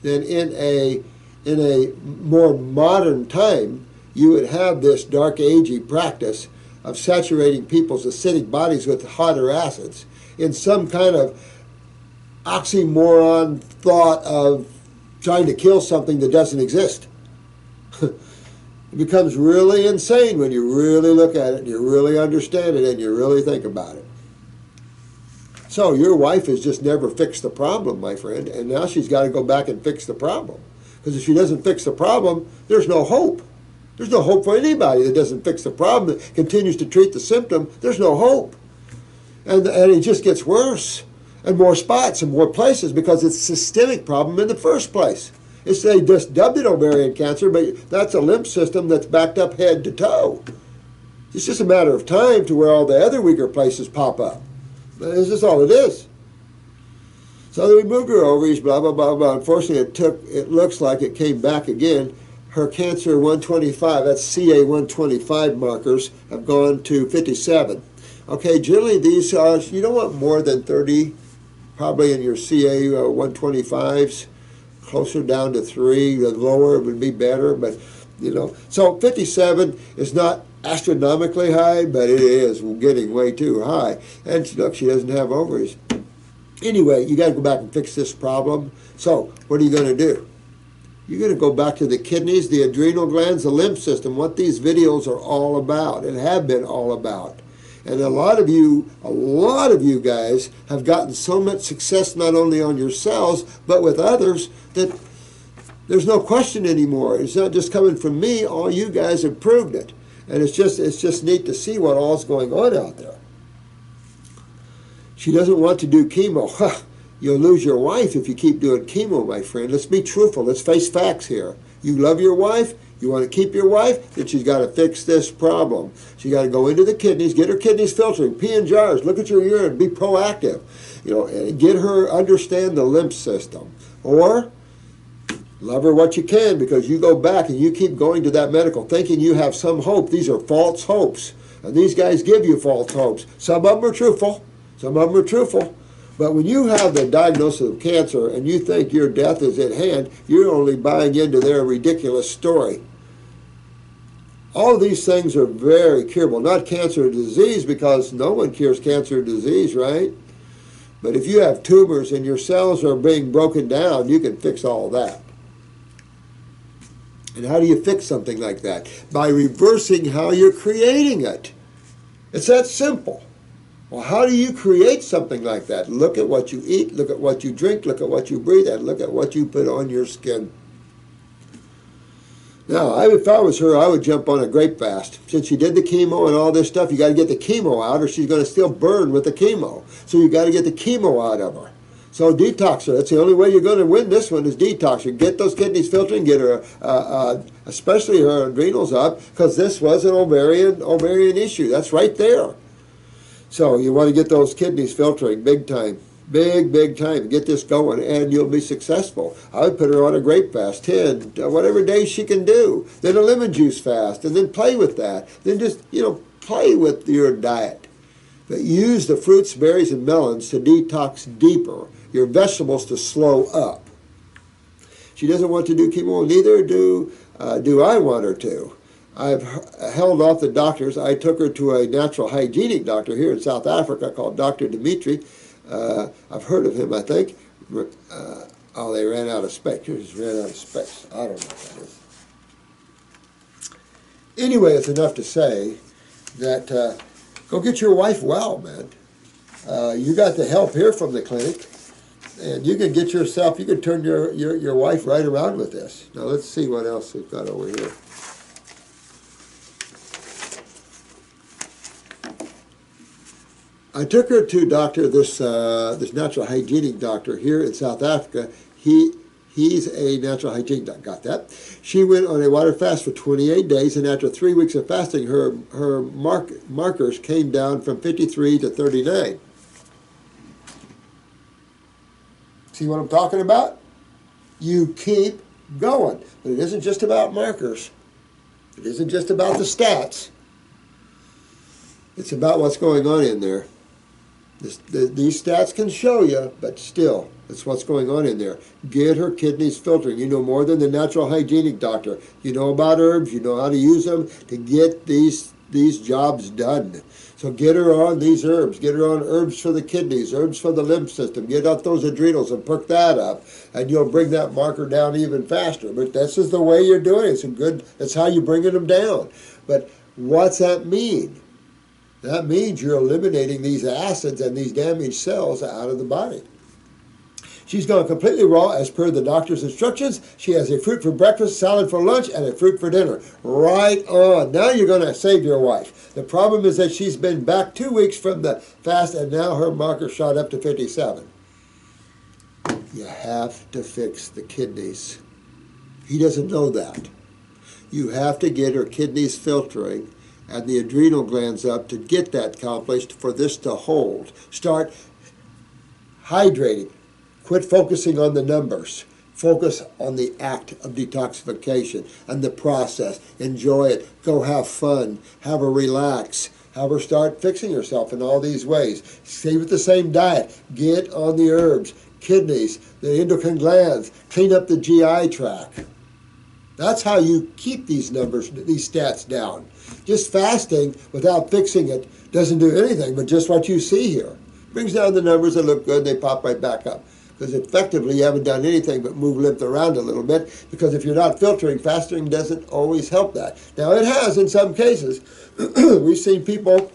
that in a more modern time, you would have this dark agey practice of saturating people's acidic bodies with hotter acids in some kind of oxymoron thought of trying to kill something that doesn't exist. It becomes really insane when you really look at it, and you really understand it, and you really think about it. So your wife has just never fixed the problem, my friend, and now she's got to go back and fix the problem. Because if she doesn't fix the problem, there's no hope. There's no hope for anybody that doesn't fix the problem, that continues to treat the symptom. There's no hope. And it just gets worse, and more spots and more places, because it's a systemic problem in the first place. They just dubbed it ovarian cancer, but that's a lymph system that's backed up head to toe. It's just a matter of time to where all the other weaker places pop up. This is all it is. So they removed her ovaries, blah, blah, blah, blah. Unfortunately, it looks like it came back again. Her cancer 125, that's CA 125 markers, have gone to 57. Okay, generally these, you don't want more than 30, probably in your CA 125s. Closer down to 3, the lower would be better, but you know. So 57 is not astronomically high, but it is getting way too high. And look, she doesn't have ovaries. Anyway, you got to go back and fix this problem. So what are you going to do? You're going to go back to the kidneys, the adrenal glands, the lymph system, what these videos are all about and have been all about. And a lot of you guys have gotten so much success not only on yourselves, but with others, that there's no question anymore. It's not just coming from me. All you guys have proved it. And it's just neat to see what all's going on out there. She doesn't want to do chemo. Huh. You'll lose your wife if you keep doing chemo, my friend. Let's be truthful. Let's face facts here. You love your wife. You want to keep your wife, then she's got to fix this problem. She's got to go into the kidneys, get her kidneys filtering, pee in jars, look at your urine, be proactive. You know, and get her understand the lymph system. Or love her what you can, because you go back and you keep going to that medical thinking you have some hope. These are false hopes. And these guys give you false hopes. Some of them are truthful. Some of them are truthful. But when you have the diagnosis of cancer and you think your death is at hand, you're only buying into their ridiculous story. All of these things are very curable. Not cancer or disease, because no one cures cancer or disease, right? But if you have tumors and your cells are being broken down, you can fix all that. And how do you fix something like that? By reversing how you're creating it. It's that simple. Well, how do you create something like that? Look at what you eat, look at what you drink, look at what you breathe, and look at what you put on your skin. Now, if I was her, I would jump on a grape fast. Since she did the chemo and all this stuff, you got to get the chemo out, or she's going to still burn with the chemo. So you got to get the chemo out of her. So detox her. That's the only way you're going to win this one is detox her. Get those kidneys filtering, get her, especially her adrenals up, because this was an ovarian issue. That's right there. So you want to get those kidneys filtering big time. Big time. Get this going, and you'll be successful. I would put her on a grape fast, 10, whatever days she can do. Then a lemon juice fast, and then play with that. Then just, play with your diet. But use the fruits, berries, and melons to detox deeper. Your vegetables to slow up. She doesn't want to do chemo, neither do I want her to. I've held off the doctors. I took her to a natural hygienic doctor here in South Africa called Dr. Dimitri. I've heard of him, I think. They ran out of specs. Just ran out of specs. I don't know what that is. Anyway, it's enough to say that go get your wife well, man. You got the help here from the clinic, and you can get yourself, you can turn your wife right around with this. Now let's see what else we've got over here. I took her to doctor, this natural hygienic doctor here in South Africa. He's a natural hygienic doctor. Got that? She went on a water fast for 28 days, and after 3 weeks of fasting, her markers came down from 53 to 39. See what I'm talking about? You keep going. But it isn't just about markers. It isn't just about the stats. It's about what's going on in there. These stats can show you, but still, it's what's going on in there. Get her kidneys filtering. You know more than the natural hygienic doctor. You know about herbs. You know how to use them to get these jobs done. So get her on these herbs. Get her on herbs for the kidneys, herbs for the lymph system. Get up those adrenals and perk that up, and you'll bring that marker down even faster. But this is the way you're doing it. That's how you're bringing them down. But what's that mean? That means you're eliminating these acids and these damaged cells out of the body. She's gone completely raw as per the doctor's instructions. She has a fruit for breakfast, salad for lunch, and a fruit for dinner. Right on. Now you're going to save your wife. The problem is that she's been back 2 weeks from the fast, and now her marker shot up to 57. You have to fix the kidneys. He doesn't know that. You have to get her kidneys filtering and the adrenal glands up to get that accomplished for this to hold. Start hydrating. Quit focusing on the numbers. Focus on the act of detoxification and the process. Enjoy it. Go have fun. Have her relax. Have her start fixing herself in all these ways. Stay with the same diet. Get on the herbs, kidneys, the endocrine glands. Clean up the GI tract. That's how you keep these numbers, these stats down. Just fasting without fixing it doesn't do anything but just what you see here. Brings down the numbers that look good, they pop right back up. Because effectively you haven't done anything but move lymph around a little bit, because if you're not filtering, fasting doesn't always help that. Now it has in some cases. We've seen people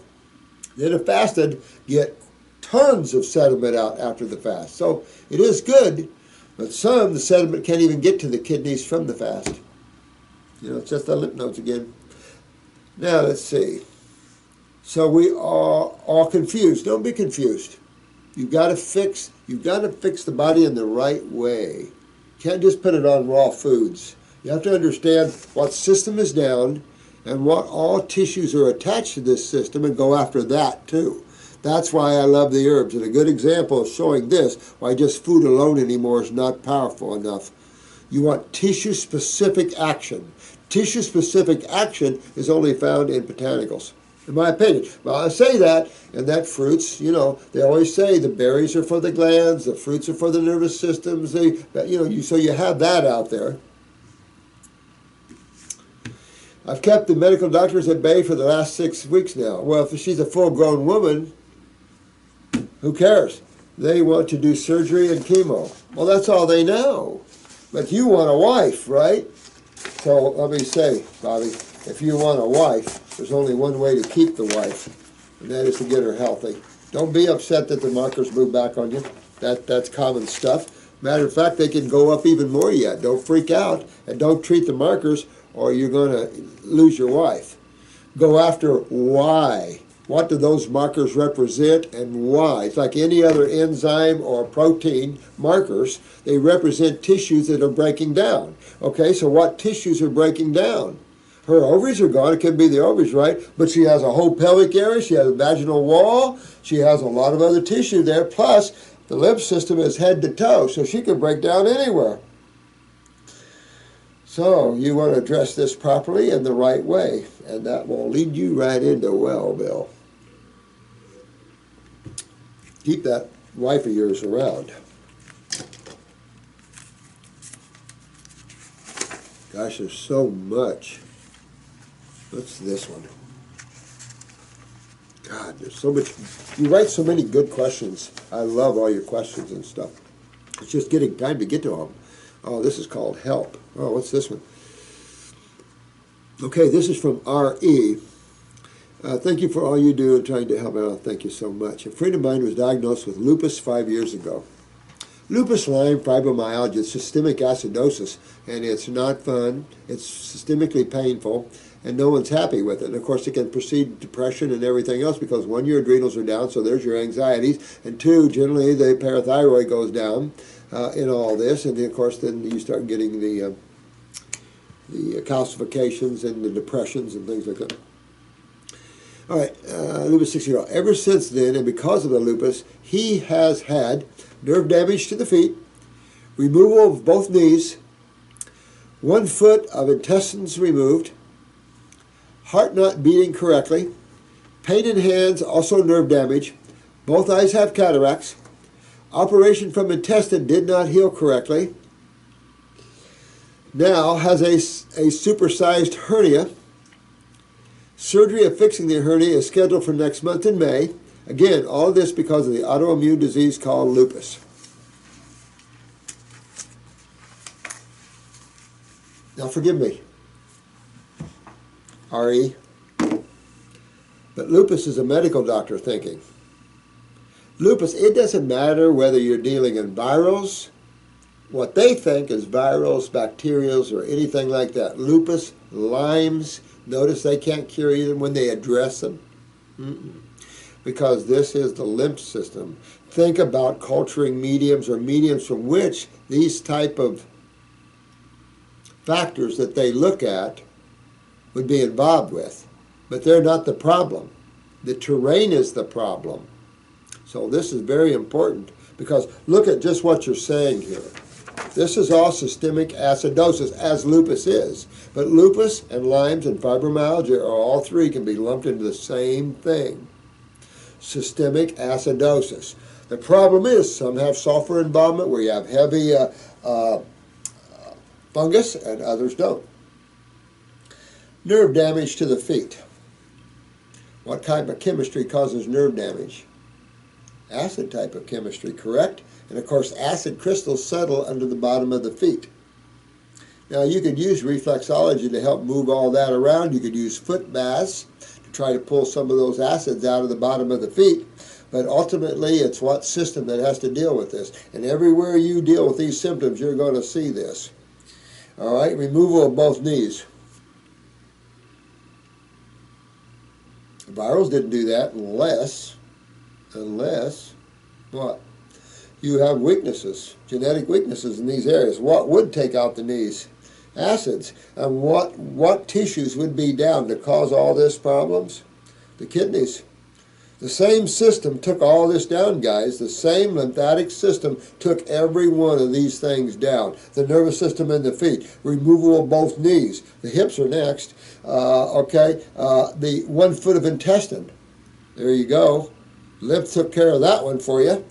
that have fasted get tons of sediment out after the fast. So it is good, but the sediment can't even get to the kidneys from the fast. It's just the lymph nodes again. Now, let's see. So we are all confused. Don't be confused. You've got to fix the body in the right way. You can't just put it on raw foods. You have to understand what system is down and what all tissues are attached to this system, and go after that too. That's why I love the herbs. And a good example of showing this, why just food alone anymore is not powerful enough. You want tissue-specific action. Tissue-specific action is only found in botanicals, in my opinion. Well, I say that, and that fruits, they always say the berries are for the glands, the fruits are for the nervous systems. So you have that out there. I've kept the medical doctors at bay for the last 6 weeks now. Well, if she's a full-grown woman, who cares? They want to do surgery and chemo. Well, that's all they know. But you want a wife, right? So let me say, Bobby, if you want a wife, there's only one way to keep the wife, and that is to get her healthy. Don't be upset that the markers move back on you. That's common stuff. Matter of fact, they can go up even more yet. Don't freak out, and don't treat the markers, or you're going to lose your wife. Go after why. What do those markers represent and why? It's like any other enzyme or protein markers. They represent tissues that are breaking down. Okay, so what tissues are breaking down? Her ovaries are gone. It could be the ovaries, right? But she has a whole pelvic area. She has a vaginal wall. She has a lot of other tissue there. Plus, the lymph system is head to toe, so she can break down anywhere. So you want to address this properly in the right way, and that will lead you right into well, Bill. Keep that wife of yours around. Gosh, there's so much. What's this one? God, there's so much. You write so many good questions. I love all your questions and stuff. It's just getting time to get to them. Oh, this is called help. Oh, what's this one? Okay, this is from R.E. Thank you for all you do and trying to help out. Thank you so much. A friend of mine was diagnosed with lupus 5 years ago. Lupus, Lyme, fibromyalgia, systemic acidosis, and it's not fun. It's systemically painful, and no one's happy with it. And of course, it can precede depression and everything else because one, your adrenals are down, so there's your anxieties, and two, generally the parathyroid goes down in all this, and then, of course, then you start getting the calcifications and the depressions and things like that. All right, lupus 6-year-old. Ever since then, and because of the lupus, he has had nerve damage to the feet, removal of both knees, 1 foot of intestines removed, heart not beating correctly, pain in hands, also nerve damage, both eyes have cataracts, operation from intestine did not heal correctly, now has a supersized hernia. Surgery of fixing the hernia is scheduled for next month in May. Again, all of this because of the autoimmune disease called lupus. Now forgive me, R.E., but lupus is a medical doctor thinking. Lupus, it doesn't matter whether you're dealing in virals, what they think is virals, bacterials, or anything like that. Lupus, Lyme's, notice they can't cure even when they address them. Because this is the lymph system. Think about culturing mediums or mediums from which these type of factors that they look at would be involved with. But they're not the problem. The terrain is the problem. So this is very important because look at just what you're saying here. This is all systemic acidosis, as lupus is. But lupus and Lyme's and fibromyalgia, or all three, can be lumped into the same thing. Systemic acidosis. The problem is some have sulfur involvement where you have heavy fungus and others don't. Nerve damage to the feet. What type of chemistry causes nerve damage? Acid type of chemistry, correct? And of course, acid crystals settle under the bottom of the feet. Now, you could use reflexology to help move all that around. You could use foot baths to try to pull some of those acids out of the bottom of the feet. But ultimately, it's what system that has to deal with this. And everywhere you deal with these symptoms, you're going to see this. All right, removal of both knees. Virals didn't do that unless, what? You have weaknesses, genetic weaknesses in these areas. What would take out the knees? Acids. And what tissues would be down to cause all this problems? The kidneys. The same system took all this down, guys. The same lymphatic system took every one of these things down. The nervous system in the feet, removal of both knees. The hips are next. The 1 foot of intestine. There you go. Lymph took care of that one for you.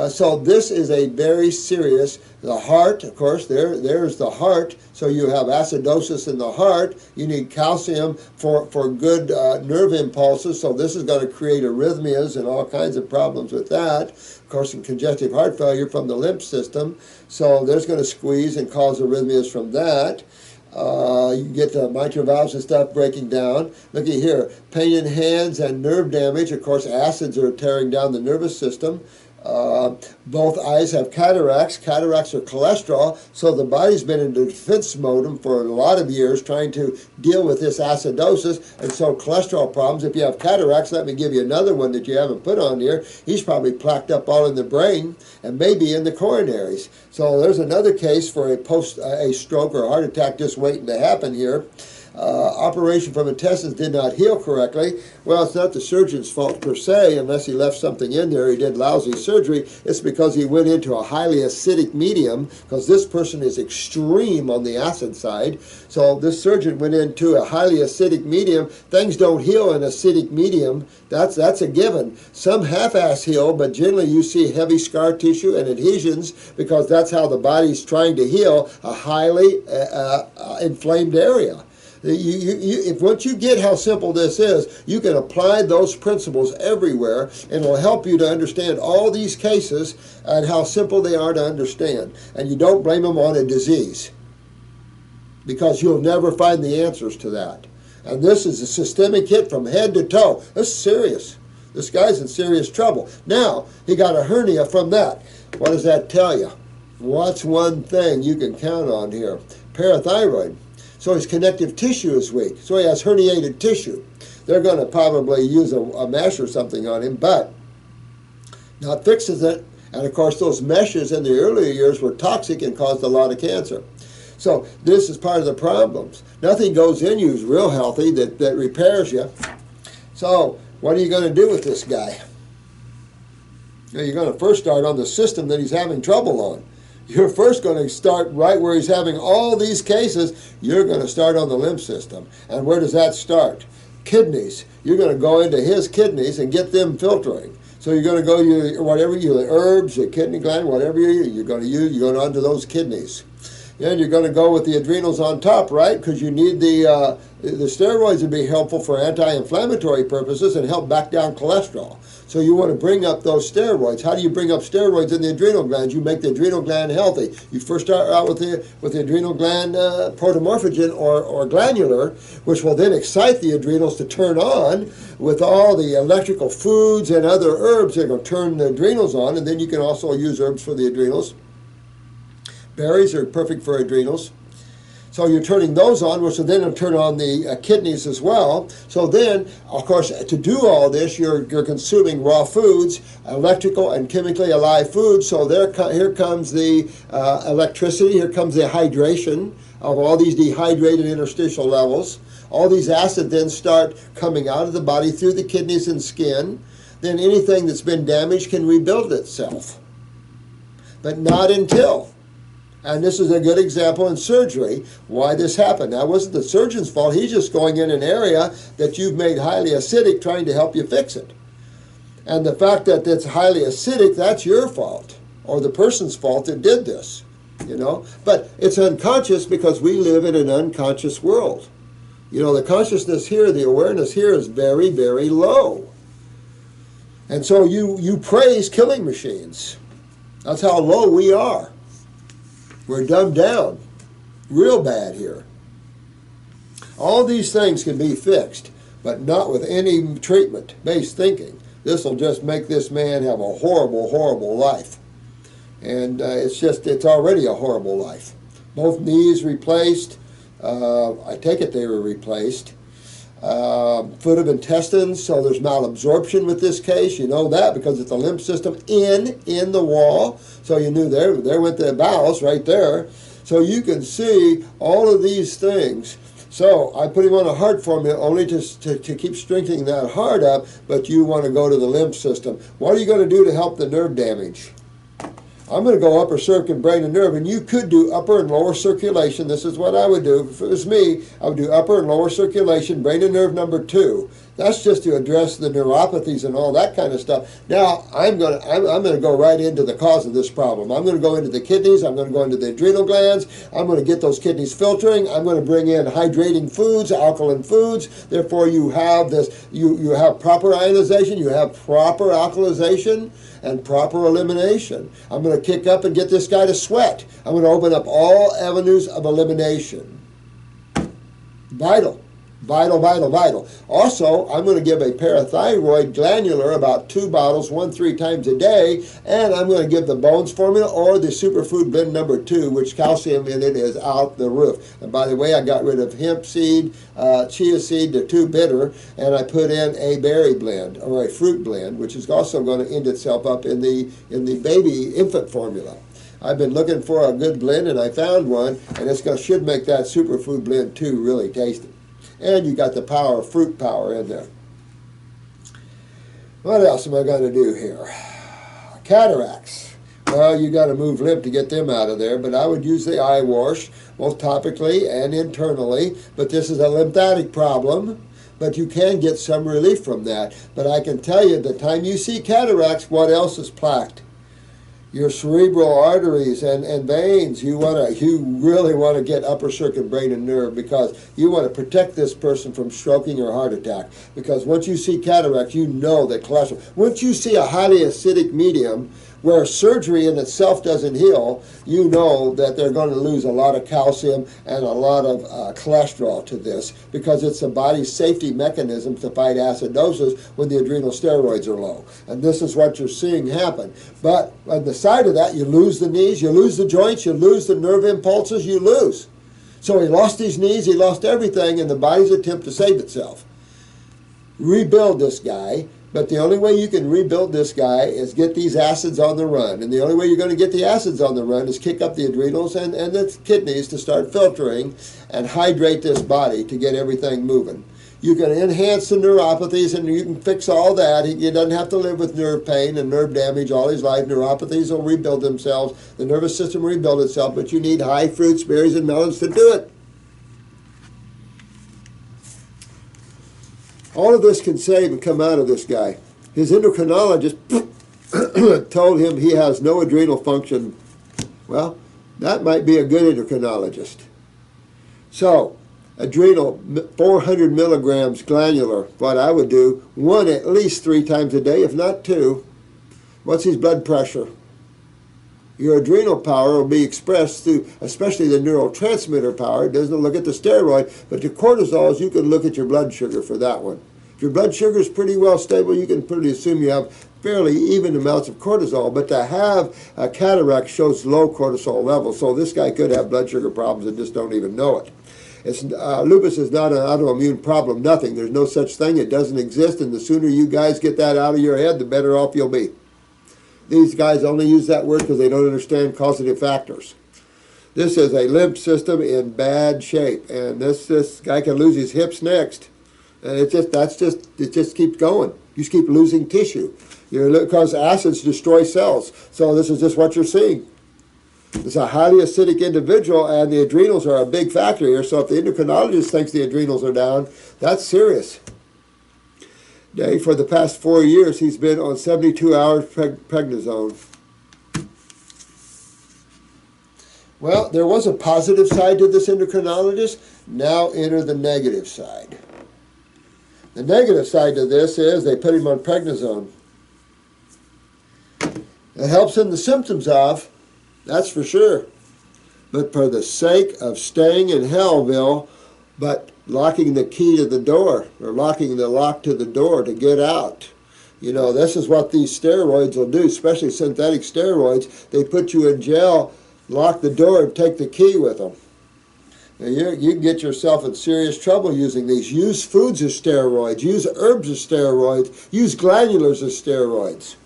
So this is a very serious, the heart, of course, there's the heart. So you have acidosis in the heart. You need calcium for good nerve impulses. So this is going to create arrhythmias and all kinds of problems with that. Of course, in congestive heart failure from the lymph system. So there's going to squeeze and cause arrhythmias from that. You get the mitral valves and stuff breaking down. Look at here, pain in hands and nerve damage. Of course, acids are tearing down the nervous system. Both eyes have cataracts. Cataracts are cholesterol, so the body's been in a defense mode for a lot of years trying to deal with this acidosis, and so cholesterol problems. If you have cataracts, let me give you another one that you haven't put on here. He's probably plaqued up all in the brain and maybe in the coronaries. So there's another case for a stroke or a heart attack just waiting to happen here. Operation from intestines did not heal correctly. Well, it's not the surgeon's fault per se, unless he left something in there. He did lousy surgery. It's because he went into a highly acidic medium, because this person is extreme on the acid side. So this surgeon went into a highly acidic medium. Things don't heal in acidic medium. That's a given. Some half-ass heal, but generally you see heavy scar tissue and adhesions, because that's how the body's trying to heal a highly inflamed area. If once you get how simple this is, you can apply those principles everywhere, and it'll help you to understand all these cases and how simple they are to understand. And you don't blame them on a disease, because you'll never find the answers to that. And this is a systemic hit from head to toe. This is serious. This guy's in serious trouble. Now, he got a hernia from that. What does that tell you? What's one thing you can count on here? Parathyroid. So his connective tissue is weak. So he has herniated tissue. They're going to probably use a mesh or something on him, but not fixes it. And of course, those meshes in the earlier years were toxic and caused a lot of cancer. So this is part of the problems. Nothing goes in you is real healthy that repairs you. So what are you going to do with this guy? You're going to first start on the system that he's having trouble on. You're first going to start right where he's having all these cases. You're going to start on the lymph system. And where does that start? Kidneys. You're going to go into his kidneys and get them filtering. So you're going to go, the herbs, your kidney gland, whatever you're going to use, you're going onto those kidneys. And you're going to go with the adrenals on top, right? Because you need the steroids to be helpful for anti-inflammatory purposes and help back down cholesterol. So you want to bring up those steroids. How do you bring up steroids in the adrenal glands? You make the adrenal gland healthy. You first start out with the adrenal gland protomorphogen or glandular, which will then excite the adrenals to turn on with all the electrical foods and other herbs that will turn the adrenals on. And then you can also use herbs for the adrenals. Berries are perfect for adrenals. So you're turning those on, which will then turn on the kidneys as well. So then, of course, to do all this, you're consuming raw foods, electrical and chemically alive foods. So here comes the electricity, here comes the hydration of all these dehydrated interstitial levels. All these acids then start coming out of the body through the kidneys and skin. Then anything that's been damaged can rebuild itself. But not until. And this is a good example in surgery why this happened. Now, it wasn't the surgeon's fault. He's just going in an area that you've made highly acidic, trying to help you fix it. And the fact that it's highly acidic, that's your fault, or the person's fault that did this, But it's unconscious because we live in an unconscious world. The consciousness here, the awareness here is very, very low. And so you praise killing machines. That's how low we are. We're dumbed down real bad here. All these things can be fixed, but not with any treatment-based thinking. This will just make this man have a horrible, horrible life. And it's already a horrible life. Both knees replaced. I take it they were replaced. Foot of intestines, so there's malabsorption with this case. You know that because it's a lymph system in the wall. So you knew there went the bowels right there. So you can see all of these things. So I put him on a heart formula only to keep strengthening that heart up, but you want to go to the lymph system. What are you going to do to help the nerve damage? I'm going to go upper circuit, brain and nerve, and you could do upper and lower circulation. This is what I would do. If it was me, I would do upper and lower circulation, brain and nerve number 2. That's just to address the neuropathies and all that kind of stuff. Now, I'm going to go right into the cause of this problem. I'm going to go into the kidneys. I'm going to go into the adrenal glands. I'm going to get those kidneys filtering. I'm going to bring in hydrating foods, alkaline foods. Therefore, you have this. You have proper ionization. You have proper alkalization and proper elimination. I'm going to kick up and get this guy to sweat. I'm going to open up all avenues of elimination. Vital. Vital, vital, vital. Also, I'm going to give a parathyroid glandular about 2 bottles, 1-3 times a day, and I'm going to give the Bones formula or the superfood blend number 2, which calcium in it is out the roof. And by the way, I got rid of hemp seed, chia seed, they're too bitter, and I put in a berry blend or a fruit blend, which is also going to end itself up in the baby infant formula. I've been looking for a good blend, and I found one, and should make that superfood blend 2 really tasty. And you got the power of fruit power in there. What else am I going to do here? Cataracts. Well, you got to move lymph to get them out of there, but I would use the eye wash, both topically and internally. But this is a lymphatic problem, but you can get some relief from that. But I can tell you, the time you see cataracts, what else is plaqued? Your cerebral arteries and veins. You really want to get upper circuit brain and nerve, because you want to protect this person from stroking or heart attack. Because once you see cataracts, you know that cholesterol. Once you see a highly acidic medium where surgery in itself doesn't heal, you know that they're going to lose a lot of calcium and a lot of cholesterol to this, because it's the body's safety mechanism to fight acidosis when the adrenal steroids are low. And this is what you're seeing happen. But on the side of that, you lose the knees, you lose the joints, you lose the nerve impulses, you lose. So he lost his knees, he lost everything in the body's attempt to save itself. Rebuild this guy. But the only way you can rebuild this guy is get these acids on the run. And the only way you're going to get the acids on the run is kick up the adrenals and the kidneys to start filtering and hydrate this body to get everything moving. You can enhance the neuropathies, and you can fix all that. He doesn't have to live with nerve pain and nerve damage all his life. Neuropathies will rebuild themselves. The nervous system will rebuild itself, but you need high fruits, berries, and melons to do it. All of this can save and come out of this guy. His endocrinologist told him he has no adrenal function. Well, that might be a good endocrinologist. So, adrenal, 400 milligrams glandular, what I would do, 1 at least 3 times a day, if not 2. What's his blood pressure? Your adrenal power will be expressed through, especially the neurotransmitter power. It doesn't look at the steroid, but the cortisols, you can look at your blood sugar for that one. If your blood sugar is pretty well stable, you can pretty assume you have fairly even amounts of cortisol. But to have a cataract shows low cortisol levels, so this guy could have blood sugar problems and just don't even know it. Lupus is not an autoimmune problem, nothing. There's no such thing. It doesn't exist, and the sooner you guys get that out of your head, the better off you'll be. These guys only use that word because they don't understand causative factors. This is a lymph system in bad shape, and this guy can lose his hips next, and it just keeps going. You just keep losing tissue, because acids destroy cells. So this is just what you're seeing. It's a highly acidic individual, and the adrenals are a big factor here. So if the endocrinologist thinks the adrenals are down, that's serious. For the past 4 years, he's been on 72 hours prednisone. Well, there was a positive side to this endocrinologist. Now enter the negative side. The negative side to this is they put him on prednisone. It helps in the symptoms of, that's for sure. But for the sake of staying in Hellville, but locking the key to the door, or locking the lock to the door to get out. This is what these steroids will do, especially synthetic steroids. They put you in jail, lock the door, and take the key with them. Now you can get yourself in serious trouble using these. Use foods as steroids. Use herbs as steroids. Use glandulars as steroids.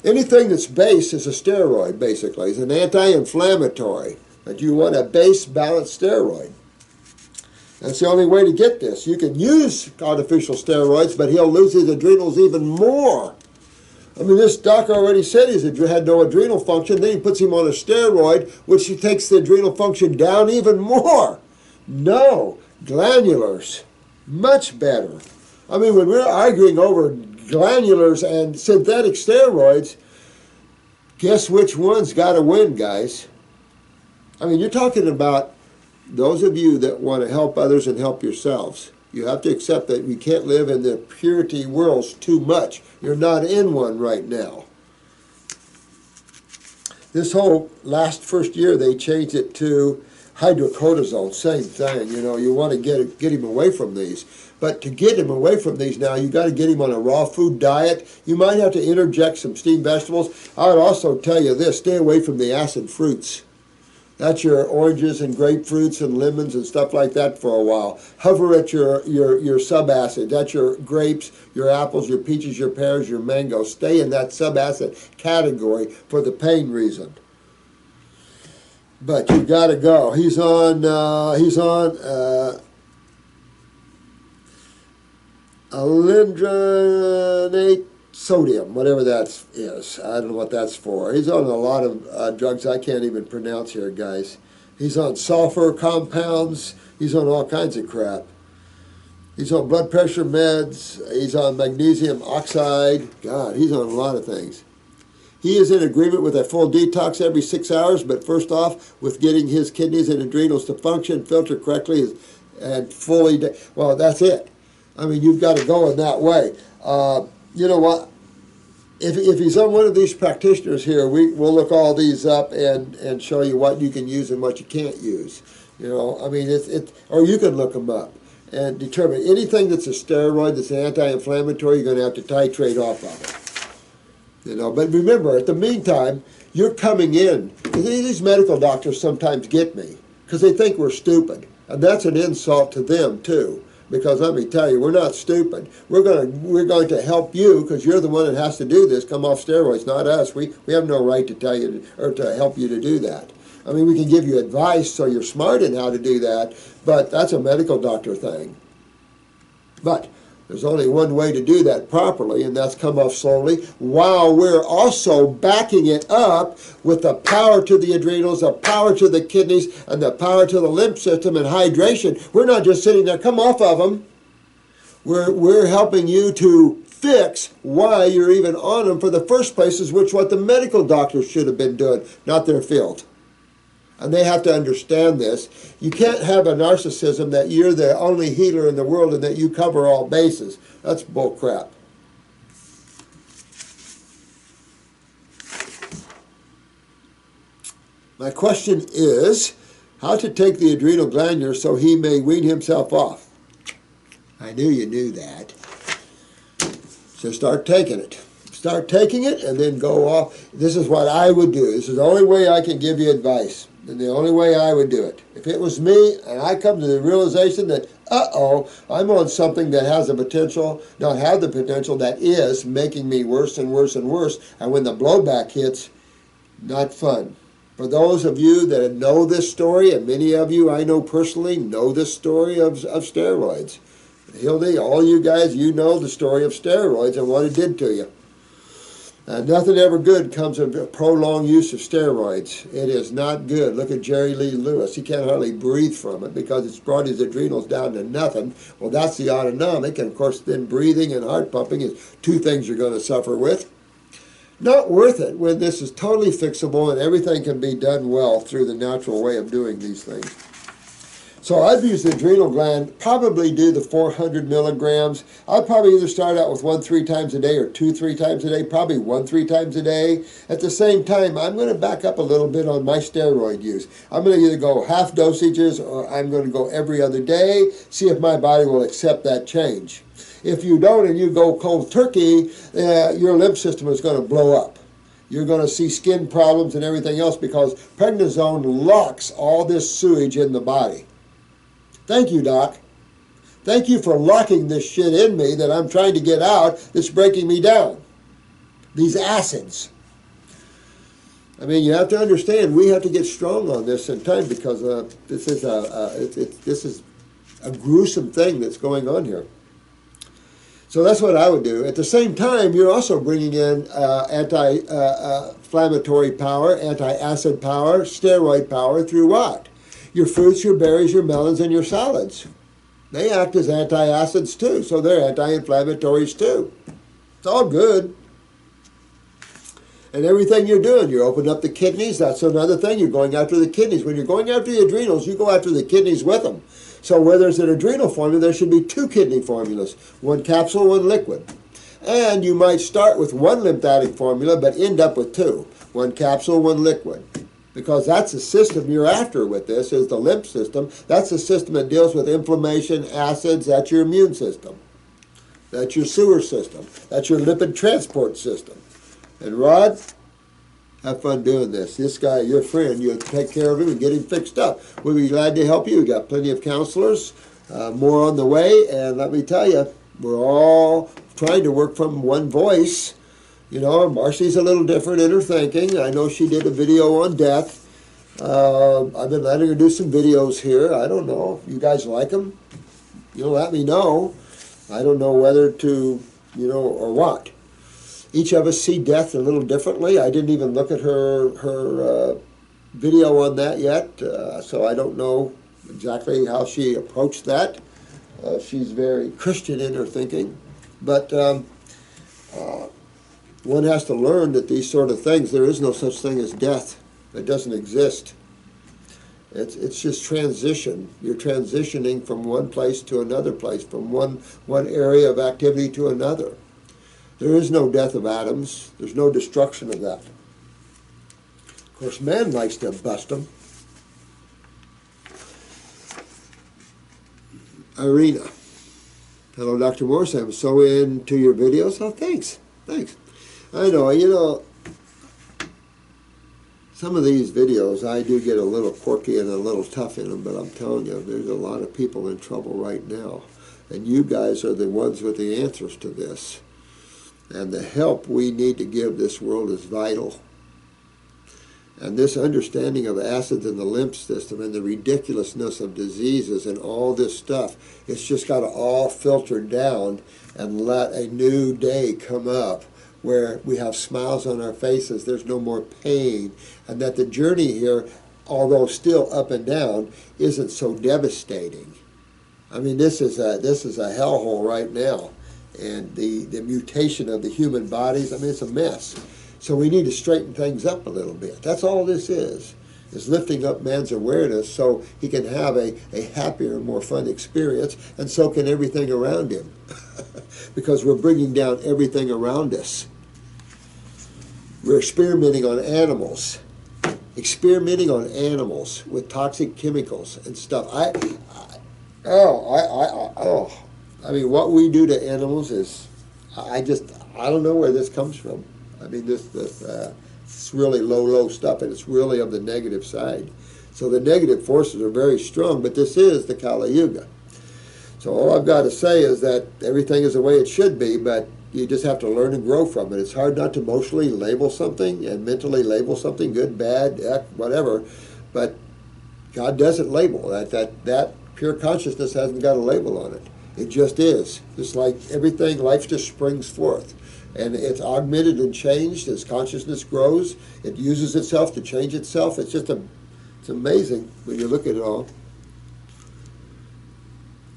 Anything that's base is a steroid, basically. It's an anti-inflammatory. But you want a base, balanced steroid. That's the only way to get this. You can use artificial steroids, but he'll lose his adrenals even more. I mean, this doc already said he had no adrenal function. Then he puts him on a steroid, which takes the adrenal function down even more. No, glandulars, much better. I mean, when we're arguing over glandulars and synthetic steroids, guess which one's got to win, guys? I mean, you're talking about those of you that want to help others and help yourselves. You have to accept that we can't live in the purity worlds too much. You're not in one right now. This whole first year, they changed it to Hydrocortisone, same thing. You know, you want to get him away from these. But to get him away from these now, you got to get him on a raw food diet. You might have to interject some steamed vegetables. I would also tell you this, stay away from the acid fruits. That's your oranges and grapefruits and lemons and stuff like that for a while. Hover at your subacid. That's your grapes, your apples, your peaches, your pears, your mangoes. Stay in that subacid category for the pain reason. But you got to go. He's on alendronate sodium, whatever that is. I don't know what that's for. He's on a lot of drugs I can't even pronounce here, guys. He's on sulfur compounds. He's on all kinds of crap. He's on blood pressure meds. He's on magnesium oxide. God, he's on a lot of things. He is in agreement with a full detox every 6 hours, but first off, with getting his kidneys and adrenals to function, filter correctly, and fully, well, that's it. I mean, you've got to go in that way. You know what? If he's on one of these practitioners here, we'll look all these up and show you what you can use and what you can't use. You know, I mean, or you can look them up and determine anything that's a steroid, that's anti-inflammatory, you're going to have to titrate off of it. You know, but remember, at the meantime, you're coming in. These medical doctors sometimes get me because they think we're stupid, and that's an insult to them too. Because let me tell you, we're not stupid. We're going to help you because you're the one that has to do this. Come off steroids, not us. We have no right to tell you or to help you to do that. I mean, we can give you advice so you're smart in how to do that, but that's a medical doctor thing. But there's only one way to do that properly, and that's come off slowly, while we're also backing it up with the power to the adrenals, the power to the kidneys, and the power to the lymph system and hydration. We're not just sitting there, come off of them. We're helping you to fix why you're even on them for the first place, is which what the medical doctors should have been doing, not their field. And they have to understand this. You can't have a narcissism that you're the only healer in the world and that you cover all bases. That's bull crap. My question is, how to take the adrenal glandular so he may wean himself off. I knew you knew that. So start taking it. Start taking it and then go off. This is what I would do. This is the only way I can give you advice. And the only way I would do it. If it was me and I come to the realization that, I'm on something that has the potential, not have the potential, that is making me worse and worse and worse. And when the blowback hits, not fun. For those of you that know this story, and many of you I know personally know this story of steroids. Hildy, all you guys, you know the story of steroids and what it did to you. Nothing ever good comes of prolonged use of steroids. It is not good. Look at Jerry Lee Lewis. He can't hardly breathe from it because it's brought his adrenals down to nothing. Well, that's the autonomic, and of course then breathing and heart pumping is two things you're going to suffer with. Not worth it when this is totally fixable and everything can be done well through the natural way of doing these things. So I've used the adrenal gland, probably do the 400 milligrams. I'll probably either start out with 1 3 times a day or 2 3 times a day, probably 1 3 times a day. At the same time, I'm going to back up a little bit on my steroid use. I'm going to either go half dosages or I'm going to go every other day, see if my body will accept that change. If you don't and you go cold turkey, your lymph system is going to blow up. You're going to see skin problems and everything else because prednisone locks all this sewage in the body. Thank you, Doc. Thank you for locking this shit in me that I'm trying to get out that's breaking me down. These acids. I mean, you have to understand, we have to get strong on this in time because this is a gruesome thing that's going on here. So that's what I would do. At the same time, you're also bringing in anti-inflammatory power, anti-acid power, steroid power through what? Your fruits, your berries, your melons, and your salads. They act as antacids too, so they're anti-inflammatories too. It's all good. And everything you're doing, you're opening up the kidneys. That's another thing. You're going after the kidneys. When you're going after the adrenals, you go after the kidneys with them. So where there's an adrenal formula, there should be 2 kidney formulas. 1 capsule, 1 liquid. And you might start with 1 lymphatic formula, but end up with 2. 1 capsule, 1 liquid. because that's the system you're after with this, is the lymph system. That's the system that deals with inflammation, acids. That's your immune system. That's your sewer system. That's your lipid transport system. And Rod, have fun doing this. This guy, your friend, you'll take care of him and get him fixed up. We'll be glad to help you. We've got plenty of counselors, more on the way. And let me tell you, we're all trying to work from one voice. You know, Marcy's a little different in her thinking. I know she did a video on death. I've been letting her do some videos here. I don't know if you guys like them. You'll let me know. I don't know whether to, you know, or what. Each of us see death a little differently. I didn't even look at her video on that yet, so I don't know exactly how she approached that. She's very Christian in her thinking. But one has to learn that these sort of things, there is no such thing as death. It doesn't exist. It's just transition. You're transitioning from one place to another place, from one area of activity to another. There is no death of atoms. There's no destruction of that. Of course, man likes to bust them. Irina. Hello, Dr. Morse. I'm so into your videos. Oh, thanks. Thanks. I know, you know, some of these videos, I do get a little quirky and a little tough in them, but I'm telling you, there's a lot of people in trouble right now. And you guys are the ones with the answers to this. And the help we need to give this world is vital. And this understanding of acids in the lymph system and the ridiculousness of diseases and all this stuff, it's just got to all filter down and let a new day come up where we have smiles on our faces, there's no more pain, and that the journey here, although still up and down, isn't so devastating. I mean, this is a hellhole right now. And the mutation of the human bodies, I mean, it's a mess. So we need to straighten things up a little bit. That's all this is lifting up man's awareness so he can have a happier and more fun experience, and so can everything around him. Because we're bringing down everything around us. We're experimenting on animals. Experimenting on animals with toxic chemicals and stuff. I mean, what we do to animals is, I don't know where this comes from. I mean, it's really low stuff, and it's really of the negative side. So the negative forces are very strong, but this is the Kali Yuga. So all I've got to say is that everything is the way it should be, but you just have to learn and grow from it. It's hard not to emotionally label something and mentally label something, good, bad, whatever, but God doesn't label. That pure consciousness hasn't got a label on it. It just is. It's like everything, life just springs forth. And it's augmented and changed as consciousness grows. It uses itself to change itself. It's just it's amazing when you look at it all.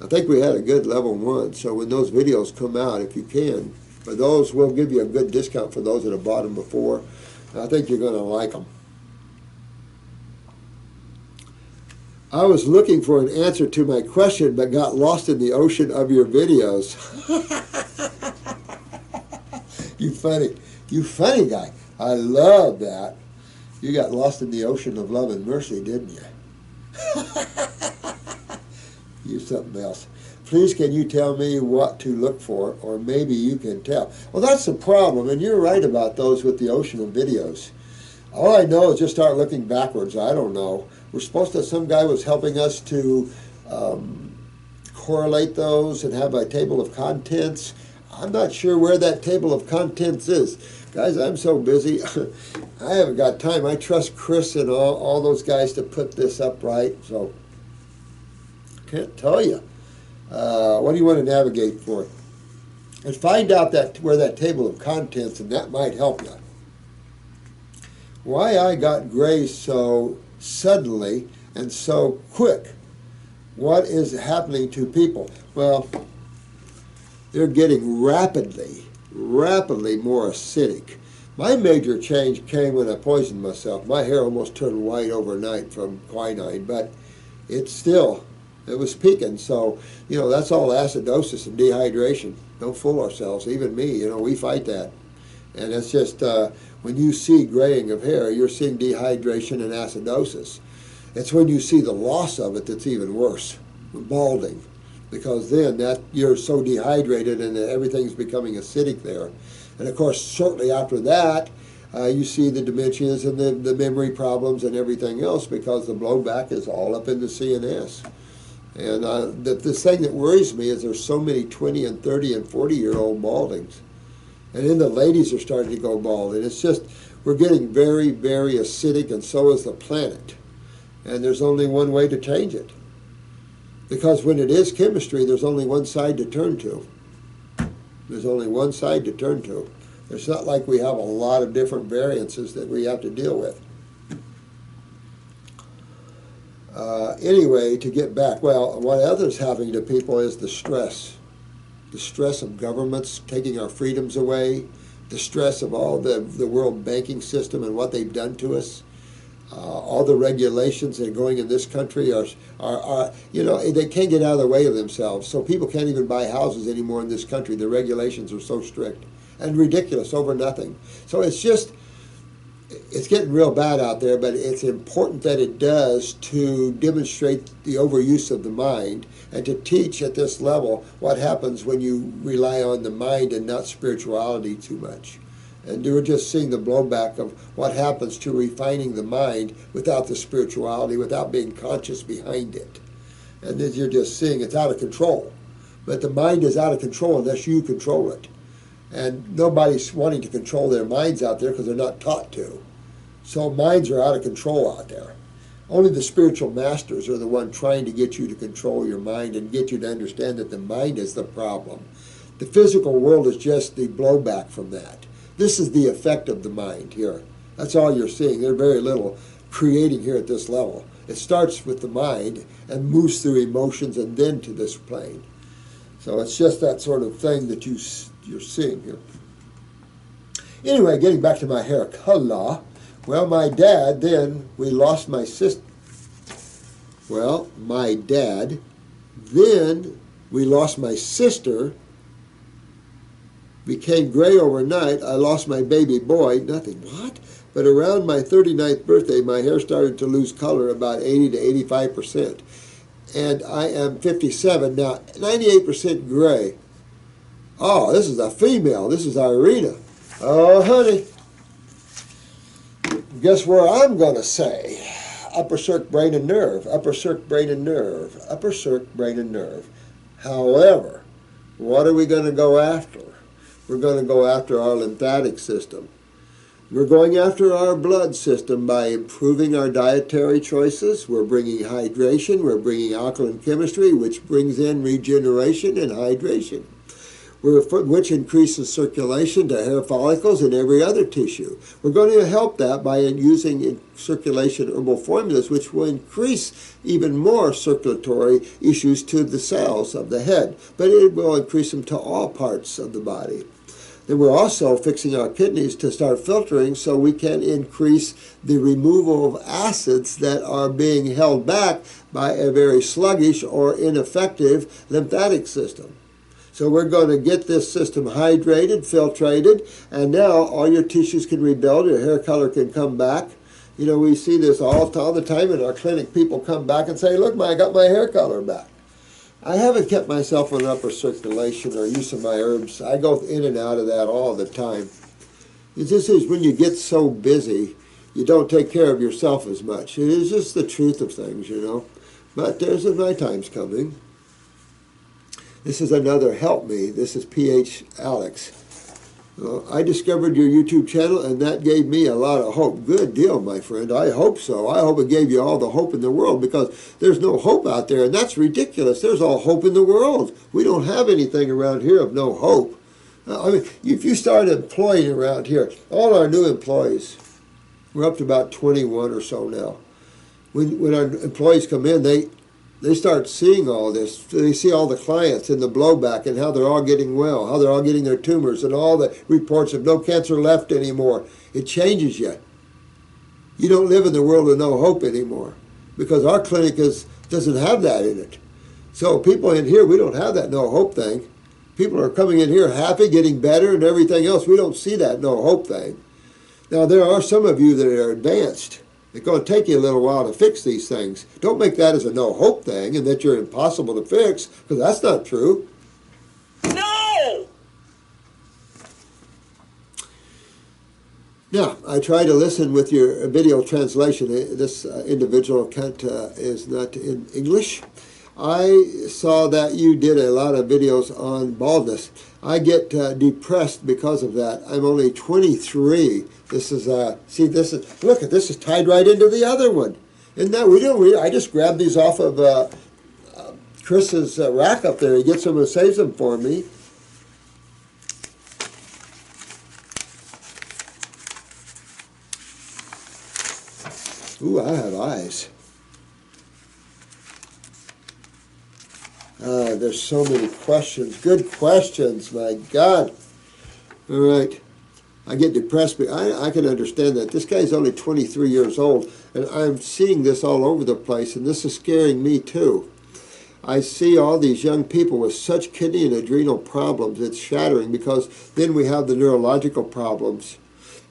I think we had a good level 1, so when those videos come out, if you can, for those, we'll give you a good discount for those that have bought them before. I think you're going to like them. I was looking for an answer to my question, but got lost in the ocean of your videos. You funny guy. I love that. You got lost in the ocean of love and mercy, didn't you? You something else. Please, can you tell me what to look for, or maybe you can tell. Well, that's the problem, and you're right about those with the ocean of videos. All I know is just start looking backwards. I don't know. We're supposed to, some guy was helping us to correlate those and have a table of contents. I'm not sure where that table of contents is. Guys, I'm so busy. I haven't got time. I trust Chris and all those guys to put this up right, so can't tell you. What do you want to navigate for? And find out where that table of contents, and that might help you. Why I got gray so suddenly and so quick. What is happening to people? Well, they're getting rapidly more acidic. My major change came when I poisoned myself. My hair almost turned white overnight from quinine, but it was peaking. So, that's all acidosis and dehydration. Don't fool ourselves. Even me, we fight that. And it's just, when you see graying of hair, you're seeing dehydration and acidosis. It's when you see the loss of it that's even worse, balding, because then you're so dehydrated and everything's becoming acidic there. And of course, shortly after that, you see the dementias and the memory problems and everything else, because the blowback is all up in the CNS. And the thing that worries me is there's so many 20 and 30 and 40-year-old baldings. And then the ladies are starting to go bald. And it's just, we're getting very, very acidic, and so is the planet. And there's only one way to change it. Because when it is chemistry, there's only one side to turn to. There's only one side to turn to. It's not like we have a lot of different variances that we have to deal with. Anyway, to get back, well, what others having to people is the stress. The stress of governments taking our freedoms away, the stress of all the world banking system and what they've done to us. All the regulations that are going in this country are, you know, they can't get out of the way of themselves. So people can't even buy houses anymore in this country. The regulations are so strict and ridiculous over nothing. So it's just, it's getting real bad out there, but it's important that it does to demonstrate the overuse of the mind and to teach at this level what happens when you rely on the mind and not spirituality too much. And we're just seeing the blowback of what happens to refining the mind without the spirituality, without being conscious behind it. And then you're just seeing it's out of control. But the mind is out of control unless you control it. And nobody's wanting to control their minds out there because they're not taught to. So minds are out of control out there. Only the spiritual masters are the one trying to get you to control your mind and get you to understand that the mind is the problem. The physical world is just the blowback from that. This is the effect of the mind here. That's all you're seeing. There's very little creating here at this level. It starts with the mind and moves through emotions and then to this plane. So it's just that sort of thing that you're seeing here. Anyway, getting back to my hair color. Well, my dad, then we lost my sister. Well, my dad, then we lost my sister, became gray overnight. I lost my baby boy. Nothing. What? But around my 39th birthday, my hair started to lose color about 80 to 85%. And I am 57 now, 98% gray. Oh, this is a female. This is Irina. Oh, honey. Guess where I'm going to say? Upper circ, brain, and nerve. Upper circ, brain, and nerve. Upper circ, brain, and nerve. However, what are we going to go after? We're going to go after our lymphatic system. We're going after our blood system by improving our dietary choices. We're bringing hydration. We're bringing alkaline chemistry, which brings in regeneration and hydration, which increases circulation to hair follicles and every other tissue. We're going to help that by using circulation herbal formulas, which will increase even more circulatory issues to the cells of the head, but it will increase them to all parts of the body. Then we're also fixing our kidneys to start filtering so we can increase the removal of acids that are being held back by a very sluggish or ineffective lymphatic system. So we're going to get this system hydrated, filtrated, and now all your tissues can rebuild, your hair color can come back. You know, we see this all the time in our clinic. People come back and say, look, I got my hair color back. I haven't kept myself on upper circulation or use of my herbs. I go in and out of that all the time. It just is when you get so busy, you don't take care of yourself as much. It is just the truth of things, you know. But there's my time's coming. This is another help me. This is PH Alex. I discovered your YouTube channel, and that gave me a lot of hope. Good deal, my friend. I hope so. I hope it gave you all the hope in the world, because there's no hope out there, and that's ridiculous. There's all hope in the world. We don't have anything around here of no hope. I mean, if you start employing around here, all our new employees, we're up to about 21 or so now. When our employees come in, they start seeing all this. They see all the clients and the blowback and how they're all getting well, how they're all getting their tumors and all the reports of no cancer left anymore. It changes you. You don't live in the world of no hope anymore, because our clinic doesn't have that in it. So people in here, we don't have that no hope thing. People are coming in here happy, getting better, and everything else. We don't see that no hope thing. Now, there are some of you that are advanced. It's going to take you a little while to fix these things. Don't make that as a no hope thing and that you're impossible to fix, because that's not true. No! Now, I try to listen with your video translation. This individual cant is not in English. I saw that you did a lot of videos on baldness. I get depressed because of that. I'm only 23. This is, see, this is, look, this is tied right into the other one. Isn't that, I just grabbed these off of Chris's rack up there. He gets them and saves them for me. Ooh, I have eyes. There's so many questions. Good questions, my God. All right. I get depressed, but I can understand that. This guy's only 23 years old, and I'm seeing this all over the place, and this is scaring me too. I see all these young people with such kidney and adrenal problems. It's shattering, because then we have the neurological problems.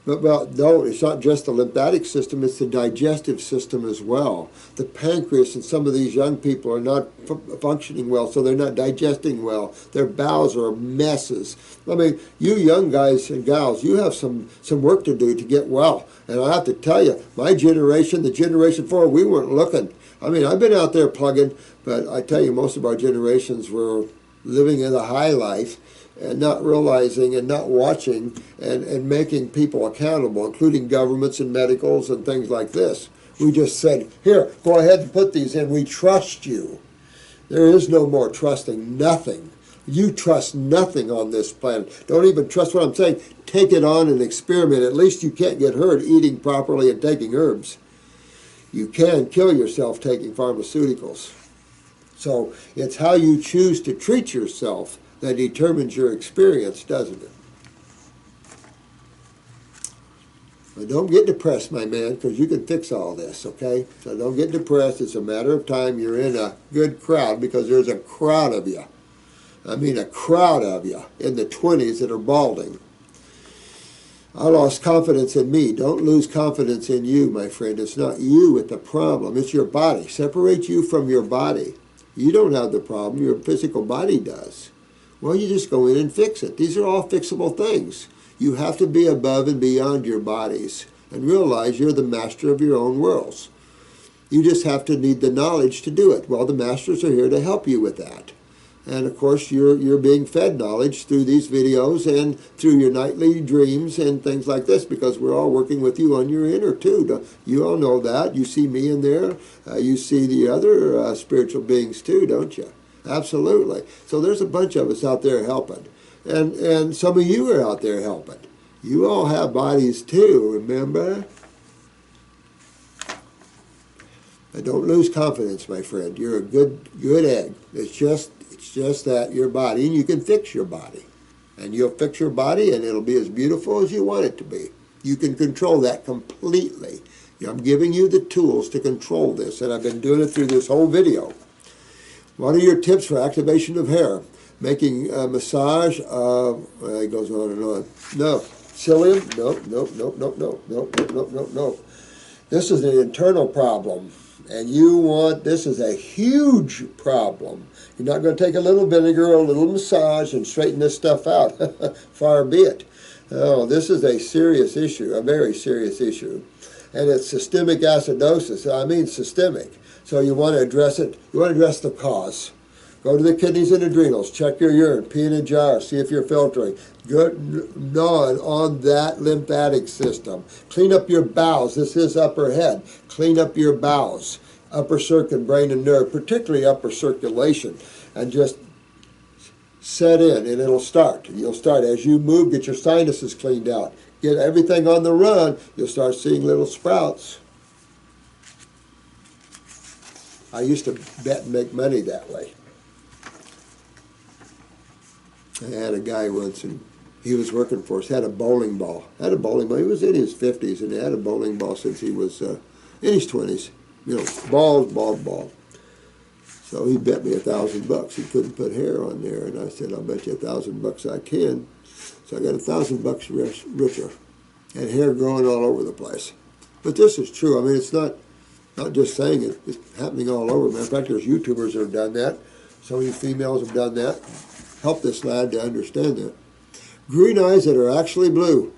But, well, no, it's not just the lymphatic system, it's the digestive system as well. The pancreas, and some of these young people are not functioning well, so they're not digesting well. Their bowels are messes. I mean, you young guys and gals, you have some work to do to get well. And I have to tell you, my generation, the generation before, we weren't looking. I mean, I've been out there plugging, but I tell you, most of our generations were living in the high life, and not realizing and not watching and making people accountable, including governments and medicals and things like this. We just said, here, go ahead and put these in. We trust you. There is no more trusting nothing. You trust nothing on this planet. Don't even trust what I'm saying. Take it on and experiment. At least you can't get hurt eating properly and taking herbs. You can kill yourself taking pharmaceuticals. So it's how you choose to treat yourself that determines your experience, doesn't it? But don't get depressed, my man, because you can fix all this, okay? So don't get depressed. It's a matter of time. You're in a good crowd, because there's a crowd of you. I mean, a crowd of you in the 20s that are balding. I lost confidence in me. Don't lose confidence in you, my friend. It's not you with the problem. It's your body. Separate you from your body. You don't have the problem. Your physical body does. Well, you just go in and fix it. These are all fixable things. You have to be above and beyond your bodies and realize you're the master of your own worlds. You just have to need the knowledge to do it. Well, the masters are here to help you with that. And, of course, you're being fed knowledge through these videos and through your nightly dreams and things like this, because we're all working with you on your inner, too. You all know that. You see me in there. You see the other spiritual beings, too, don't you? Absolutely. So there's a bunch of us out there helping. And some of you are out there helping. You all have bodies too, remember? But don't lose confidence, my friend. You're a good egg. It's just that your body, and you can fix your body. And you'll fix your body, and it'll be as beautiful as you want it to be. You can control that completely. I'm giving you the tools to control this, and I've been doing it through this whole video. What are your tips for activation of hair? Making a massage of, it goes on and on. No. Psyllium? No. This is an internal problem. And this is a huge problem. You're not going to take a little vinegar, a little massage, and straighten this stuff out. Far be it. Oh, this is a serious issue, a very serious issue. And it's systemic acidosis. I mean systemic. So you want to address it. You want to address the cause. Go to the kidneys and adrenals. Check your urine. Pee in a jar. See if you're filtering. Good gnawing on that lymphatic system. Clean up your bowels. This is upper head. Clean up your bowels. Upper circuit, brain and nerve, particularly upper circulation. And just set in, and it'll start. You'll start. As you move, get your sinuses cleaned out. Get everything on the run. You'll start seeing little sprouts. I used to bet and make money that way. I had a guy once, and he was working for us, had a bowling ball. He was in his 50s, and he had a bowling ball since he was in his 20s. You know, bald. So he bet me $1,000 he couldn't put hair on there, and I said, I'll bet you $1,000 I can. So I got $1,000 richer, and hair growing all over the place. But this is true. I mean, it's not just saying it, it's happening all over. Matter of fact, there's YouTubers that have done that. Some of you females have done that. Help this lad to understand that. Green eyes that are actually blue.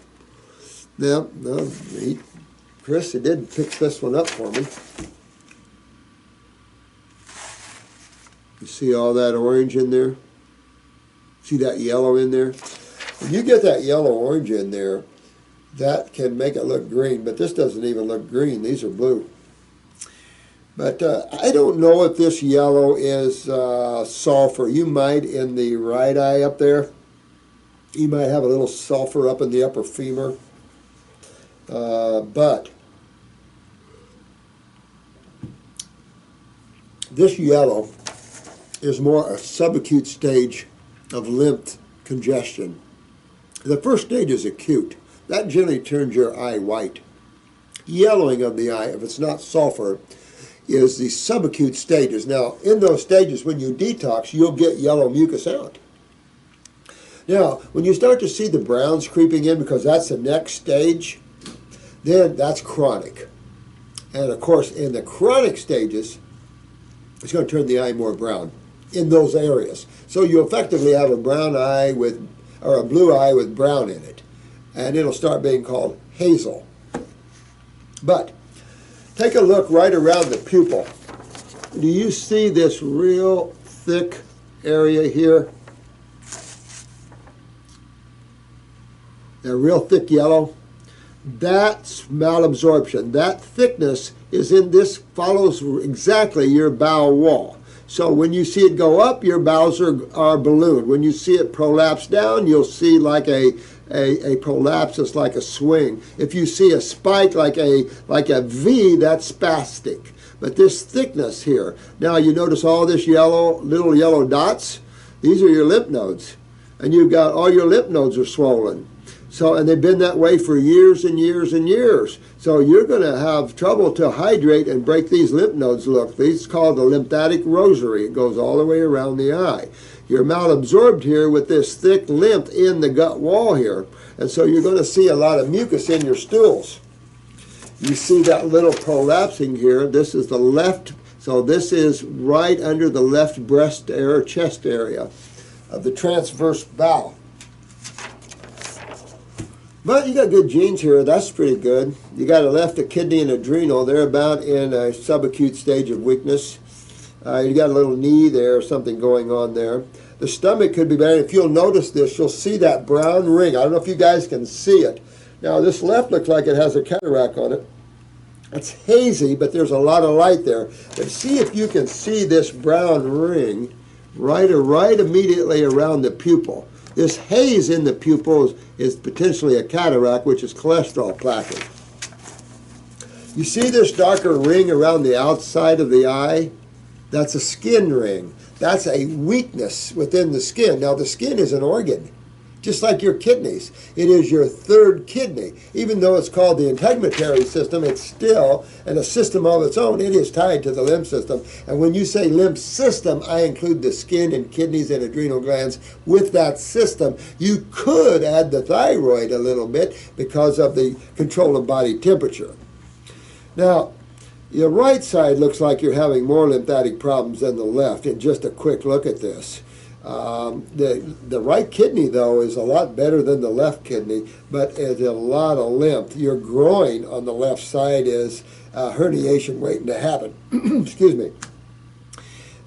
Now, Chris, he did pick this one up for me. You see all that orange in there? See that yellow in there? When you get that yellow-orange in there, that can make it look green, but this doesn't even look green. These are blue. But I don't know if this yellow is sulfur. You might in the right eye up there. You might have a little sulfur up in the upper femur. But this yellow is more a subacute stage of lymph congestion. The first stage is acute. That generally turns your eye white. Yellowing of the eye, if it's not sulfur, is the subacute stages. Now, in those stages, when you detox, you'll get yellow mucus out. Now, when you start to see the browns creeping in, because that's the next stage, then that's chronic. And of course, in the chronic stages, it's going to turn the eye more brown in those areas. So you effectively have a brown eye with, or a blue eye with brown in it. And it'll start being called hazel. But take a look right around the pupil. Do you see this real thick area here? A real thick yellow? That's malabsorption. That thickness is in this, follows exactly your bowel wall. So when you see it go up, your bowels are ballooned. When you see it prolapse down, you'll see like a prolapse is like a swing. If you see a spike like a V, that's spastic. But this thickness here, now you notice all this yellow, little yellow dots? These are your lymph nodes. And you've got all your lymph nodes are swollen. So, and they've been that way for years and years and years. So you're going to have trouble to hydrate and break these lymph nodes. Look, this is called the lymphatic rosary. It goes all the way around the eye. You're malabsorbed here with this thick lymph in the gut wall here. And so you're going to see a lot of mucus in your stools. You see that little prolapsing here. This is the left, so this is right under the left breast area, chest area of the transverse bowel. But you got good genes here. That's pretty good. You got a left, a kidney, and adrenal. They're about in a subacute stage of weakness. You got a little knee there, something going on there. The stomach could be bad. If you'll notice this, you'll see that brown ring. I don't know if you guys can see it. Now, this left looks like it has a cataract on it. It's hazy, but there's a lot of light there. But see if you can see this brown ring right immediately around the pupil. This haze in the pupil is potentially a cataract, which is cholesterol plaque. You see this darker ring around the outside of the eye? That's a skin ring. That's a weakness within the skin. Now, the skin is an organ, just like your kidneys. It is your third kidney. Even though it's called the integumentary system, it's still in a system of its own. It is tied to the lymph system. And when you say lymph system, I include the skin and kidneys and adrenal glands with that system. You could add the thyroid a little bit because of the control of body temperature. Now, your right side looks like you're having more lymphatic problems than the left. And just a quick look at this. The right kidney, though, is a lot better than the left kidney, but it's a lot of lymph. Your groin on the left side is herniation waiting to happen. Excuse me.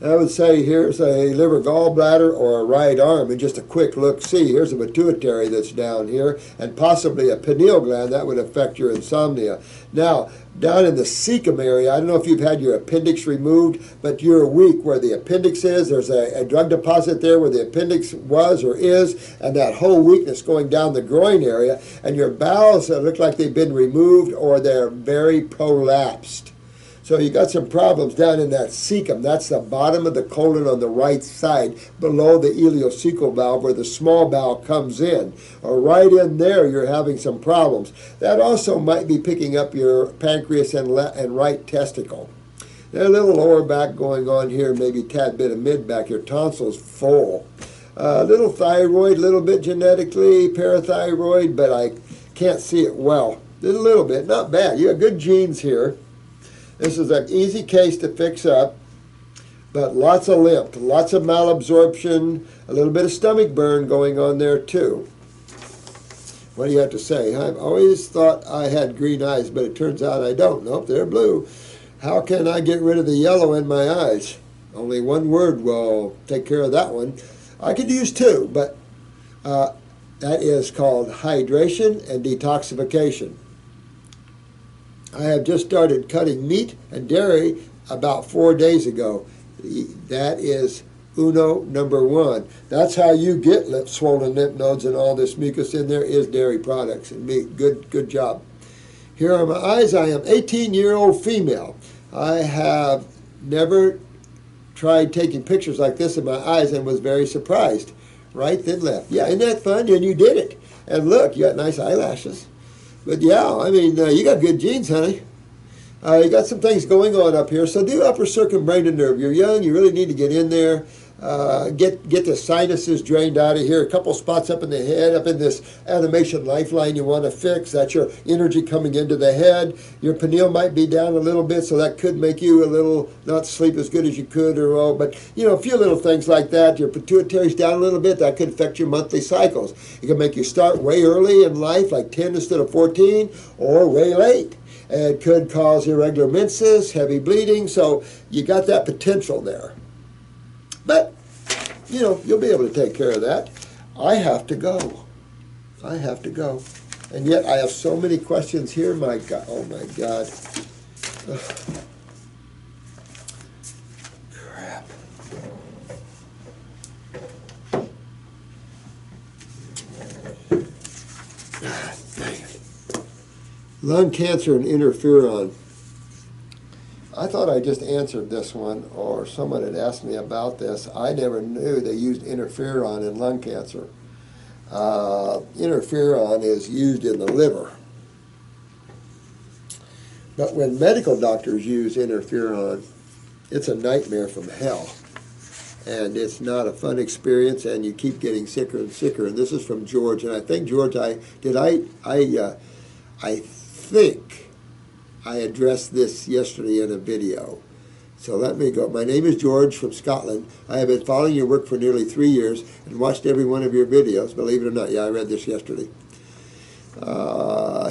I would say here's a liver gallbladder or a right arm, and just a quick look. See, here's a pituitary that's down here, and possibly a pineal gland. That would affect your insomnia. Now, down in the cecum area, I don't know if you've had your appendix removed, but you're weak where the appendix is. There's a drug deposit there where the appendix was or is, and that whole weakness going down the groin area, and your bowels look like they've been removed or they're very prolapsed. So you got some problems down in that cecum. That's the bottom of the colon on the right side, below the ileocecal valve where the small bowel comes in. Or right in there, you're having some problems. That also might be picking up your pancreas and right testicle. A little lower back going on here, maybe a tad bit of mid back. Your tonsils full. Little thyroid, a little bit genetically, parathyroid, but I can't see it well. A little bit, not bad. You have good genes here. This is an easy case to fix up, but lots of lymph, lots of malabsorption, a little bit of stomach burn going on there too. What do you have to say? I've always thought I had green eyes, but it turns out I don't. Nope, they're blue. How can I get rid of the yellow in my eyes? Only one word will take care of that one. I could use two, but that is called hydration and detoxification. I have just started cutting meat and dairy about 4 days ago. That is number one. That's how you get swollen lymph nodes and all this mucus in there is dairy products and meat. Good job. Here are my eyes. I am 18-year-old female. I have never tried taking pictures like this of my eyes and was very surprised. Right, then left. Yeah, isn't that fun? And you did it. And look, you got nice eyelashes. But yeah, I mean, you got good genes, honey. You got some things going on up here. So do upper circumbrachus nerve. You're young. You really need to get in there. Get the sinuses drained out of here. A couple spots up in the head, up in this animation lifeline you want to fix. That's your energy coming into the head. Your pineal might be down a little bit, so that could make you a little not sleep as good as you could, or but a few little things like that. Your pituitary's down a little bit. That could affect your monthly cycles. It can make you start way early in life, like 10 instead of 14, or way late. It could cause irregular menses, heavy bleeding. So you got that potential there. But, you'll be able to take care of that. I have to go. I have to go. And yet I have so many questions here, my God. Oh, my God. Ugh. Crap. God, dang it. Lung cancer and interferon. I thought I just answered this one, or someone had asked me about this. I never knew they used interferon in lung cancer. Interferon is used in the liver. But when medical doctors use interferon, it's a nightmare from hell. And it's not a fun experience, and you keep getting sicker and sicker. And this is from George. And I think, George, I think I addressed this yesterday in a video. So let me go. My name is George from Scotland. I have been following your work for nearly 3 years and watched every one of your videos, believe it or not. Yeah, I read this yesterday.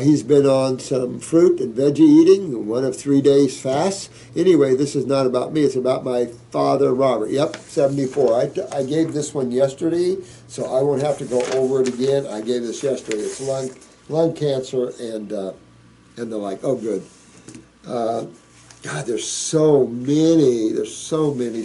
He's been on some fruit and veggie eating, one of 3 days fast. Anyway, this is not about me. It's about my father, Robert. Yep, 74. I gave this one yesterday, so I won't have to go over it again. I gave this yesterday. It's lung cancer and the like. Oh, good. God, there's so many. There's so many.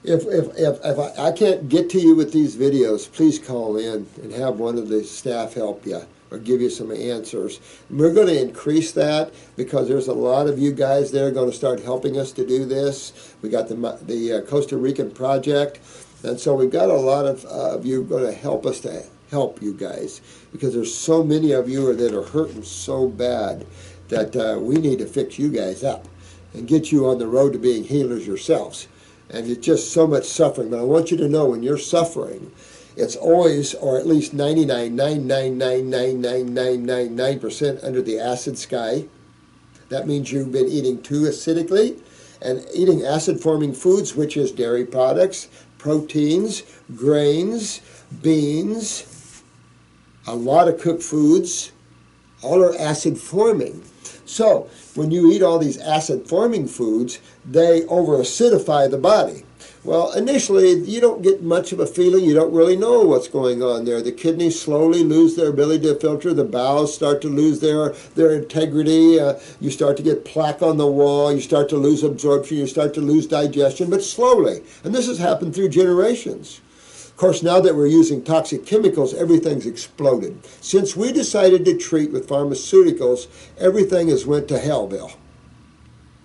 If I can't get to you with these videos, please call in and have one of the staff help you or give you some answers. And we're going to increase that because there's a lot of you guys there going to start helping us to do this. We got the Costa Rican project, and so we've got a lot of you going to help us to help you guys, because there's so many of you that are hurting so bad that we need to fix you guys up and get you on the road to being healers yourselves. And it's just so much suffering. But I want you to know, when you're suffering, it's always, or at least 99.9999999% under the acid sky. That means you've been eating too acidically and eating acid-forming foods, which is dairy products, proteins, grains, beans, a lot of cooked foods, all are acid-forming. So when you eat all these acid-forming foods, they over-acidify the body. Well, initially, you don't get much of a feeling. You don't really know what's going on there. The kidneys slowly lose their ability to filter. The bowels start to lose their integrity. You start to get plaque on the wall. You start to lose absorption. You start to lose digestion, but slowly. And this has happened through generations. Of course, now that we're using toxic chemicals, everything's exploded. Since we decided to treat with pharmaceuticals, everything has went to hell, Bill.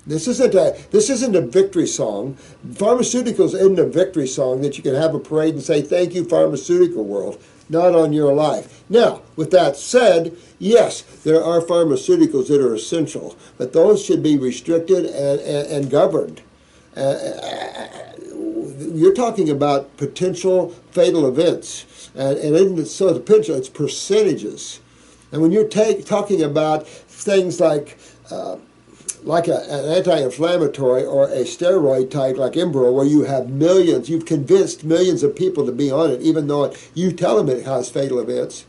This isn't a victory song. Pharmaceuticals isn't a victory song that you can have a parade and say, thank you, pharmaceutical world. not on your life. Now, with that said, yes, there are pharmaceuticals that are essential, but those should be restricted and governed. You're talking about potential fatal events, and isn't it so potential? It's percentages. And when you're talking about things like an anti-inflammatory or a steroid type like Imbro, where you have millions, you've convinced millions of people to be on it, even though you tell them it has fatal events,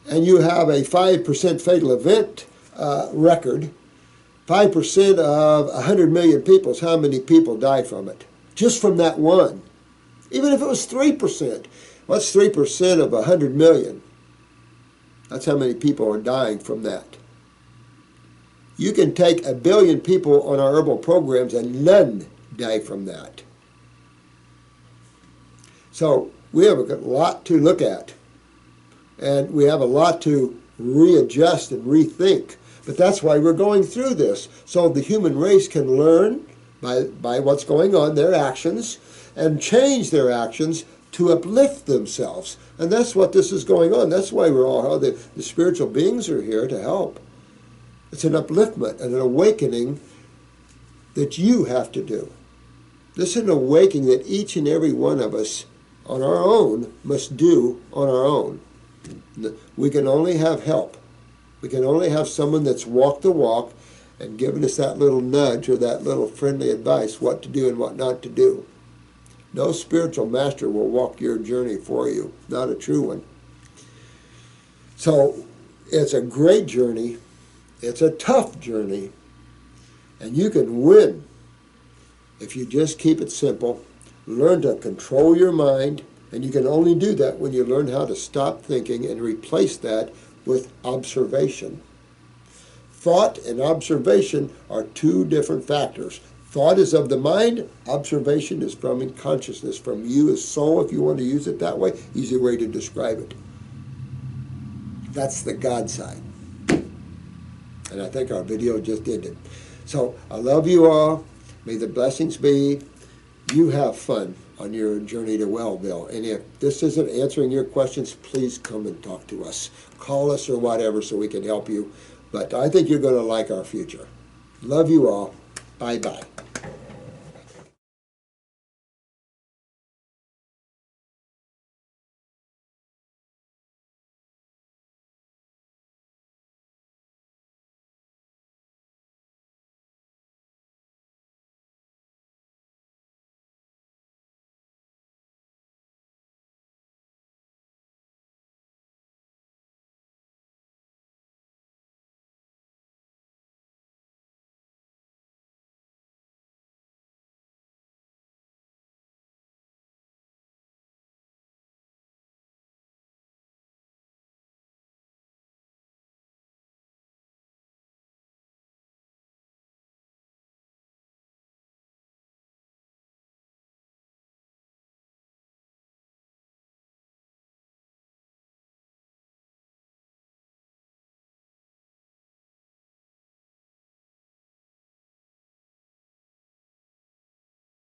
and you have a 5% fatal event record, 5% of 100 million people is how many people die from it, just from that one. Even if it was 3%, what's 3% of 100 million? That's how many people are dying from that. You can take 1 billion people on our herbal programs and none die from that. So we have a lot to look at, and we have a lot to readjust and rethink. But that's why we're going through this, so the human race can learn by what's going on, their actions, and change their actions to uplift themselves. And that's what this is going on. That's why we're all, the spiritual beings are here to help. It's an upliftment and an awakening that you have to do. This is an awakening that each and every one of us on our own must do on our own. We can only have help. We can only have someone that's walked the walk and given us that little nudge or that little friendly advice, what to do and what not to do. No spiritual master will walk your journey for you, not a true one. So it's a great journey. It's a tough journey. And you can win if you just keep it simple. Learn to control your mind. And you can only do that when you learn how to stop thinking and replace that with observation. Thought and observation are two different factors. Thought is of the mind, observation is from consciousness, from you as soul, if you want to use it that way. Easy way to describe it. That's the God side. And I think our video just did it. So I love you all. May the blessings be. You have fun on your journey to Wellville. And if this isn't answering your questions, please come and talk to us. Call us or whatever so we can help you. But I think you're going to like our future. Love you all. Bye-bye.